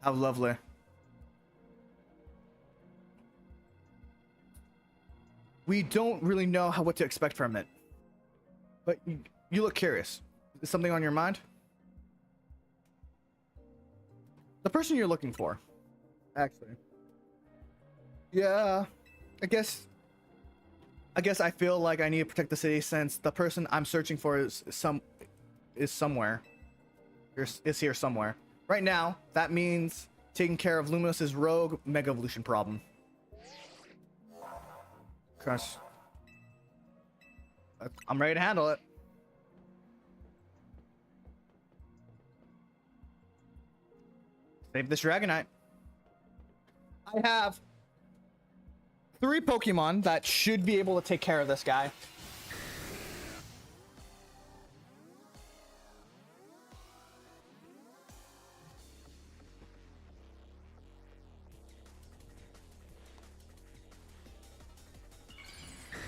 How lovely. We don't really know what to expect from it. But you look curious. Is something on your mind? The person you're looking for, actually. Yeah, I guess I feel like I need to protect the city since the person I'm searching for is somewhere. Is here somewhere. Right now, that means taking care of Luminous's rogue Mega Evolution problem. Crush. I'm ready to handle it. Save this Dragonite. I have 3 Pokemon that should be able to take care of this guy.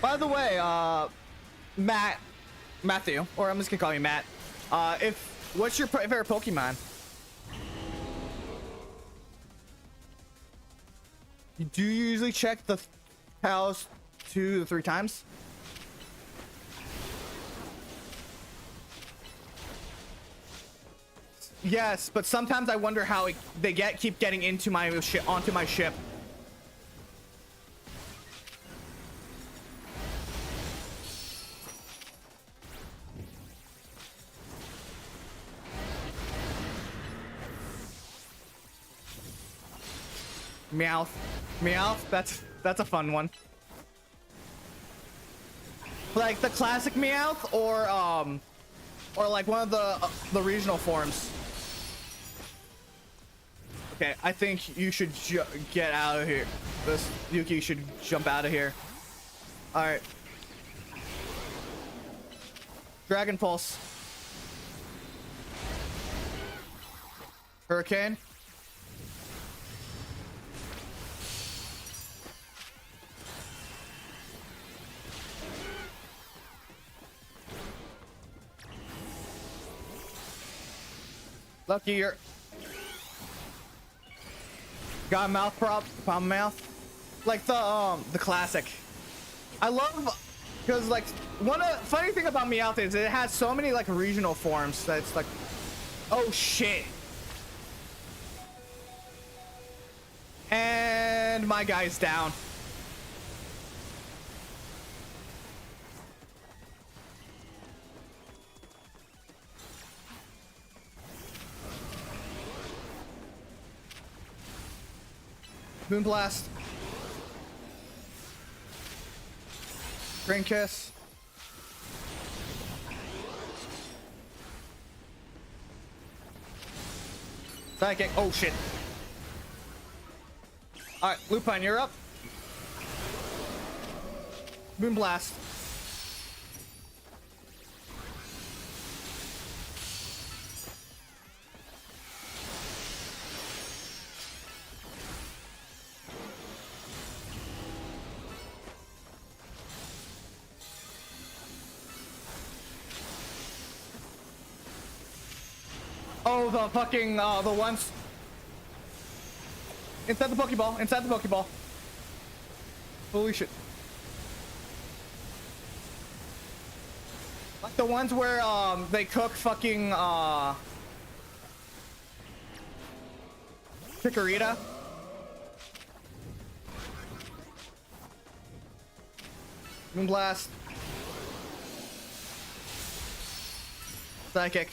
By the way, Matthew, or I'm just gonna call you Matt. What's your favorite Pokemon? Do you usually check the house 2 to 3 times? Yes, but sometimes I wonder how they keep getting into my onto my ship. Meowth, that's a fun one. Like the classic Meowth, or like one of the regional forms. Okay, I think you should get out of here. Yuki should jump out of here. All right. Dragon Pulse. Hurricane. Lucky you're got a mouth problem mouth. Like the classic. I love because like funny thing about Meowth is it has so many like regional forms that it's like, oh shit. And my guy's down. Moonblast. Rain Kiss. Psychic. Oh shit. Alright, Lupine, you're up. Moonblast. Oh, the fucking, the ones inside the Pokeball, inside the Pokeball. Holy shit. Like the ones where, they cook fucking, Chikorita. Moonblast. Psychic.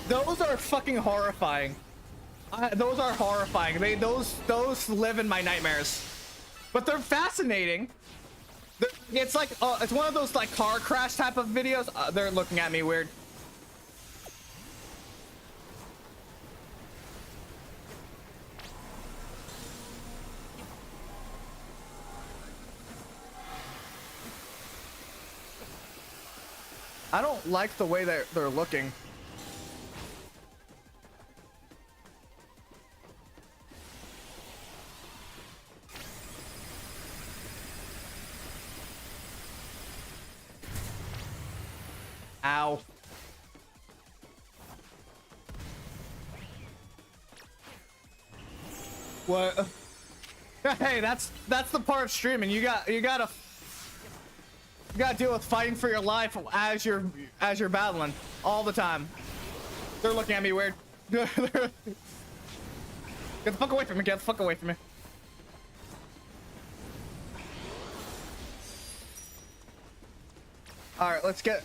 Those are fucking horrifying. Those are horrifying. Those live in my nightmares. But they're fascinating. It's like it's one of those like car crash type of videos. They're looking at me weird. I don't like the way they're looking. Ow. What? Hey, that's the part of streaming. You gotta deal with fighting for your life as you're battling all the time. They're looking at me weird. Get the fuck away from me. Get the fuck away from me. All right, let's get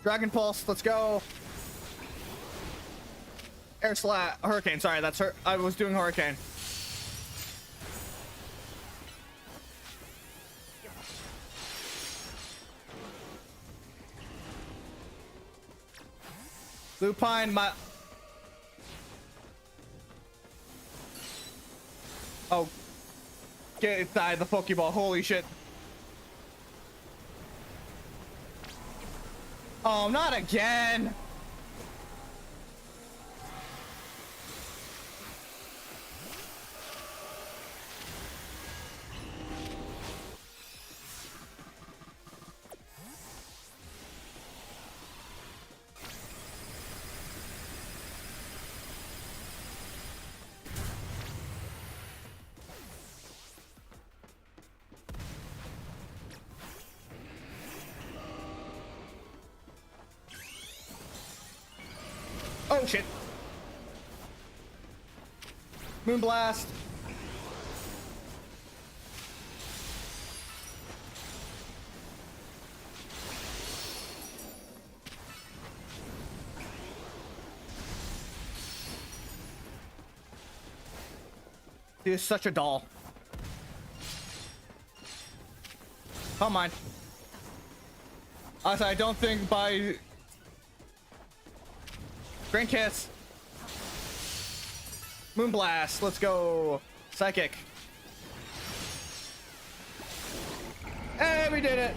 Dragon Pulse. Let's go. Air Slash. Hurricane. Sorry, that's her. I was doing Hurricane. Lupine, my... Oh. Get inside the Pokeball. Holy shit. Oh, not again. Oh shit. Moonblast. He is such a doll. Come on. I don't think by Grand Kiss. Moonblast. Let's go. Psychic. Hey, we did it.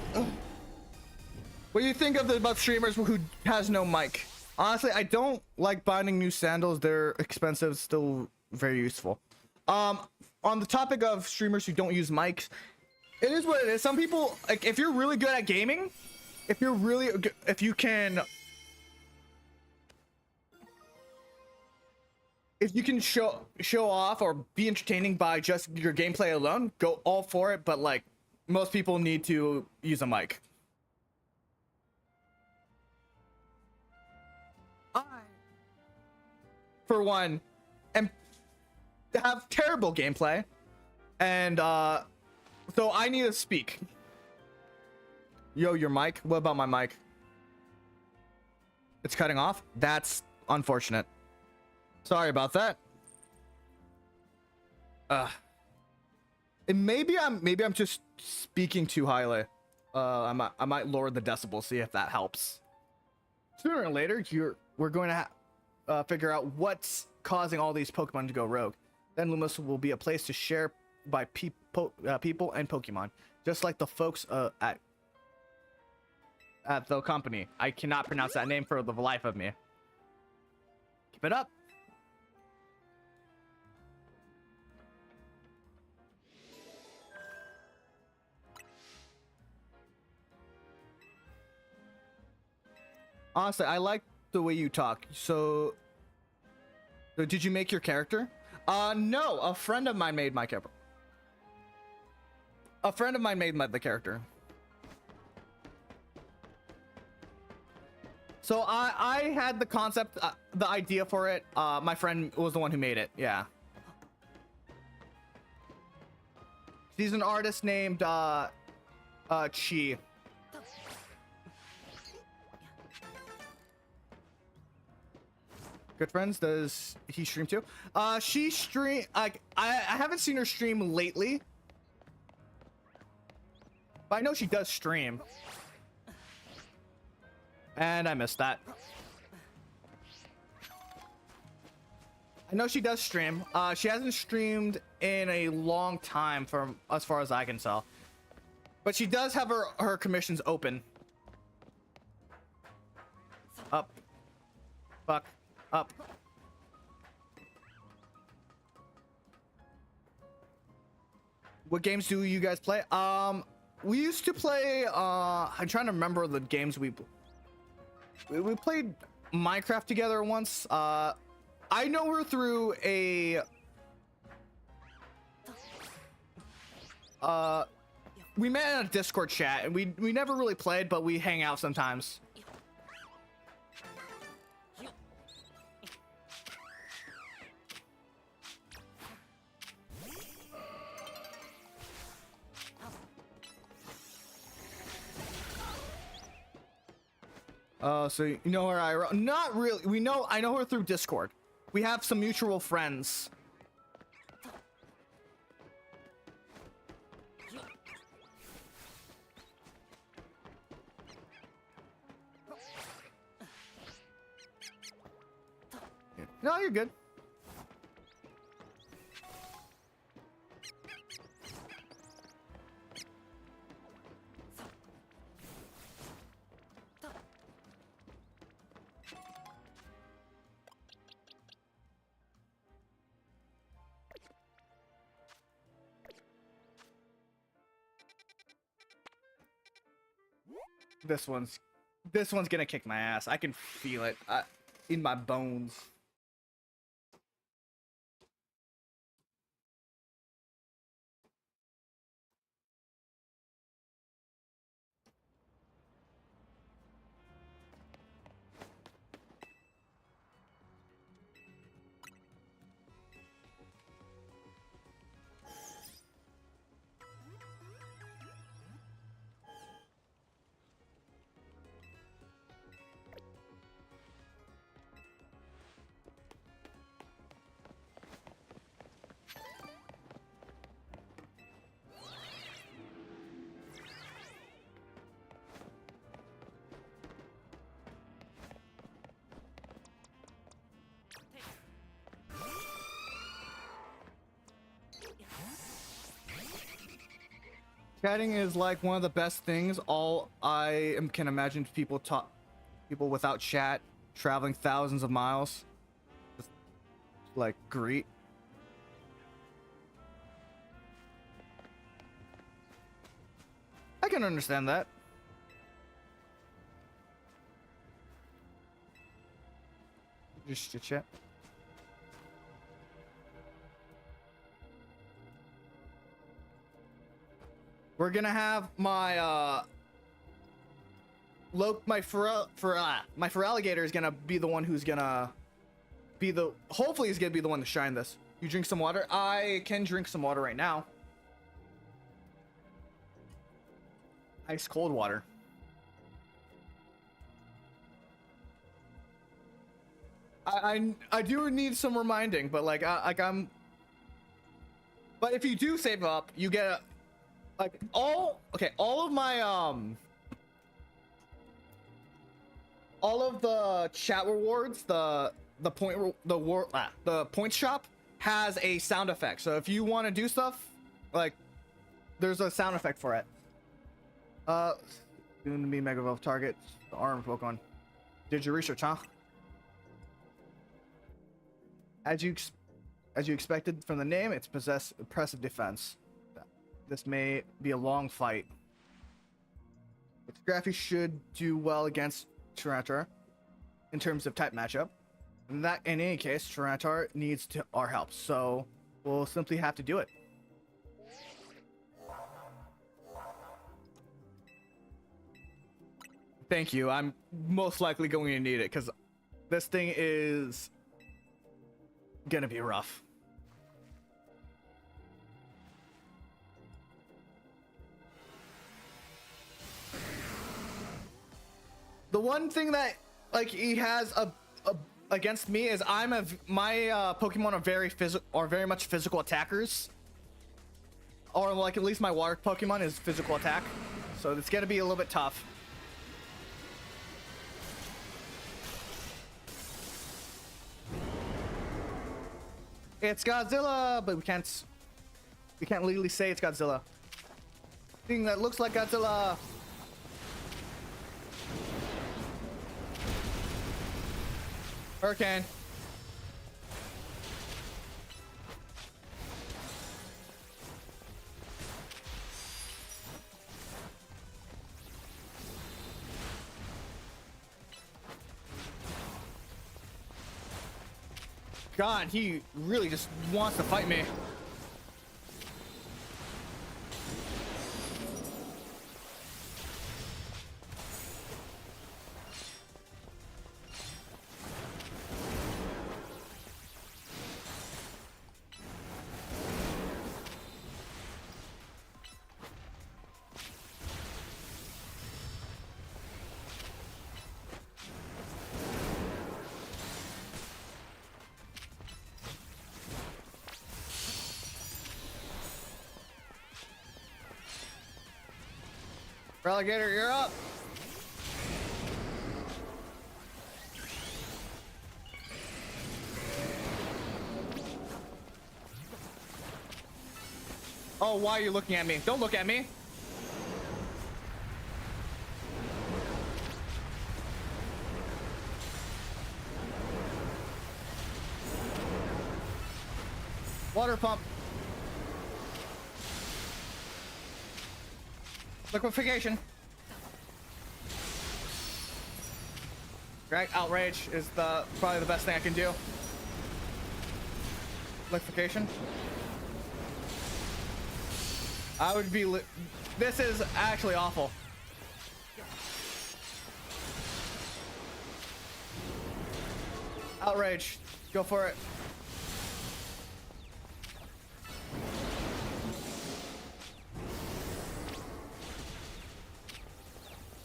What do you think of about streamers who has no mic? Honestly, I don't like buying new sandals. They're expensive, still very useful. On the topic of streamers who don't use mics, it is what it is. Some people, like, if you're really good at gaming, if you can show off or be entertaining by just your gameplay alone, go all for it. But like, most people need to use a mic. I, for one, am have terrible gameplay, and so I need to speak. Yo, your mic? What about my mic? It's cutting off? That's unfortunate. Sorry about that. And maybe I'm just speaking too highly. I might lower the decibels, see if that helps. Sooner or later, we're going to figure out what's causing all these Pokemon to go rogue. Then Lumos will be a place to share by people and Pokemon, just like the folks at the company. I cannot pronounce that name for the life of me. Keep it up. Honestly, I like the way you talk. So did you make your character? No, a friend of mine made my character. A friend of mine made the character. So I had the concept, the idea for it. My friend was the one who made it. Yeah. She's an artist named Chi. Good friends. Does he stream too? She stream. I haven't seen her stream lately, but I know she does stream. And I missed that. I know she does stream. She hasn't streamed in a long time, from as far as I can tell. But she does have her commissions open. Up. Fuck. Up. What games do you guys play? We used to play. I'm trying to remember the games we played Minecraft together once. I know her through a we met in a Discord chat, and we never really played, but we hang out sometimes. So you know her? Not really. I know her through Discord. We have some mutual friends. No, you're good. This one's gonna kick my ass. I can feel it in my bones. Chatting is like one of the best things. All can imagine people without chat traveling thousands of miles. Just like greet. I can understand that. Just to chat. We're gonna have my my Feraligatr is gonna be the one who's gonna be hopefully he's gonna be the one to shine this. You drink some water? I can drink some water right now. Ice cold water. I do need some reminding, but like I'm. But if you do save up, you get like all of my all of the chat rewards, the point shop has a sound effect. So if you want to do stuff, like there's a sound effect for it. Soon to be Mega Evolve target, the arm Pokemon. Did your research, huh? As you expected from the name, it's possess impressive defense. This may be a long fight. Its Scrappy should do well against Tyranitar in terms of type matchup. In any case, Tyranitar needs our help, so we'll simply have to do it. Thank you. I'm most likely going to need it because this thing is gonna be rough. The one thing that like he has against me is my Pokemon are very much physical attackers, or like at least my water Pokemon is physical attack, so it's gonna be a little bit tough. It's Godzilla, but we can't legally say it's Godzilla. Thing that looks like Godzilla. Hurricane. God, he really just wants to fight me. Alligator, you're up. Oh, why are you looking at me? Don't look at me. Water pump. Liquefaction. Right, outrage is probably the best thing I can do. Liquefaction. I would be this is actually awful. Outrage. Go for it.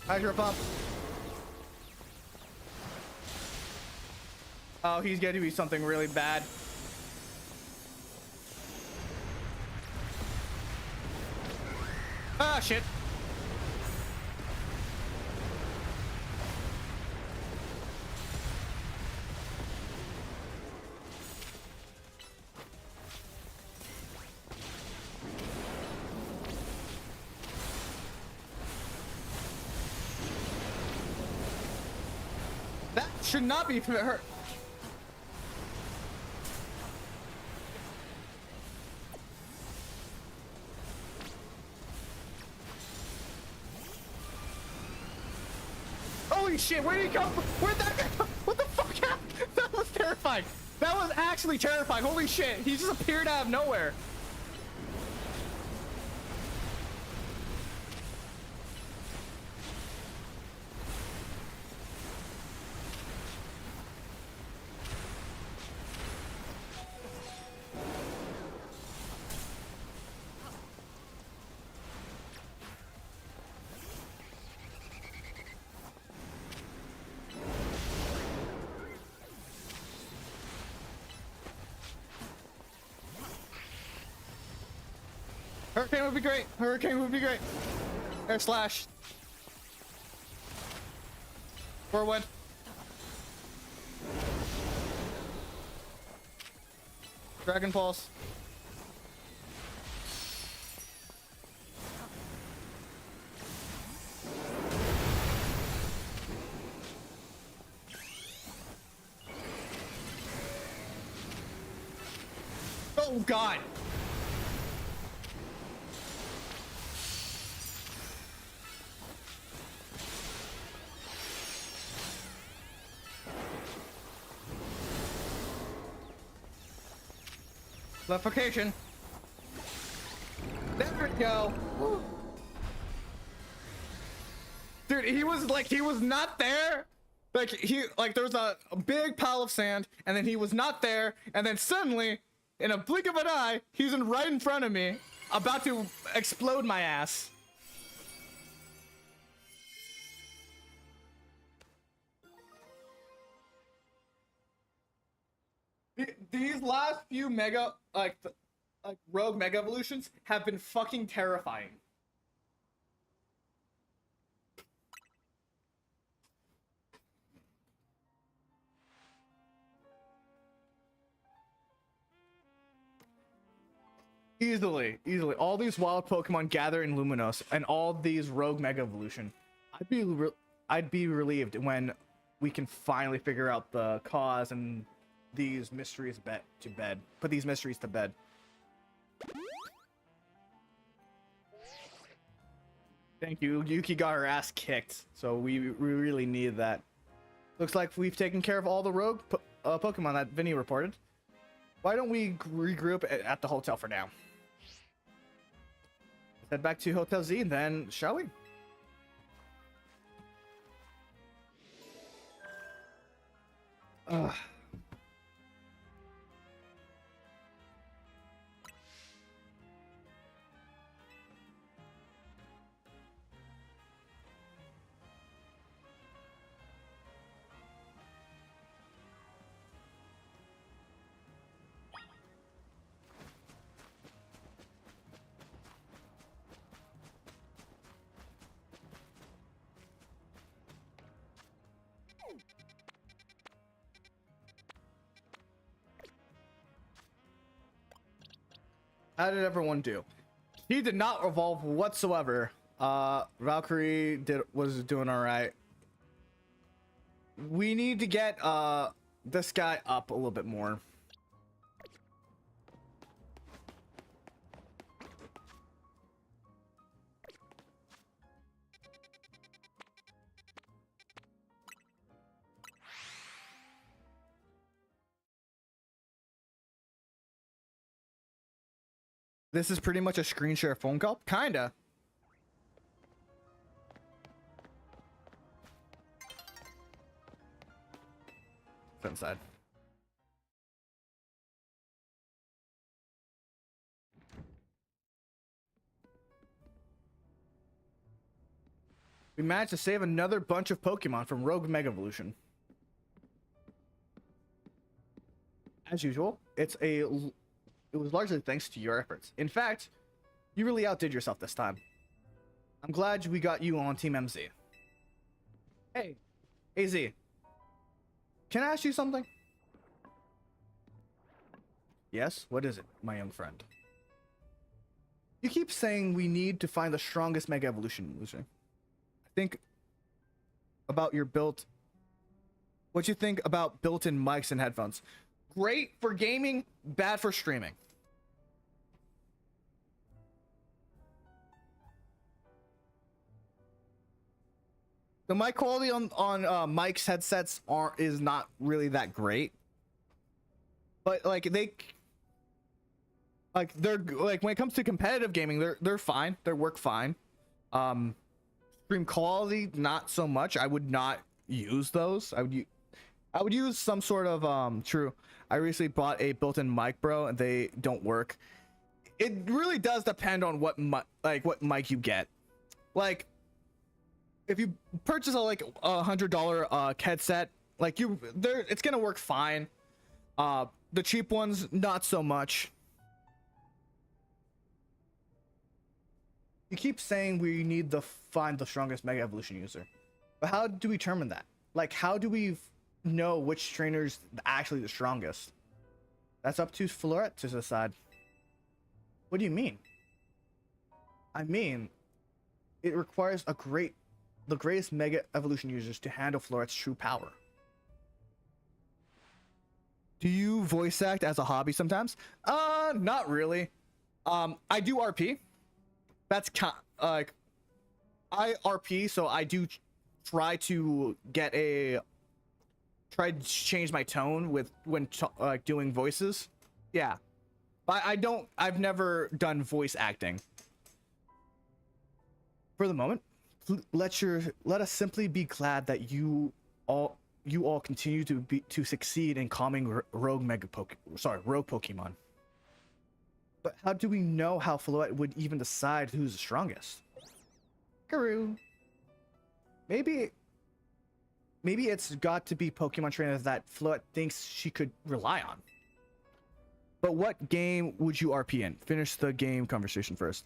Hydro pump. Oh, he's going to be something really bad. Ah, shit. That should not be hurt. Holy shit, where did he come from? Where'd that guy come? What the fuck happened? That was terrifying. That was actually terrifying. Holy shit, he just appeared out of nowhere. Hurricane would be great. Hurricane would be great. Air slash. Whirlwind. Dragon Pulse. Oh God. Leftification. There we go. Woo. Dude, he was not there. Like there was a big pile of sand, and then he was not there, and then suddenly, in a blink of an eye, he's right in front of me, about to explode my ass. These last few rogue mega evolutions have been fucking terrifying. Easily. All these wild Pokemon gather in Luminos, and all these rogue mega evolution. I'd be relieved when we can finally figure out the cause and these mysteries to bed. Put these mysteries to bed. Thank you. Yuki got her ass kicked, so we really need that. Looks like we've taken care of all the rogue Pokemon that Vinny reported. Why don't we regroup at the hotel for now? Head back to Hotel Z, then, shall we? Ugh. How did everyone do? He did not evolve whatsoever. Valkyrie was doing all right. We need to get this guy up a little bit more. This is pretty much a screen share phone call? Kinda. It's inside. We managed to save another bunch of Pokemon from Rogue Mega Evolution. As usual, it was largely thanks to your efforts. In fact, you really outdid yourself this time. I'm glad we got you on Team MZ. Hey, AZ. Can I ask you something? Yes, what is it, my young friend? You keep saying we need to find the strongest Mega Evolution, Lucy. I think about what you think about built-in mics and headphones. Great for gaming, bad for streaming. The mic quality on Mike's headsets is not really that great, but like they're like when it comes to competitive gaming, they're fine. They work fine. Stream quality not so much. I would not use those. I would use some sort of true. I recently bought a built-in mic, bro, and they don't work. It really does depend on what mic you get. Like, if you purchase a $100 headset, it's gonna work fine. The cheap ones, not so much. You keep saying we need to find the strongest Mega Evolution user, but how do we determine that? Like, how do we know which trainer's actually the strongest? That's up to Floret to decide. What do you mean? I mean, it requires the greatest Mega Evolution users to handle Floret's true power. Do you voice act as a hobby sometimes? Not really. I do RP. That's like I RP, so I do try to change my tone with when doing voices. Yeah, but I've never done voice acting. For the moment, let us simply be glad that you all continue to succeed in calming rogue Pokemon. But how do we know how Floette would even decide who's the strongest? Guru. Maybe it's got to be Pokemon trainers that Floette thinks she could rely on. But what game would you RP in? Finish the game conversation first.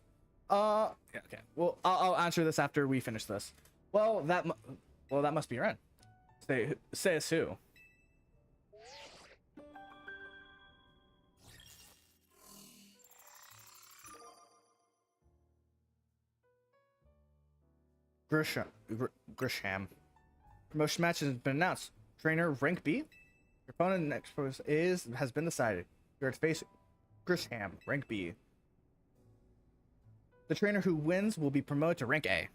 Yeah, okay. Well, I'll answer this after we finish this. Well, that must be Ren. Say us who. Grisham. Promotion match has been announced. Trainer rank B. Your opponent next has been decided. You're to face Grisham, rank B. The trainer who wins will be promoted to rank A.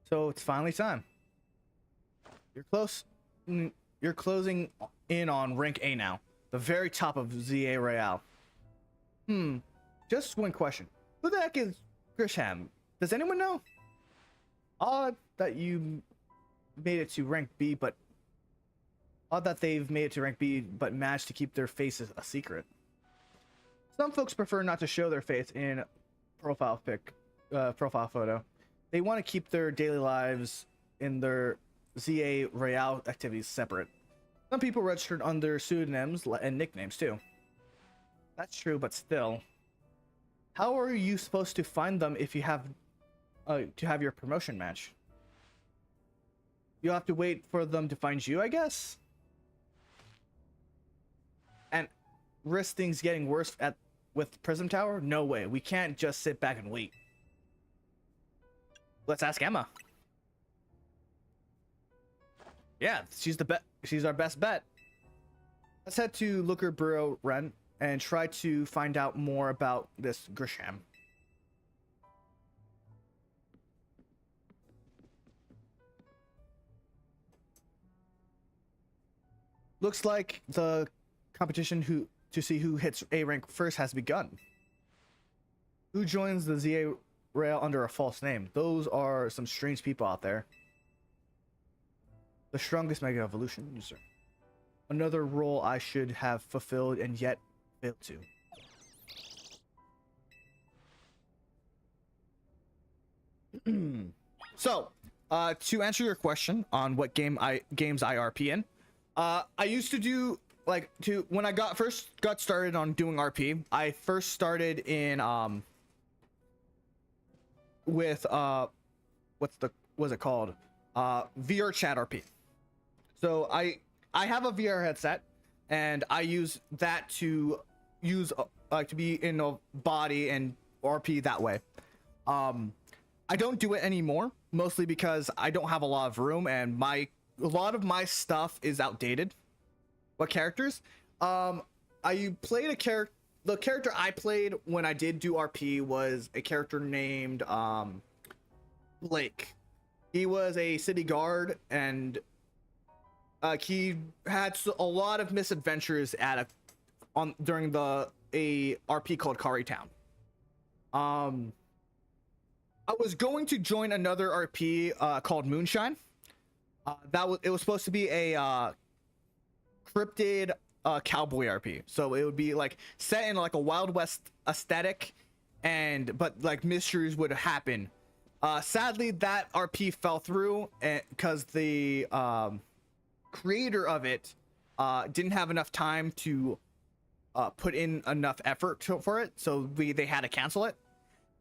So it's finally time. You're closing in on rank A now. The very top of ZA Royale. Just one question. Who the heck is Grisham? Does anyone know? Odd that you made it to rank B, but odd that they've made it to rank B, but managed to keep their faces a secret. Some folks prefer not to show their face in profile photo. They want to keep their daily lives in their ZA Royale activities separate. Some people registered under pseudonyms and nicknames too. That's true, but still. How are you supposed to find them if you have to have your promotion match? You'll have to wait for them to find you, I guess? And risk things getting worse with Prism Tower? No way. We can't just sit back and wait. Let's ask Emma. Yeah, she's our best bet. Let's head to Looker Burrow Ren and try to find out more about this Grisham. Looks like the competition to see who hits A rank first has begun. Who joins the ZA Rail under a false name? Those are some strange people out there. The strongest Mega Evolution user. Another role I should have fulfilled and yet failed to. So, to answer your question on what games I RP in, I used to do when I first got started on doing RP. I first started in with what's it called? VR chat RP. So I have a VR headset, and I use that to be in a body and RP that way. I don't do it anymore, mostly because I don't have a lot of room, and a lot of my stuff is outdated. What characters? I played the character I played when I did do RP was a character named Blake. He was a city guard, and he had a lot of misadventures during a RP called Kari Town. I was going to join another RP called Moonshine. It was supposed to be a cryptid cowboy RP, so it would be like set in like a Wild West aesthetic, but like mysteries would happen. Sadly, that RP fell through because the creator of it didn't have enough time to put in enough effort for it, so they had to cancel it.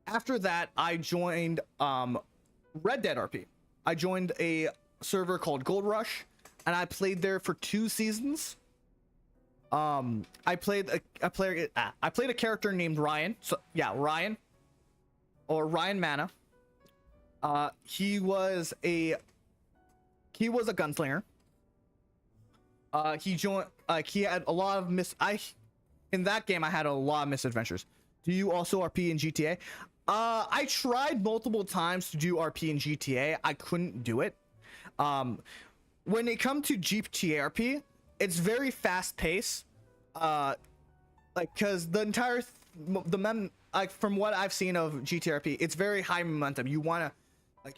After that, I joined Red Dead RP. I joined a server called Gold Rush, and I played there for 2 seasons. I played a character named Ryan. So yeah, Ryan, or Ryan Mana. He was a gunslinger. He had a lot of in that game I had a lot of misadventures. Do you also RP in GTA? I tried multiple times to do RP in GTA. I couldn't do it. When it comes to GTA RP, it's very fast paced. Cause the entire from what I've seen of GTA RP, it's very high momentum. You wanna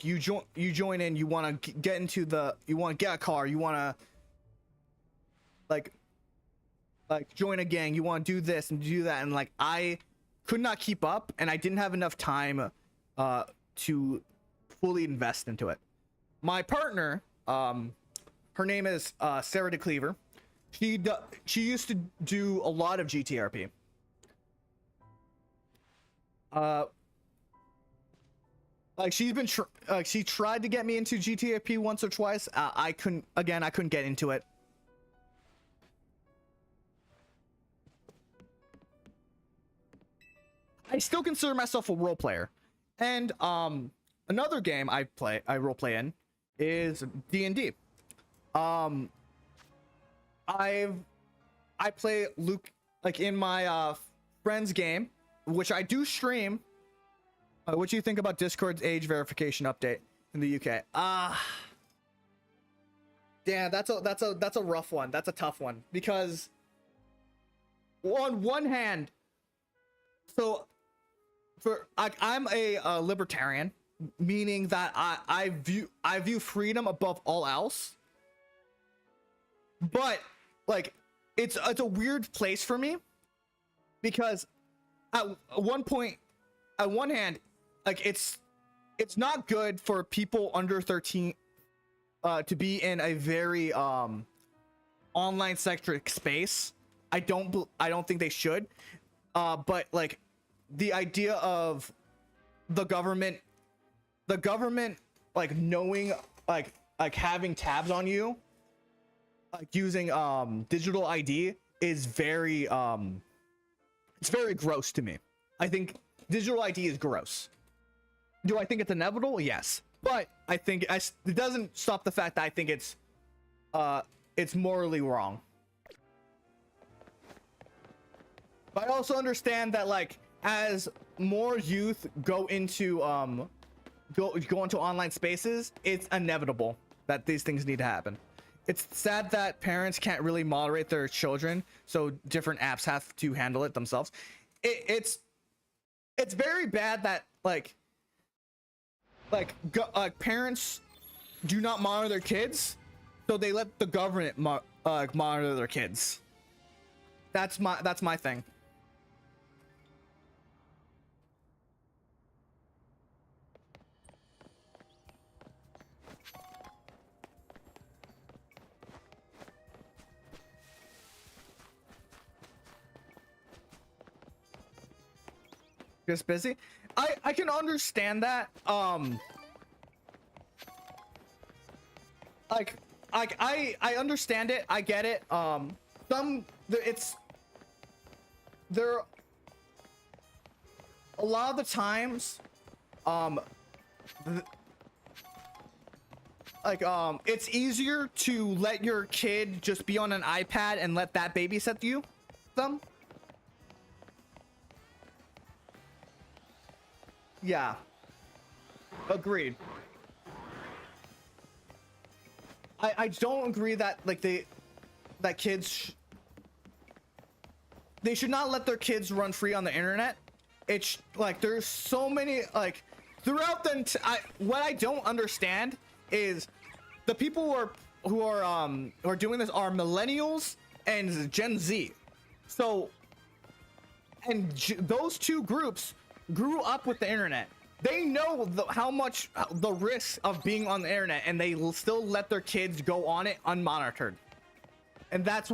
you join in, you wanna get into you wanna get a car, you wanna join a gang, you want to do this and do that, and I could not keep up, and I didn't have enough time to fully invest into it. My partner, her name is Sarah DeCleaver. She used to do a lot of GTRP. She tried to get me into GTRP once or twice. I couldn't get into it. I still consider myself a role player, and another game I role play in is D&D. I play Luke in my friend's game, which I do stream. What do you think about Discord's age verification update in the UK? Damn, that's a rough one. That's a tough one, because on one hand, I'm a libertarian, meaning that I view freedom above all else. But it's a weird place for me, because at one hand, it's not good for people under 13 to be in a very online centric space. I don't think they should. But the idea of the government knowing having tabs on you, using digital ID is very it's very gross to me. I think digital ID is gross. Do I think it's inevitable? Yes, but I think it doesn't stop the fact that I think it's morally wrong. But I also understand that as more youth go into online spaces, it's inevitable that these things need to happen. It's sad that parents can't really moderate their children, so different apps have to handle it themselves. It's very bad that parents do not monitor their kids, so they let the government monitor their kids. That's my thing. Just busy. I can understand that. I understand it. I get it. There a lot of the times it's easier to let your kid just be on an iPad and let that babysit them. Yeah, agreed. I don't agree that kids they should not let their kids run free on the internet. It's there's so many throughout what I don't understand is the people who are doing this are millennials and Gen Z. So those two groups grew up with the internet. They know how much the risk of being on the internet, and they still let their kids go on it unmonitored. And that's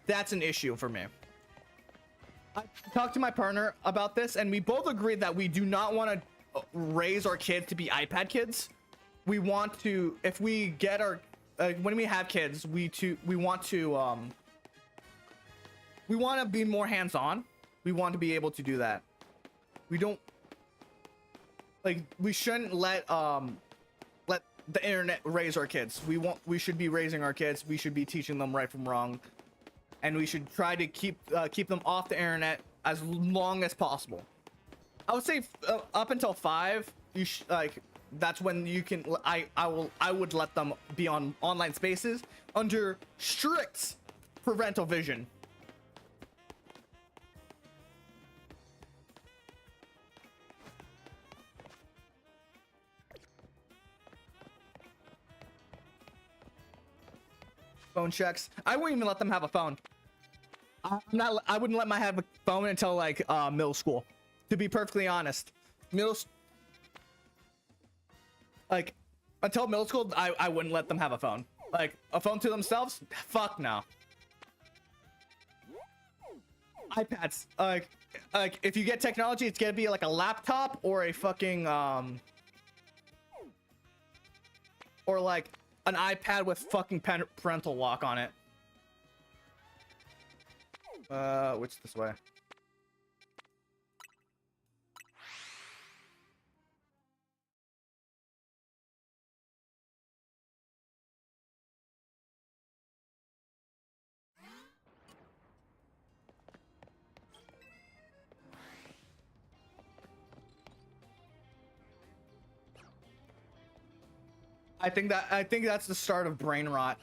that's an issue for me. I talked to my partner about this, and we both agreed that we do not want to raise our kids to be iPad kids. We want to, if we get our, when we have kids, we want to be more hands-on. We want to be able to do that. We don't, like, we shouldn't let the internet raise our kids. We should be raising our kids. We should be teaching them right from wrong, and we should try to keep them off the internet as long as possible. I would say up until 5, you like, that's when you can. I would let them be on online spaces under strict parental vision. Phone checks. I wouldn't even let them have a phone. I wouldn't let my have a phone until like middle school. To be perfectly honest, like until middle school, I wouldn't let them have a phone. Like a phone to themselves? Fuck no. iPads. Like if you get technology, it's gonna be like a laptop or a fucking or like an iPad with fucking parental lock on it. Which this way? I think that's the start of brain rot.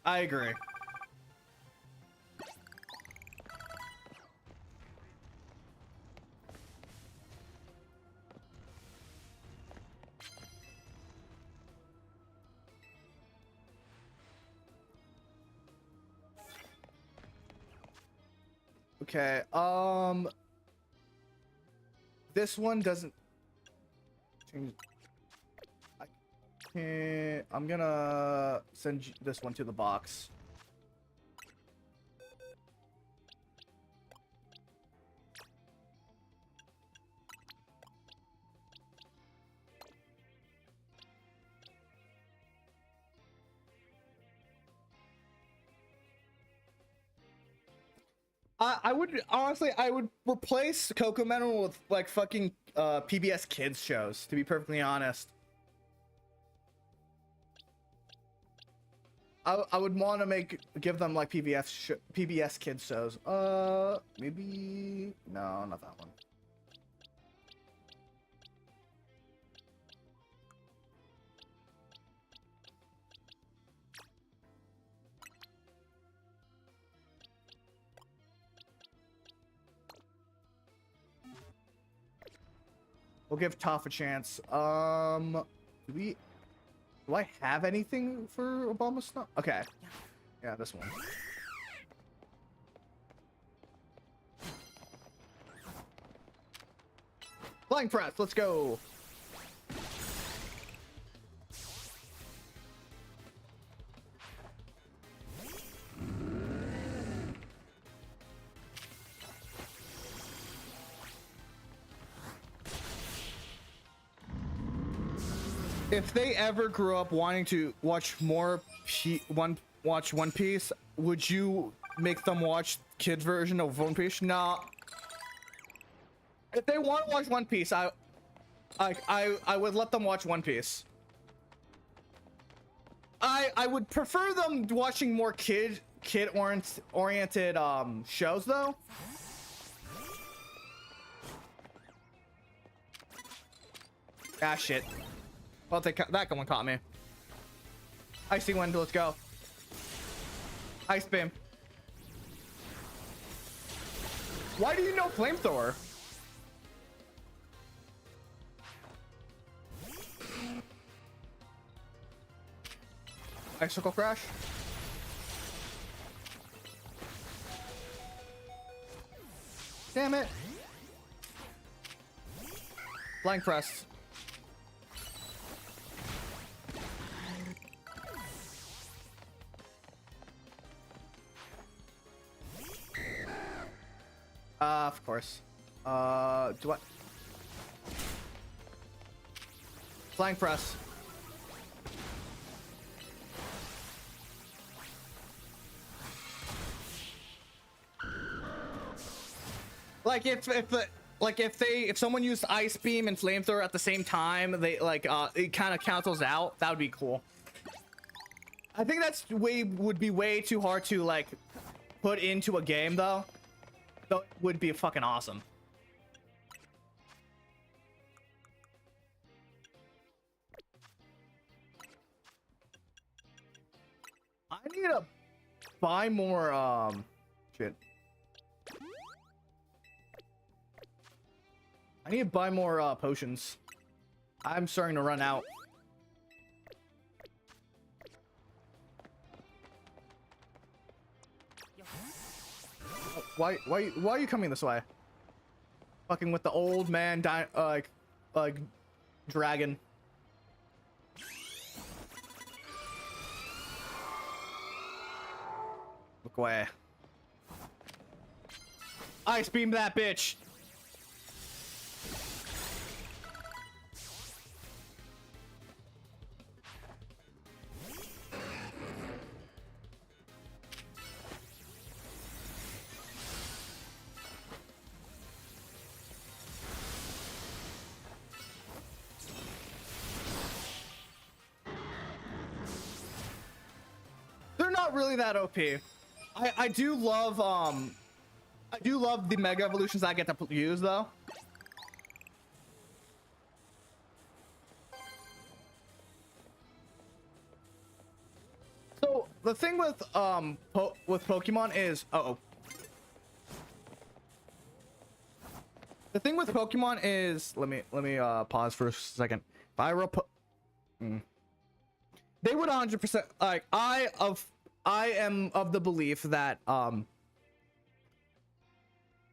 I agree. Okay, this one doesn't change. I'm gonna send this one to the box. I would honestly, I would replace Cocomelon with like fucking PBS kids shows, to be perfectly honest. I would want to give them like PBS kids shows. Maybe no, not that one. We'll give Toph a chance. Do I have anything for Obama stuff? Okay. Yeah, this one. Flying press, let's go. If they ever grew up wanting to watch more watch One Piece, would you make them watch kid version of One Piece? No. If they want to watch One Piece, I would let them watch One Piece. I would prefer them watching more kid oriented shows though. Ah shit. Well, that one caught me. Icy wind, let's go. Ice Beam. Why do you know Flamethrower? Icicle Crash. Damn it. Flying Press. Of course. Do I? Flying Press. Like if someone used Ice Beam and Flamethrower at the same time, they like it kind of cancels out. That would be cool. I think that's would be way too hard to like put into a game though. Though it would be fucking awesome. I need to buy more shit. I need to buy more potions. I'm starting to run out. Why are you coming this way? Fucking with the old man like dragon. Look away. Ice Beam that bitch. They're not really that OP. I do love the Mega Evolutions I get to use though. So the thing with Pokemon is the thing with Pokemon is let me pause for a second. If I were they would 100% like I am of the belief that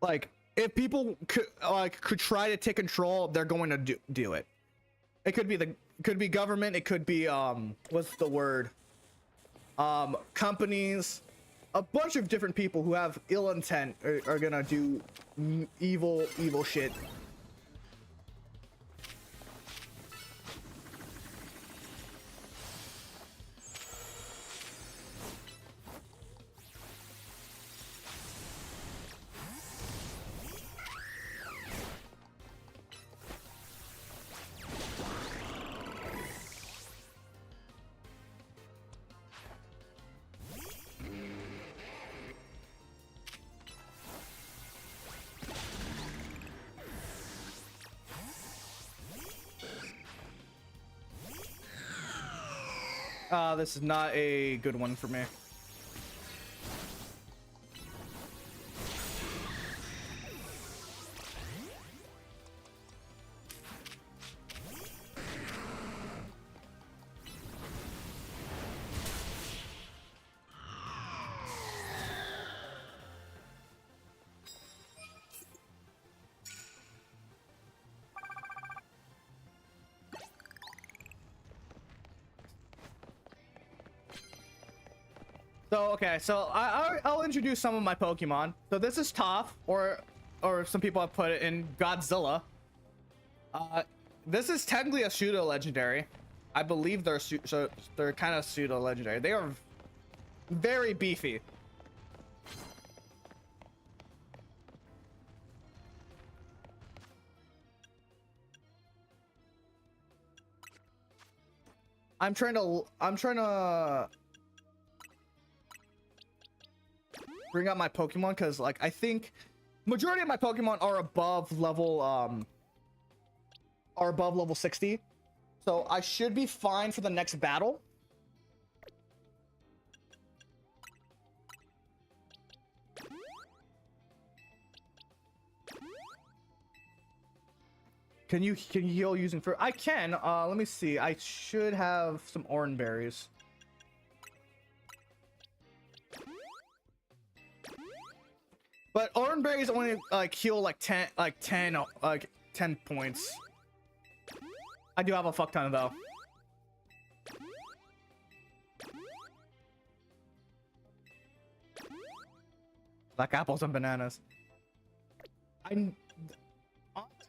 like if people could try to take control, they're going to do it. It could be government, it could be what's the word? Companies, a bunch of different people who have ill intent are gonna do evil shit. This is not a good one for me. So okay, so I'll introduce some of my Pokemon. So this is Toph, or some people have put it in Godzilla. This is technically a pseudo legendary. I believe they're kind of pseudo legendary. They are very beefy. I'm trying to bring out my Pokemon because like I think majority of my Pokemon are above level 60, so I should be fine for the next battle. Can you heal using fruit? I can. Let me see. I should have some orange berries. But orange berries only like heal like 10 points. I do have a fuck ton though. Like apples and bananas. I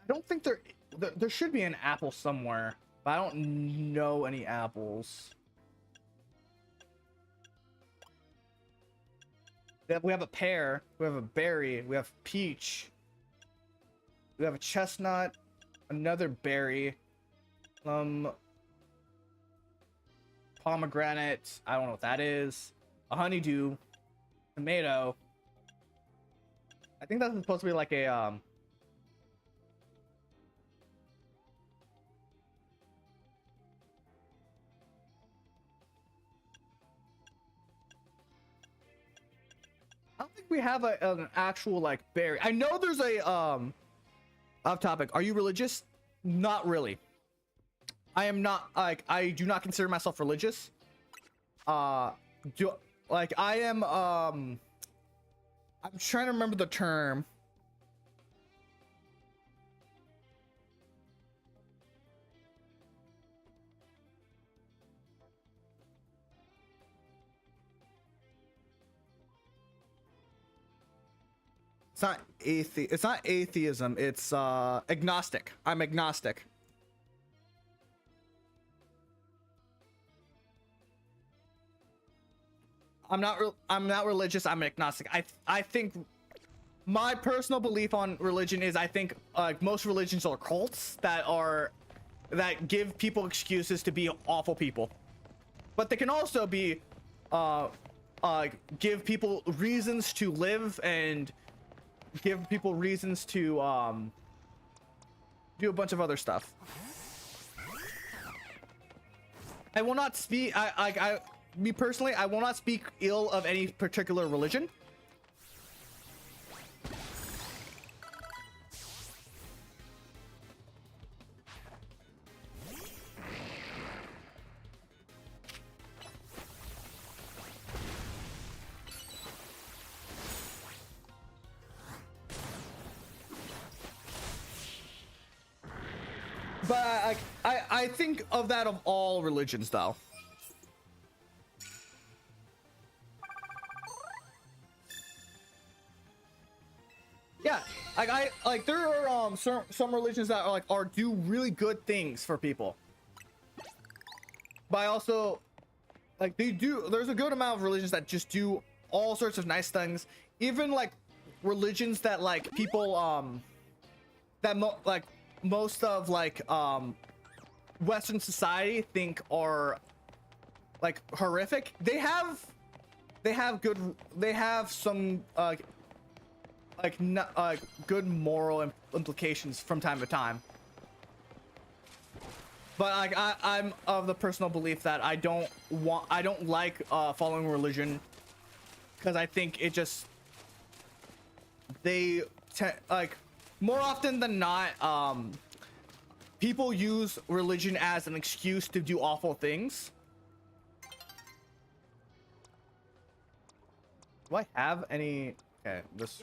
don't think there should be an apple somewhere, but I don't know any apples. We have a pear, we have a berry, we have peach, we have a chestnut, another berry, pomegranate, I don't know what that is, a honeydew, tomato. I think that's supposed to be like a I don't think we have an actual like berry. I know there's a off topic. Are you religious? Not really. I am not, like, I do not consider myself religious. I am I'm trying to remember the term. It's not it's not atheism, it's agnostic. I'm agnostic. I'm not religious, I'm agnostic. I think my personal belief on religion is I think most religions are cults that give people excuses to be awful people. But they can also be give people reasons to live and give people reasons to do a bunch of other stuff. I will not speak me personally, I will not speak ill of any particular religion. But I think of that of all religions though. Yeah, like there are some religions that are do really good things for people. But I also there's a good amount of religions that just do all sorts of nice things. Even like religions that like people most of Western society think are like horrific. They have some good moral implications from time to time. But I'm of the personal belief that I don't like following religion, because I think it just more often than not people use religion as an excuse to do awful things. Do I have any? Okay, this.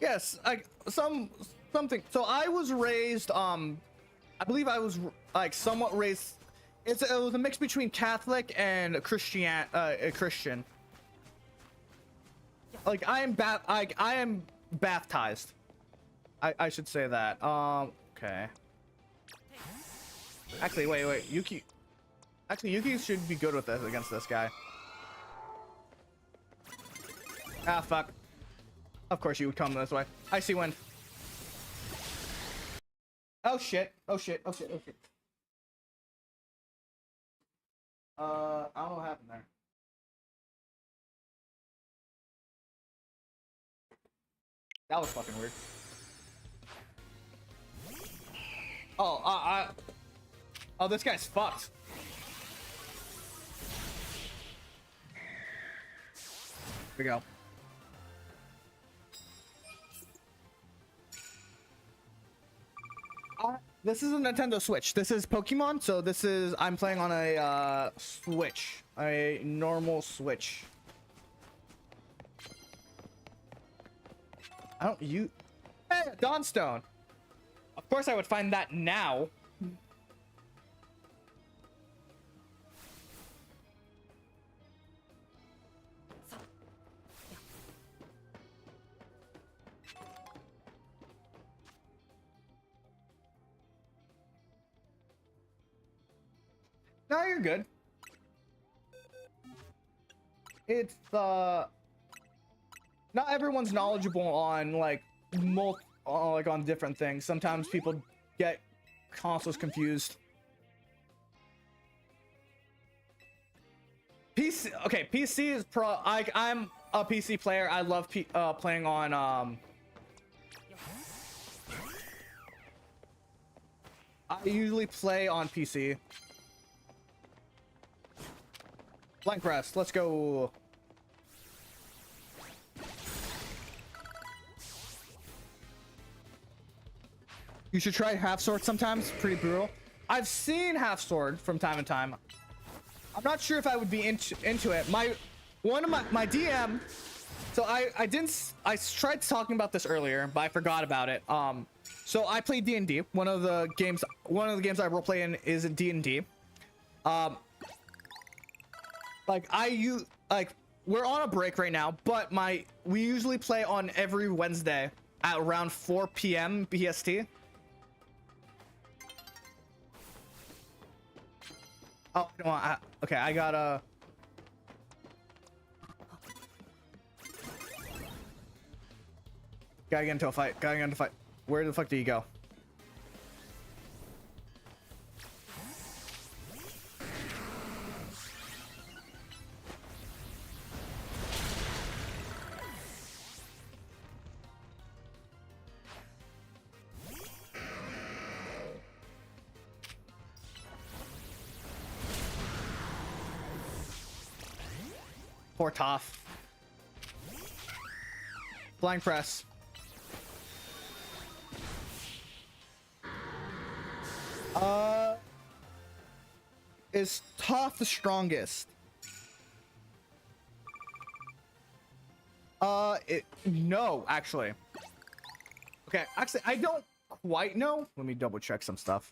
Yes, like something. So I was raised, I believe I was like somewhat raised. It was a mix between Catholic and Christian. Like I am baptized. I should say that. Okay. Actually, wait, Yuki. Actually, Yuki should be good with this against this guy. Ah, fuck. Of course you would come this way. I see one. Oh shit. Oh shit. Oh shit. Oh shit. I don't know what happened there. That was fucking weird. Oh, oh, this guy's fucked. Here we go. This is a Nintendo Switch. This is Pokemon, so this is I'm playing on a Switch, a normal Switch. I don't you. Hey, Dawnstone. Of course, I would find that now. No, you're good. It's not everyone's knowledgeable on like like on different things. Sometimes people get consoles confused. PC, okay, PC is I'm a PC player. I love playing on I usually play on PC. Blank press, let's go. You should try half sword sometimes. Pretty brutal. I've seen half sword from time to time. I'm not sure if I would be into it. One of my DM. So I tried talking about this earlier, but I forgot about it. So I play D&D. One of the games I role play in is D&D. Like we're on a break right now, but we usually play on every Wednesday at around 4 p.m. BST. Oh no! Okay, I gotta. Gotta get into a fight. Gotta get into a fight. Where the fuck do you go? Poor Toph. Blind press. Is Toph the strongest? No, actually. Okay, actually, I don't quite know. Let me double check some stuff.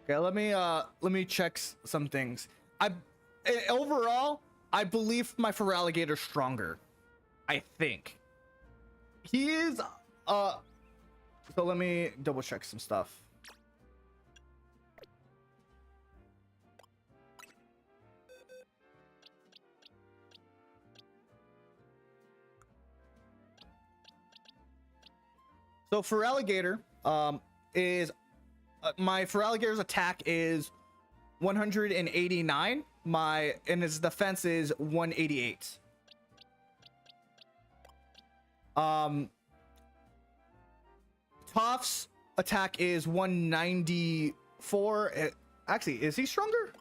Okay, let me check some things. Overall, I believe my Feraligator's stronger. I think. He is so let me double check some stuff. So Feraligator is my Feraligator's attack is 189. And his defense is 188. Toph's attack is 194. Actually, is he stronger?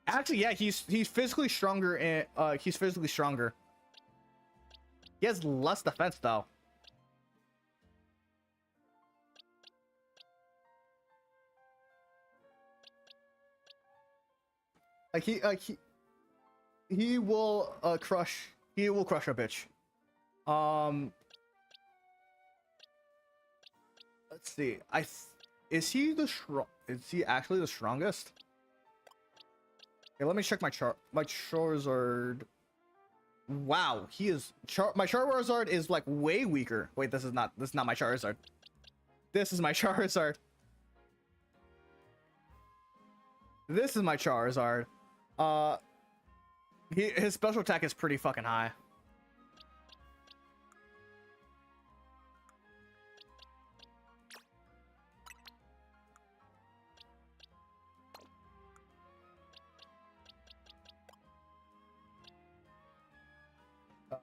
Actually, yeah, he's physically stronger. He's physically stronger. He has less defense though. Like he will crush. He will crush a bitch. Let's see. Is he the Is he actually the strongest? Okay, let me check my chart. My Charizard. Wow, he is. My Charizard is like way weaker. Wait, this is not. This is not my Charizard. This is my Charizard. This is my Charizard. His special attack is pretty fucking high.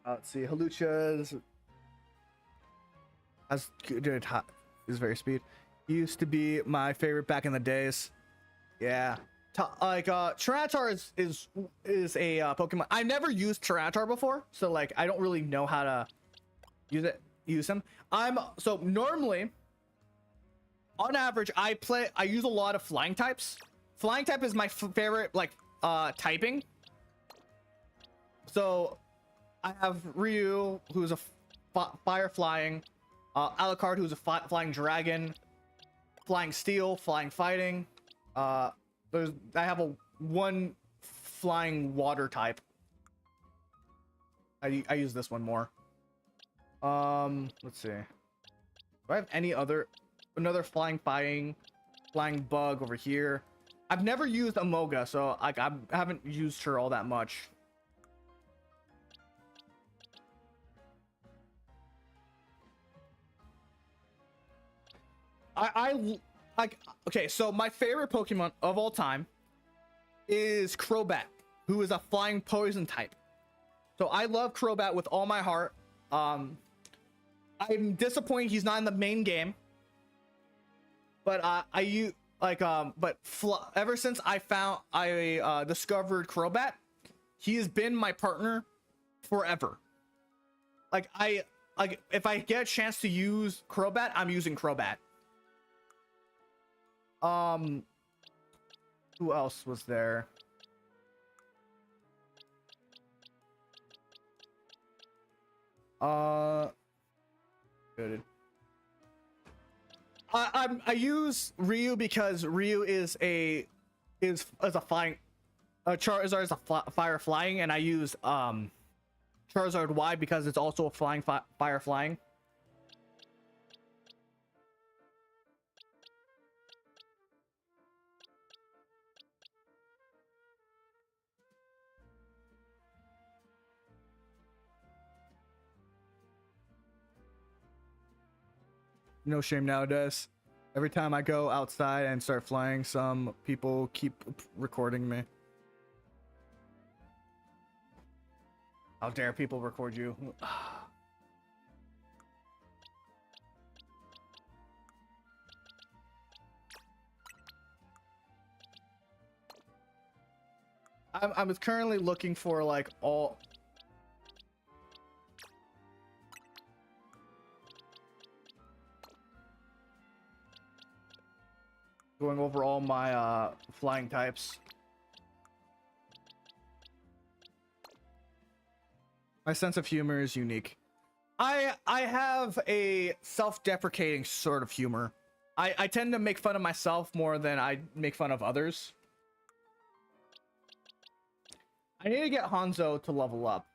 Let's see. Halucha is very speed. He used to be my favorite back in the days. Yeah. Tyranitar is a Pokemon. I've never used Tyranitar before, so like I don't really know how to use him. So normally on average I use a lot of flying types. Flying type is my favorite like typing. So I have Ryu, who's a fire flying, Alucard, who's a flying dragon, flying steel, flying fighting. I have one flying water type. I use this one more. Let's see. Do I have another flying bug over here? I've never used Amoga, so like I haven't used her all that much. Okay, so my favorite Pokemon of all time is Crobat, who is a flying poison type. So I love Crobat with all my heart. I'm disappointed he's not in the main game, but ever since I discovered Crobat, he has been my partner forever. If I get a chance to use Crobat, I'm using Crobat. Who else was there? Good. I use Ryu because Ryu is a flying Charizard is a fire flying, and I use Charizard Y because it's also a flying fire flying. No shame nowadays. Every time I go outside and start flying, some people keep recording me. How dare people record you? I'm currently looking for like all. Going over all my flying types. My sense of humor is unique. I have a self-deprecating sort of humor. I tend to make fun of myself more than I make fun of others. I need to get Hanzo to level up.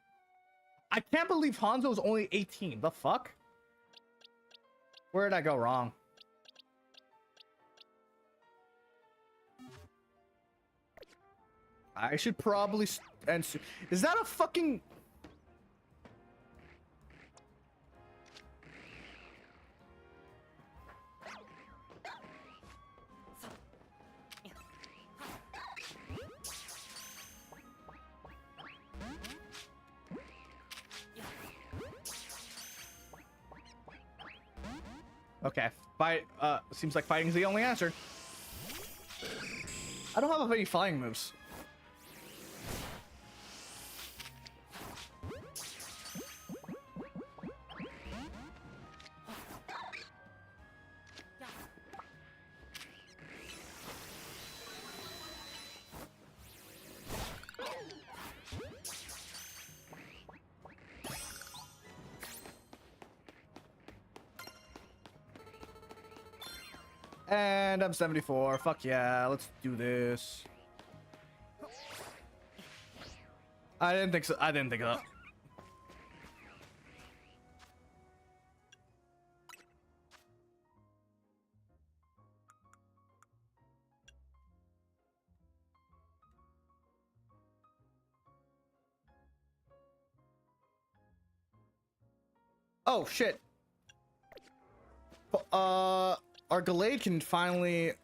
I can't believe Hanzo's only 18. The fuck? Where did I go wrong? I should probably is that a fucking Okay, fight. Seems like fighting's the only answer. I don't have any flying moves. And I'm 74. Fuck yeah, let's do this. I didn't think so. I didn't think of that. Oh shit. Our Gallade can finally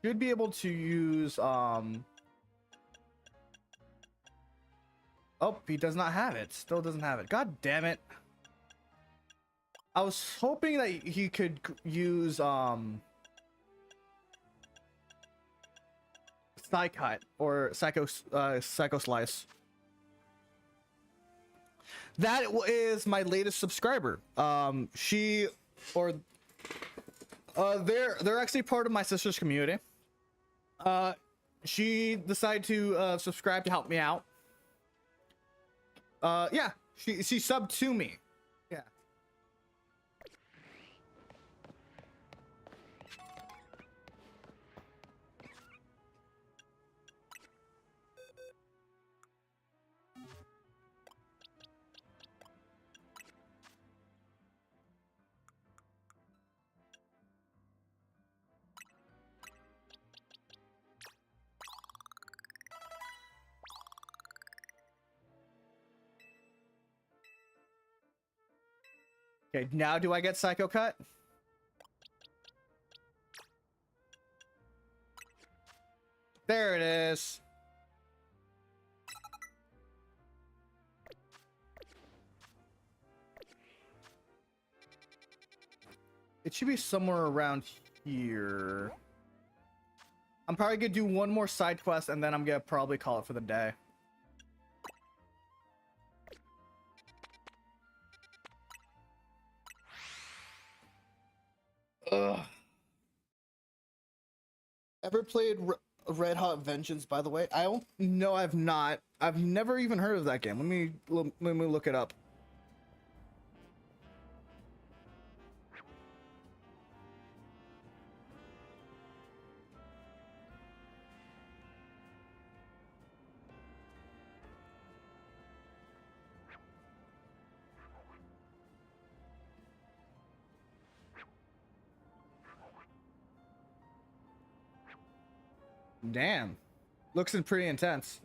should be able to use Oh, he does not have it. Still doesn't have it. God damn it. I was hoping that he could use Psy-Cut or Psycho Slice. That is my latest subscriber. She or they're actually part of my sister's community. She decided to subscribe to help me out. Yeah, she subbed to me. Yeah. Okay, now do I get Psycho Cut? There it is. It should be somewhere around here. I'm probably gonna do one more side quest and then I'm gonna probably call it for the day. Ugh. Ever played Red Hot Vengeance, by the way? I don't know. I've not. I've never even heard of that game. Let me look it up. Damn. Looks pretty intense.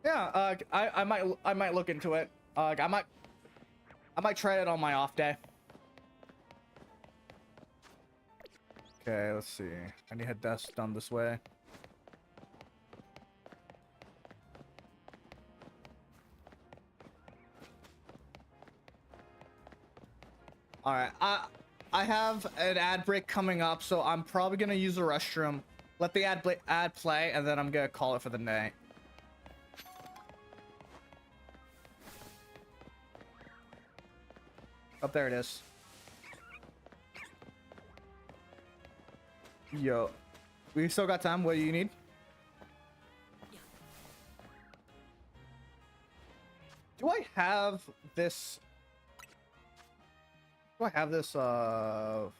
Yeah, I might look into it. I might try it on my off day. Okay, let's see. I need to head down this way. All right, I have an ad break coming up, so I'm probably gonna use the restroom, let the ad play, and then I'm gonna call it for the night. Oh, there it is. Yo, we still got time. What do you need? Do I have this? Do I have this? Do you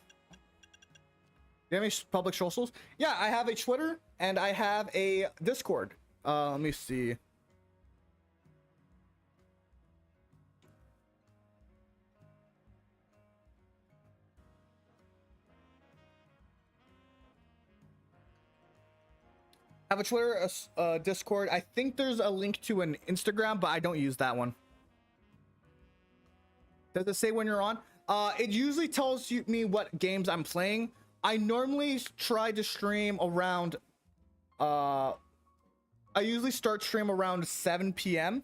have any public socials? Yeah, I have a Twitter and I have a Discord. Let me see. I have a Twitter, a Discord. I think there's a link to an Instagram, but I don't use that one. Does it say when you're on? It usually tells me what games I'm playing. I normally try to stream around. I usually start stream around 7 p.m.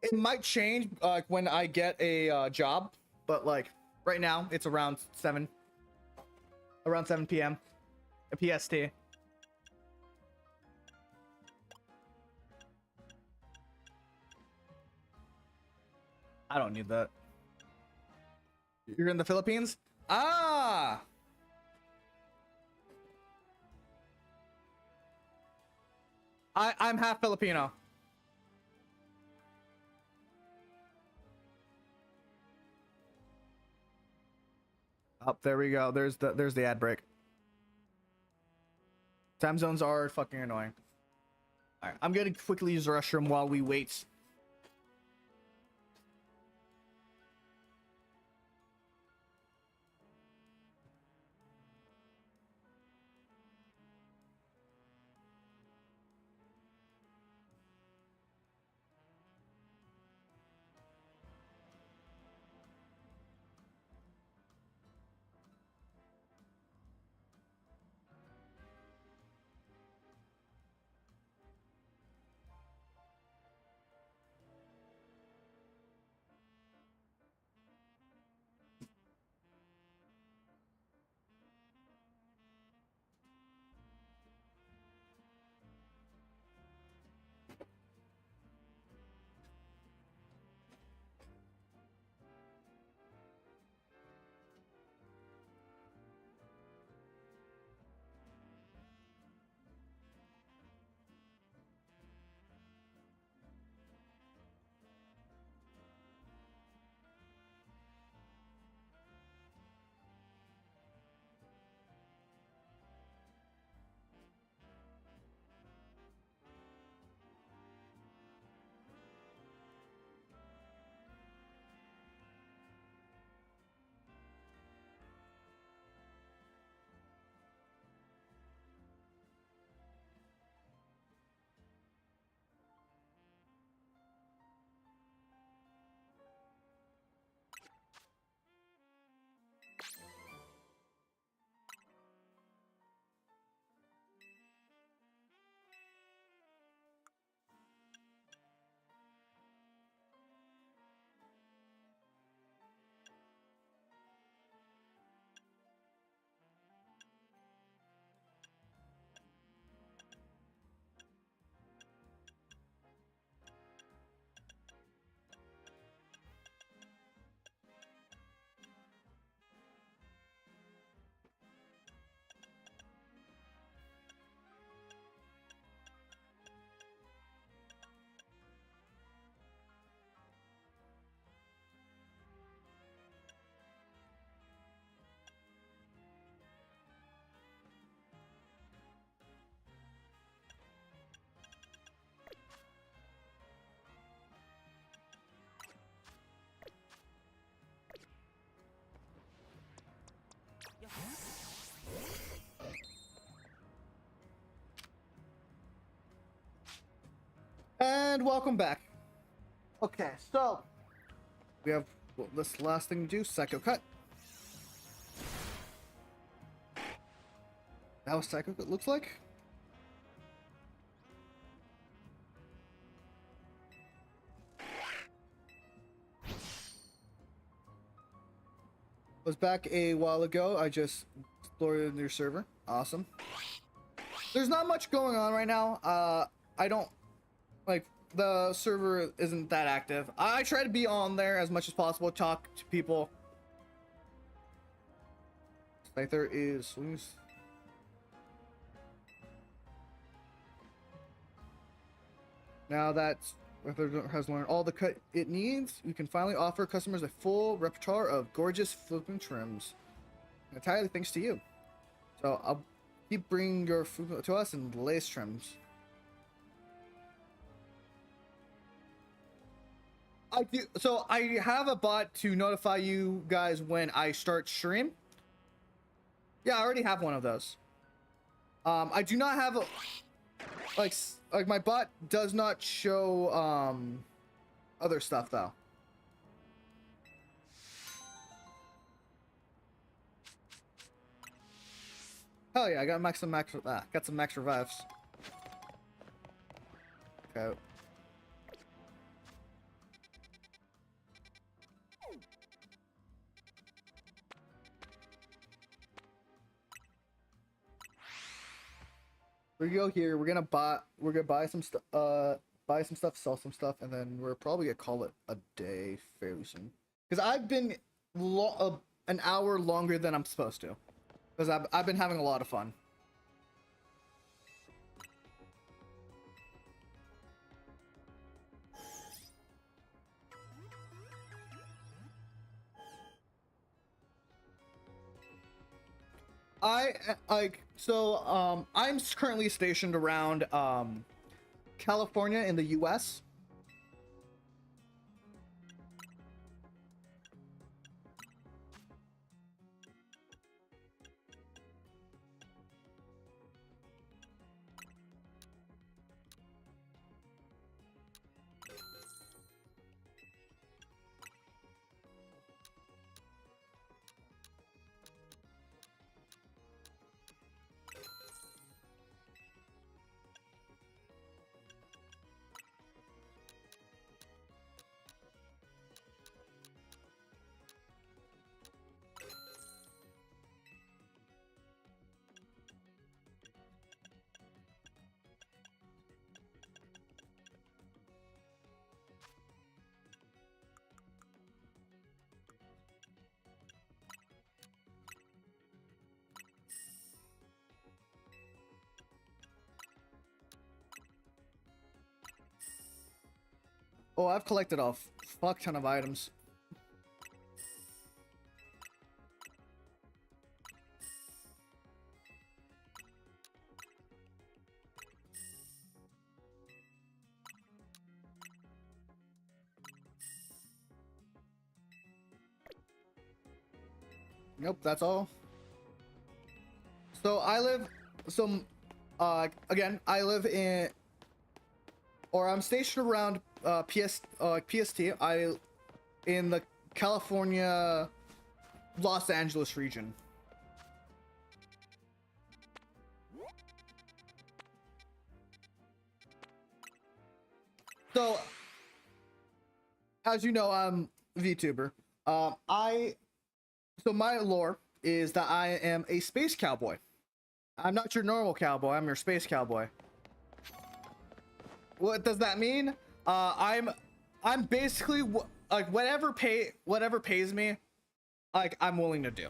It might change when I get a job, but like right now it's around 7 p.m. PST. I don't need that. You're in the Philippines? Ah! I'm half Filipino. Oh, there we go. There's the ad break. Time zones are fucking annoying. All right, I'm gonna quickly use the restroom while we wait. And welcome back. Okay, so we have this last thing to do, Psycho Cut. That was Psycho Cut looks like. Was back a while ago. I just explored your server. Awesome. There's not much going on right now. I don't like the server isn't that active. I try to be on there as much as possible, talk to people. Like there is loose. Now that Weather has learned all the cut it needs, we can finally offer customers a full repertoire of gorgeous flipping trims. Entirely thanks to you. So I'll keep bringing your food to us in the latest trims. I do. So I have a bot to notify you guys when I start stream. Yeah, I already have one of those. I do not have a like my bot does not show other stuff though. Hell yeah, I got got some max revives. Okay. We go here. We're gonna buy some stuff. Buy some stuff, sell some stuff, and then we're probably gonna call it a day fairly soon. Because I've been an hour longer than I'm supposed to. Because I've been having a lot of fun. I'm currently stationed around California in the US. Oh, I've collected a fuck ton of items. Nope, that's all. So I live, again, I live in, or I'm stationed around PST. In the California, Los Angeles region. So, as you know, I'm VTuber. So my lore is that I am a space cowboy. I'm not your normal cowboy. I'm your space cowboy. What does that mean? I'm basically like whatever pays me, like I'm willing to do.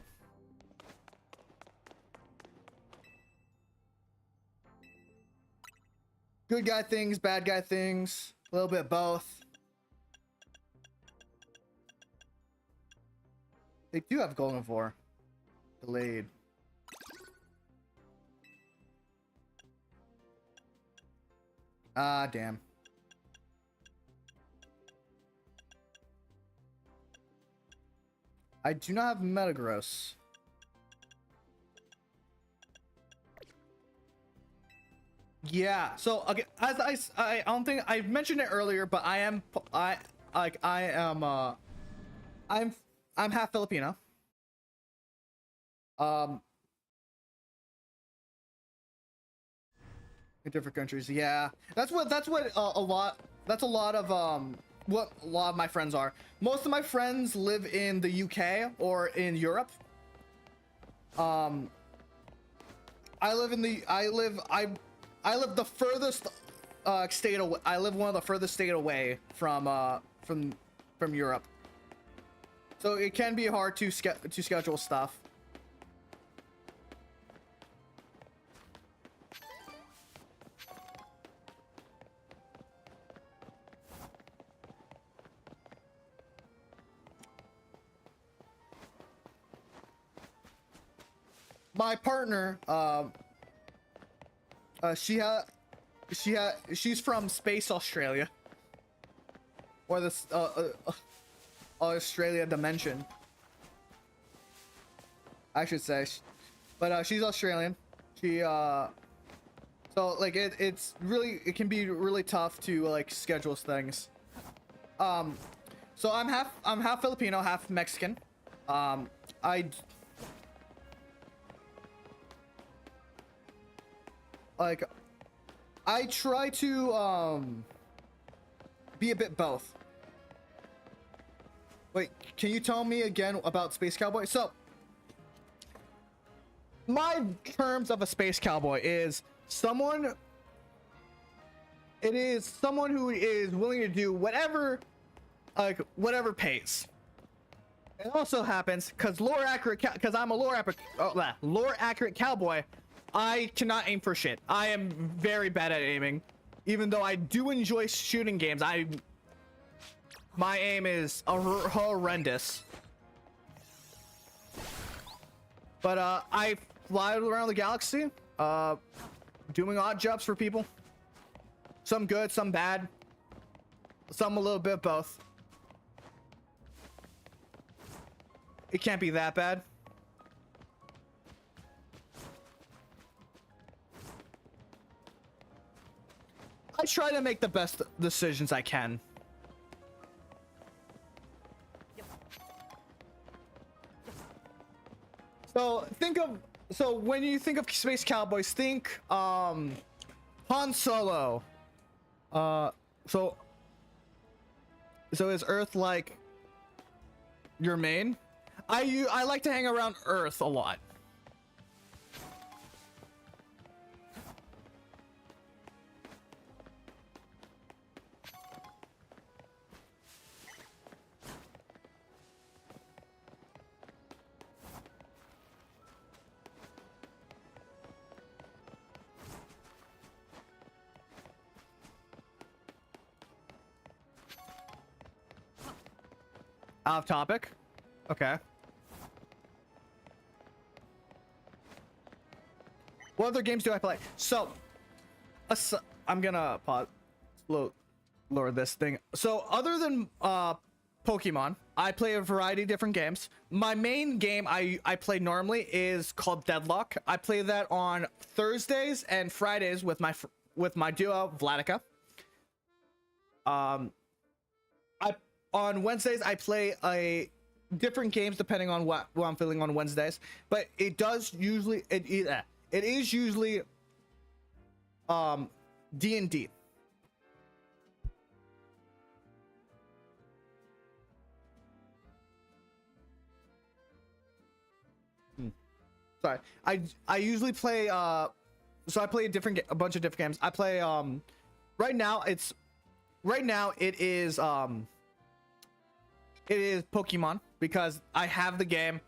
Good guy things, bad guy things, a little bit of both. They do have golden vor. Delayed. Ah, damn. I do not have Metagross. Yeah. So okay, as I don't think I mentioned it earlier, but I'm half Filipino. In different countries, yeah. That's what a lot of what a lot of my friends are. Most of my friends live in the UK or in Europe. I live the furthest state away. I live one of the furthest state away from Europe. So it can be hard to schedule stuff. My partner, she's from Space Australia, or the Australia dimension, I should say, but she's Australian. She so like it can be really tough to like schedule things. So I'm half Filipino, half Mexican. I try to be a bit both. Wait, can you tell me again about Space Cowboy? So my terms of a space cowboy is someone who is willing to do whatever pays. It also happens because I'm a lore accurate cowboy. I cannot aim for shit. I am very bad at aiming. Even though I do enjoy shooting games, my aim is horrendous. But fly around the galaxy, doing odd jobs for people. Some good, some bad, some a little bit of both. It can't be that bad. I try to make the best decisions I can. So when you think of Space Cowboys, think Han Solo. So is Earth like your main? I like to hang around Earth a lot. Off topic. Okay. What other games do I play? So, I'm gonna pause, lower this thing. So, other than Pokemon, I play a variety of different games. My main game I play normally is called Deadlock. I play that on Thursdays and Fridays with my duo Vladica. On Wednesdays, I play different games depending on what I'm feeling on Wednesdays. But it is usually D&D. Sorry, I usually play so I play a bunch of different games. I play right now it is Pokemon because I have the game.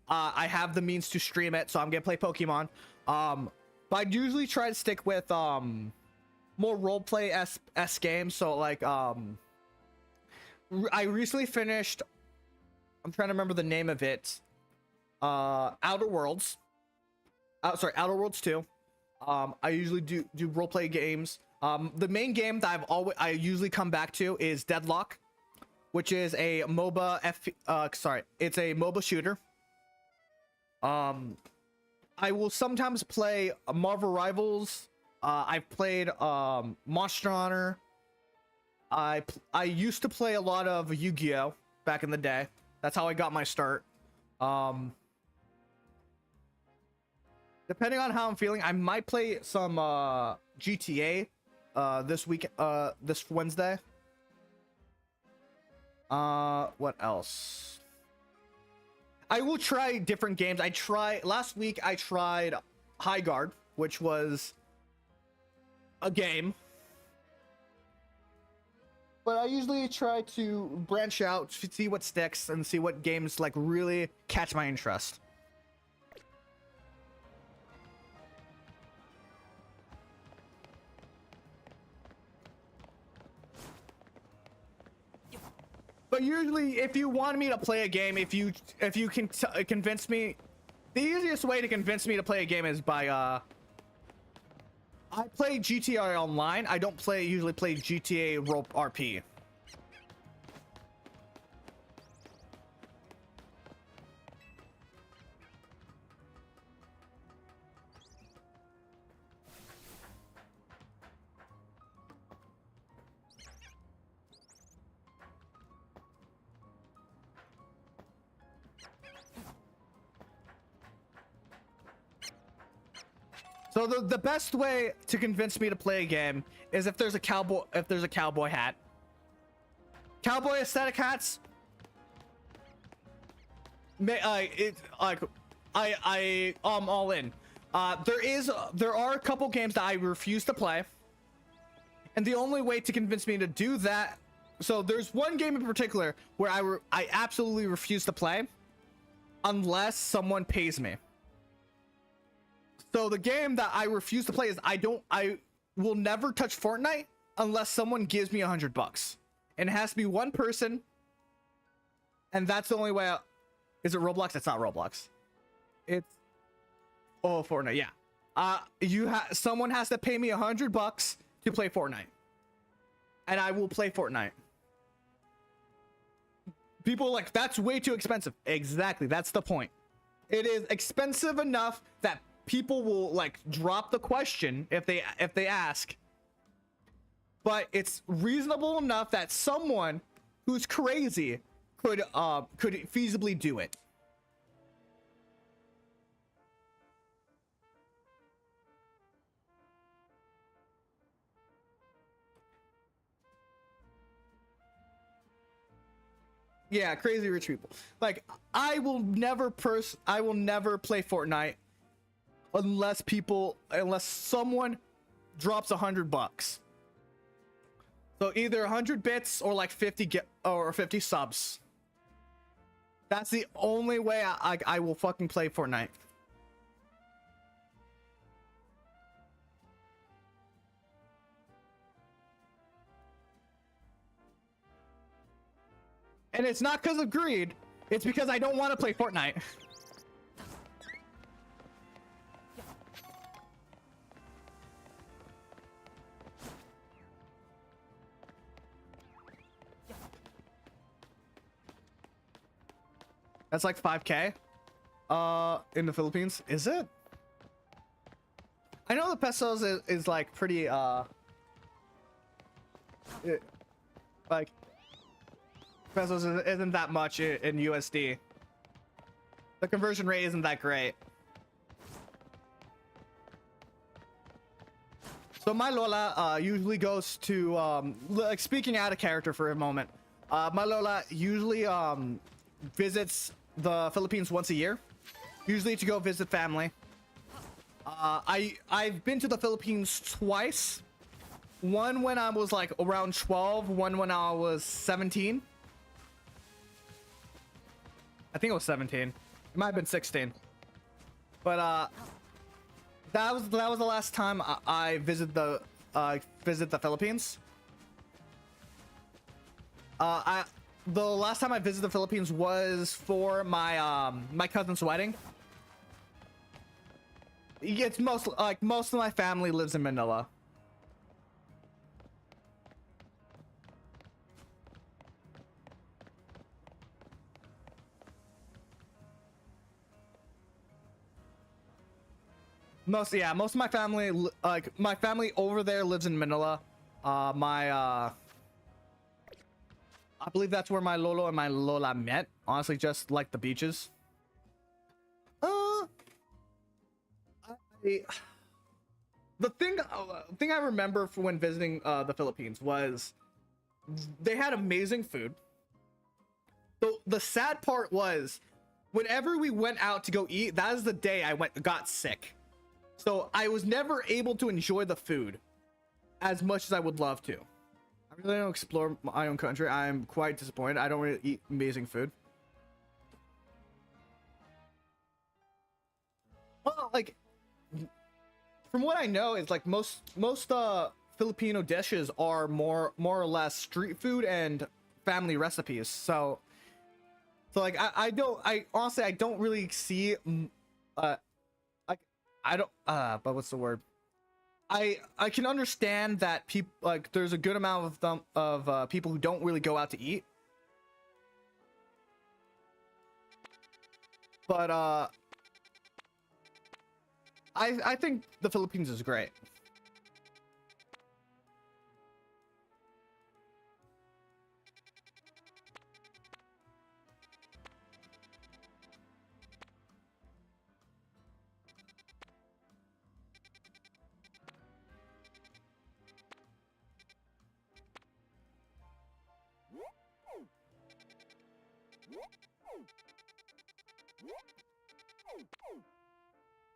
I have the means to stream it, so I'm gonna play Pokemon. But I usually try to stick with more roleplay s games. So like I recently finished. I'm trying to remember the name of it. Outer Worlds. Outer Worlds 2. I usually do roleplay games. The main game that I usually come back to is Deadlock, which is a MOBA it's a MOBA shooter. I will sometimes play Marvel Rivals. I've played Monster Hunter. I used to play a lot of Yu-Gi-Oh back in the day. That's how I got my start. Depending on how I'm feeling, I might play some GTA this Wednesday. What else? I will try different games. Last week I tried High Guard, which was a game. But I usually try to branch out, see what sticks, and see what games like really catch my interest. But usually, if you want me to play a game, if you can convince me, the easiest way to convince me to play a game is by I play GTA Online. I don't usually play GTA RP. So the best way to convince me to play a game is if there's a cowboy hat. Cowboy aesthetic hats. I'm all in. There are a couple games that I refuse to play, and the only way to convince me to do that. So there's one game in particular where I absolutely refuse to play unless someone pays me. So the game that I refuse to play is I will never touch Fortnite unless someone gives me $100, and it has to be one person, and that's the only way. Is it Roblox? It's not Roblox. It's Oh, Fortnite, yeah. Someone has to pay me $100 to play Fortnite, and I will play Fortnite. People are like, that's way too expensive. Exactly, that's the point. It is expensive enough that people will like drop the question if they ask, but it's reasonable enough that someone who's crazy could feasibly do it. Yeah, crazy rich people. Like, I will never play Fortnite unless someone drops $100. So either 100 bits or like 50 subs. That's the only way I will fucking play Fortnite. And it's not because of greed. It's because I don't want to play Fortnite. That's like 5K in the Philippines. Is it? I know the pesos is like pretty like pesos isn't that much in USD. The conversion rate isn't that great. So my Lola usually goes to like, speaking out of character for a moment. My Lola usually visits the Philippines once a year, usually to go visit family. I've been to the Philippines twice. One when I was like around 12, one when I was 17. I think it was 17. It might have been 16. But that was the last time I visited the Philippines. The last time I visited the Philippines was for my my cousin's wedding. It's most of my family lives in Manila. Most of my family, like my family over there lives in Manila. I believe that's where my Lolo and my Lola met. Honestly, just like the beaches. The thing I remember from when visiting the Philippines was they had amazing food. The sad part was whenever we went out to go eat, that is the day I got sick. So I was never able to enjoy the food as much as I would love to. I really don't explore my own country. I'm quite disappointed. I don't really eat amazing food. Well, like from what I know, it's like most Filipino dishes are more or less street food and family recipes. So like I honestly don't really see I don't but what's the word? I can understand that people like there's a good amount of them people who don't really go out to eat. But I think the Philippines is great.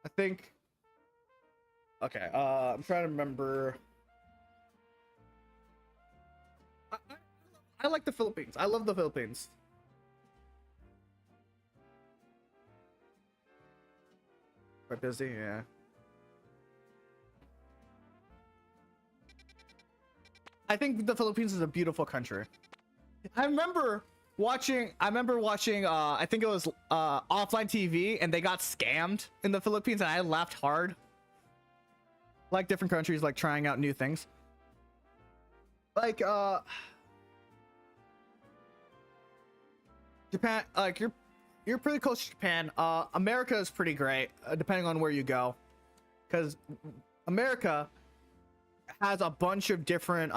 I think. Okay, I'm trying to remember. I like the Philippines. I love the Philippines. Quite busy, yeah. I think the Philippines is a beautiful country. I remember I remember watching I think it was offline TV, and they got scammed in the Philippines, and I laughed hard. Like different countries like trying out new things. Like Japan, like you're pretty close to Japan. America is pretty great, depending on where you go, because America has a bunch of different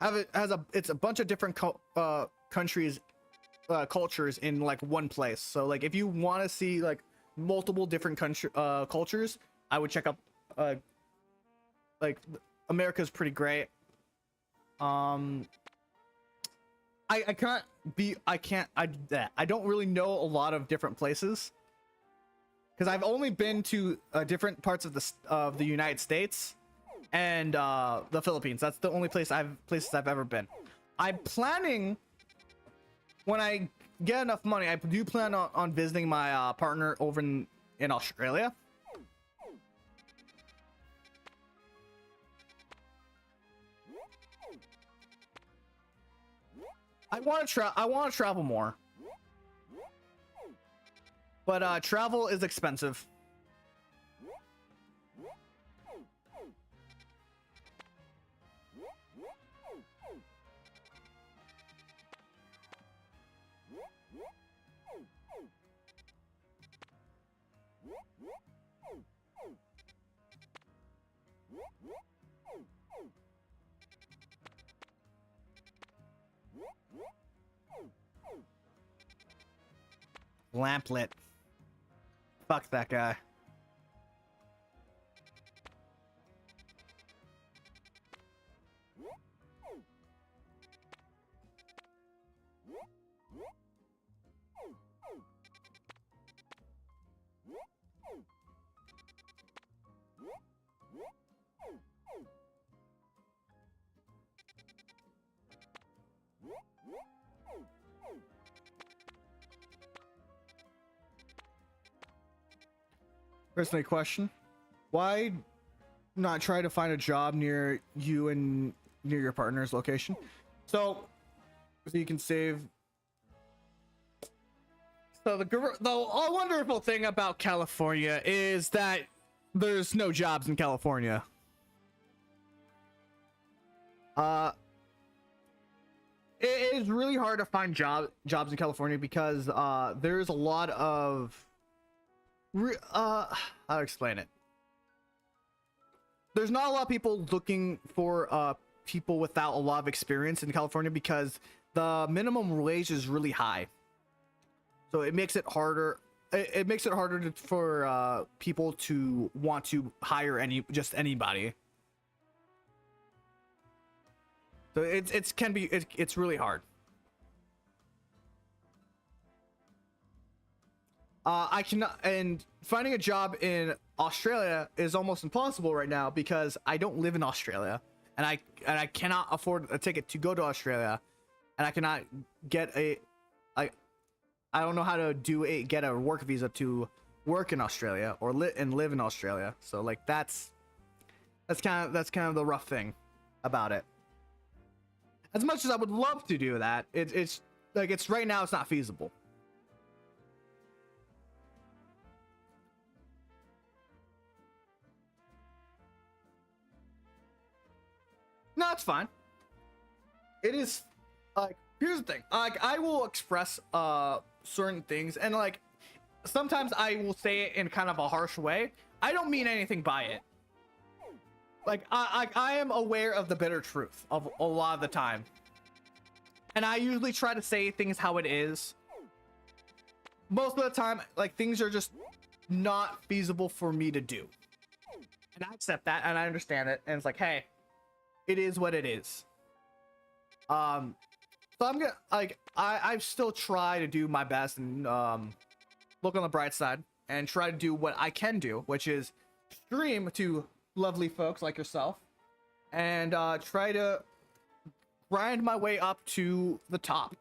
it's a bunch of different countries, cultures in like one place. So like if you want to see like multiple different cultures, I would check up like America's pretty great. I don't really know a lot of different places because I've only been to different parts of the United States and the Philippines. That's the only places I've ever been. I'm planning, when I get enough money, I do plan on visiting my partner over in Australia. I want to travel more, but travel is expensive. Lamplit. Fuck that guy. Personally, question: why not try to find a job near you and near your partner's location, so you can save? So the wonderful thing about California is that there's no jobs in California. It is really hard to find jobs in California because there's a lot of I'll explain it. There's not a lot of people looking for people without a lot of experience in California because the minimum wage is really high. So it makes it harder. It makes it harder for people to want to hire anybody. So it's really hard. I cannot, and finding a job in Australia is almost impossible right now because I don't live in Australia, and I cannot afford a ticket to go to Australia, and I cannot get I don't know how to get a work visa to work in Australia or live in Australia. So like that's kind of the rough thing about it. As much as I would love to do that, it's right now it's not feasible. No, it's fine. It is like, here's the thing. Like, I will express certain things, and like sometimes I will say it in kind of a harsh way. I don't mean anything by it. Like I am aware of the bitter truth of a lot of the time, and I usually try to say things how it is. Most of the time, like, things are just not feasible for me to do, and I accept that, and I understand it, and it's like, hey, it is what it is. So I'm gonna, like, I still try to do my best and look on the bright side and try to do what I can do, which is stream to lovely folks like yourself and try to grind my way up to the top.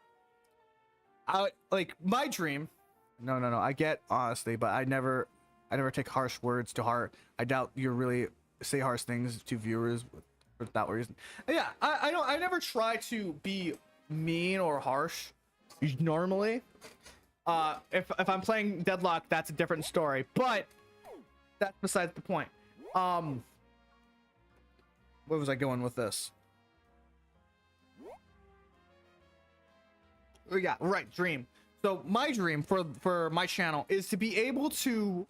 Like, my dream, no, I get, honestly, but I never take harsh words to heart. I doubt you really say harsh things to viewers for that reason. Yeah, I never try to be mean or harsh normally. If I'm playing Deadlock, that's a different story, but that's besides the point. Where was I going with this? Oh, yeah, right, dream. So my dream for my channel is to be able to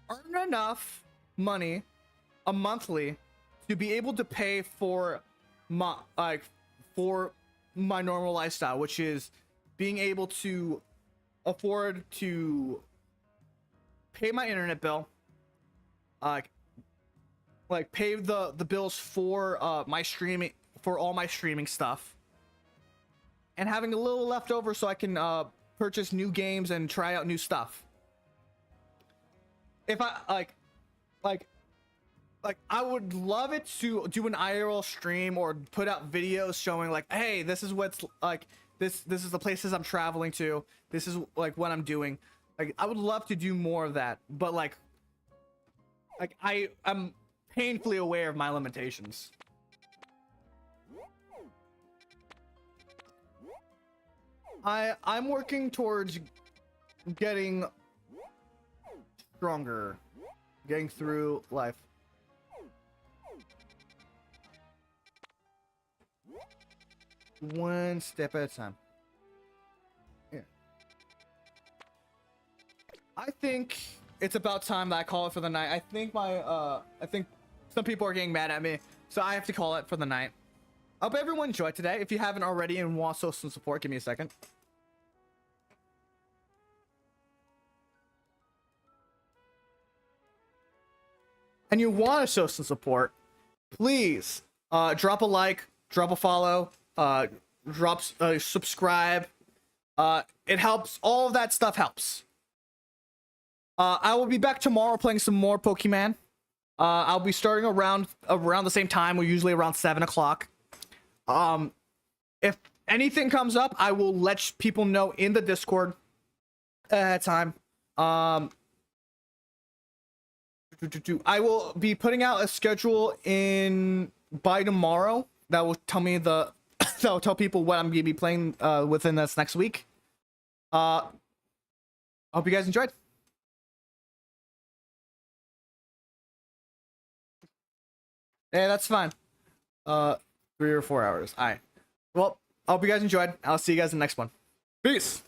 earn enough money a monthly to be able to pay for my normal lifestyle, which is being able to afford to pay my internet bill, like pay the bills for my streaming, for all my streaming stuff, and having a little left over so I can purchase new games and try out new stuff. If I like I would love it to do an IRL stream or put out videos showing like, hey, this is what's like, this is the places I'm traveling to, this is like what I'm doing. Like I would love to do more of that, but like I'm painfully aware of my limitations. I'm working towards getting stronger, getting through life. One step at a time. Yeah. I think it's about time that I call it for the night. I think I think some people are getting mad at me, so I have to call it for the night. I hope everyone enjoyed today. If you haven't already and want some support, give me a second. And you want to show some support, please drop a like, drop a follow, subscribe. It helps. All of that stuff helps. I will be back tomorrow playing some more Pokemon. I'll be starting around the same time. We're usually around 7 o'clock. If anything comes up, I will let people know in the Discord at time. I will be putting out a schedule by tomorrow that will tell me that will tell people what I'm gonna be playing within this next week. I hope you guys enjoyed. Yeah, that's fine. 3 or 4 hours. All right. Well, I hope you guys enjoyed. I'll see you guys in the next one. Peace.